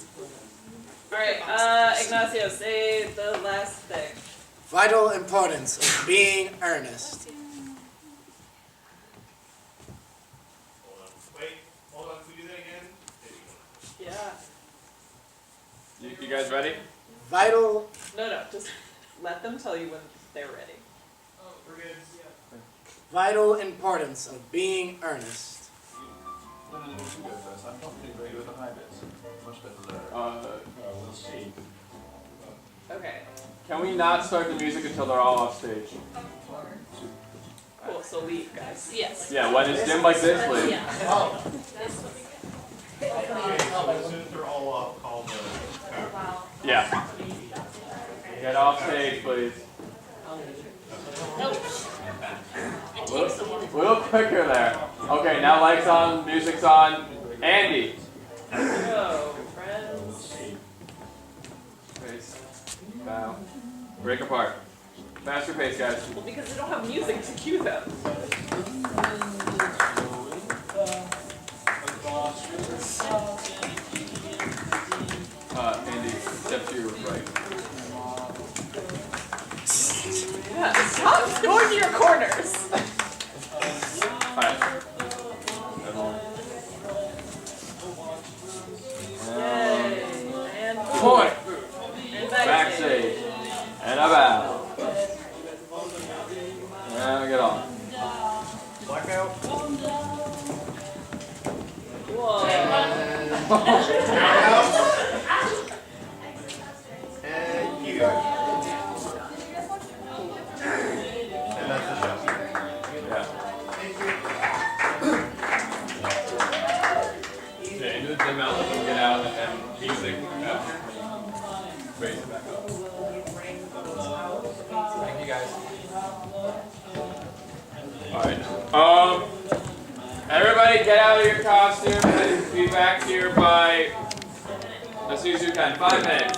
Alright, Ignacio, say the last thing. Vital importance of being earnest. Hold on, can we do that again? Yeah. You guys ready? Vital, No, just let them tell you when they're ready. Oh, we're good. vital importance of being earnest. We'll see. Okay, Can we not start the music until they're all off stage? cool, so leave, guys. Yes. Yeah, when it's dim like this, please. Yeah. Oh. As soon as they're all up, call the. Yeah. Get off stage, please. A little quicker there. Okay, now lights on, music's on. Andy. Hello, friends. Pace. Bow. Break apart. Faster pace, guys. Well, because they don't have music to cue them. Andy, step to your right. Yeah, stop going to your corners. Alright. Yay. And Point. And Backstage. And a bow. And get on. Blackout. Whoa. And you guys. And that's the show. Yeah. Yeah, into the dim out, get out, and music. Raise it back up. Thank you guys. Alright. Everybody get out of your costumes and be back here by as soon as you can. 5 minutes.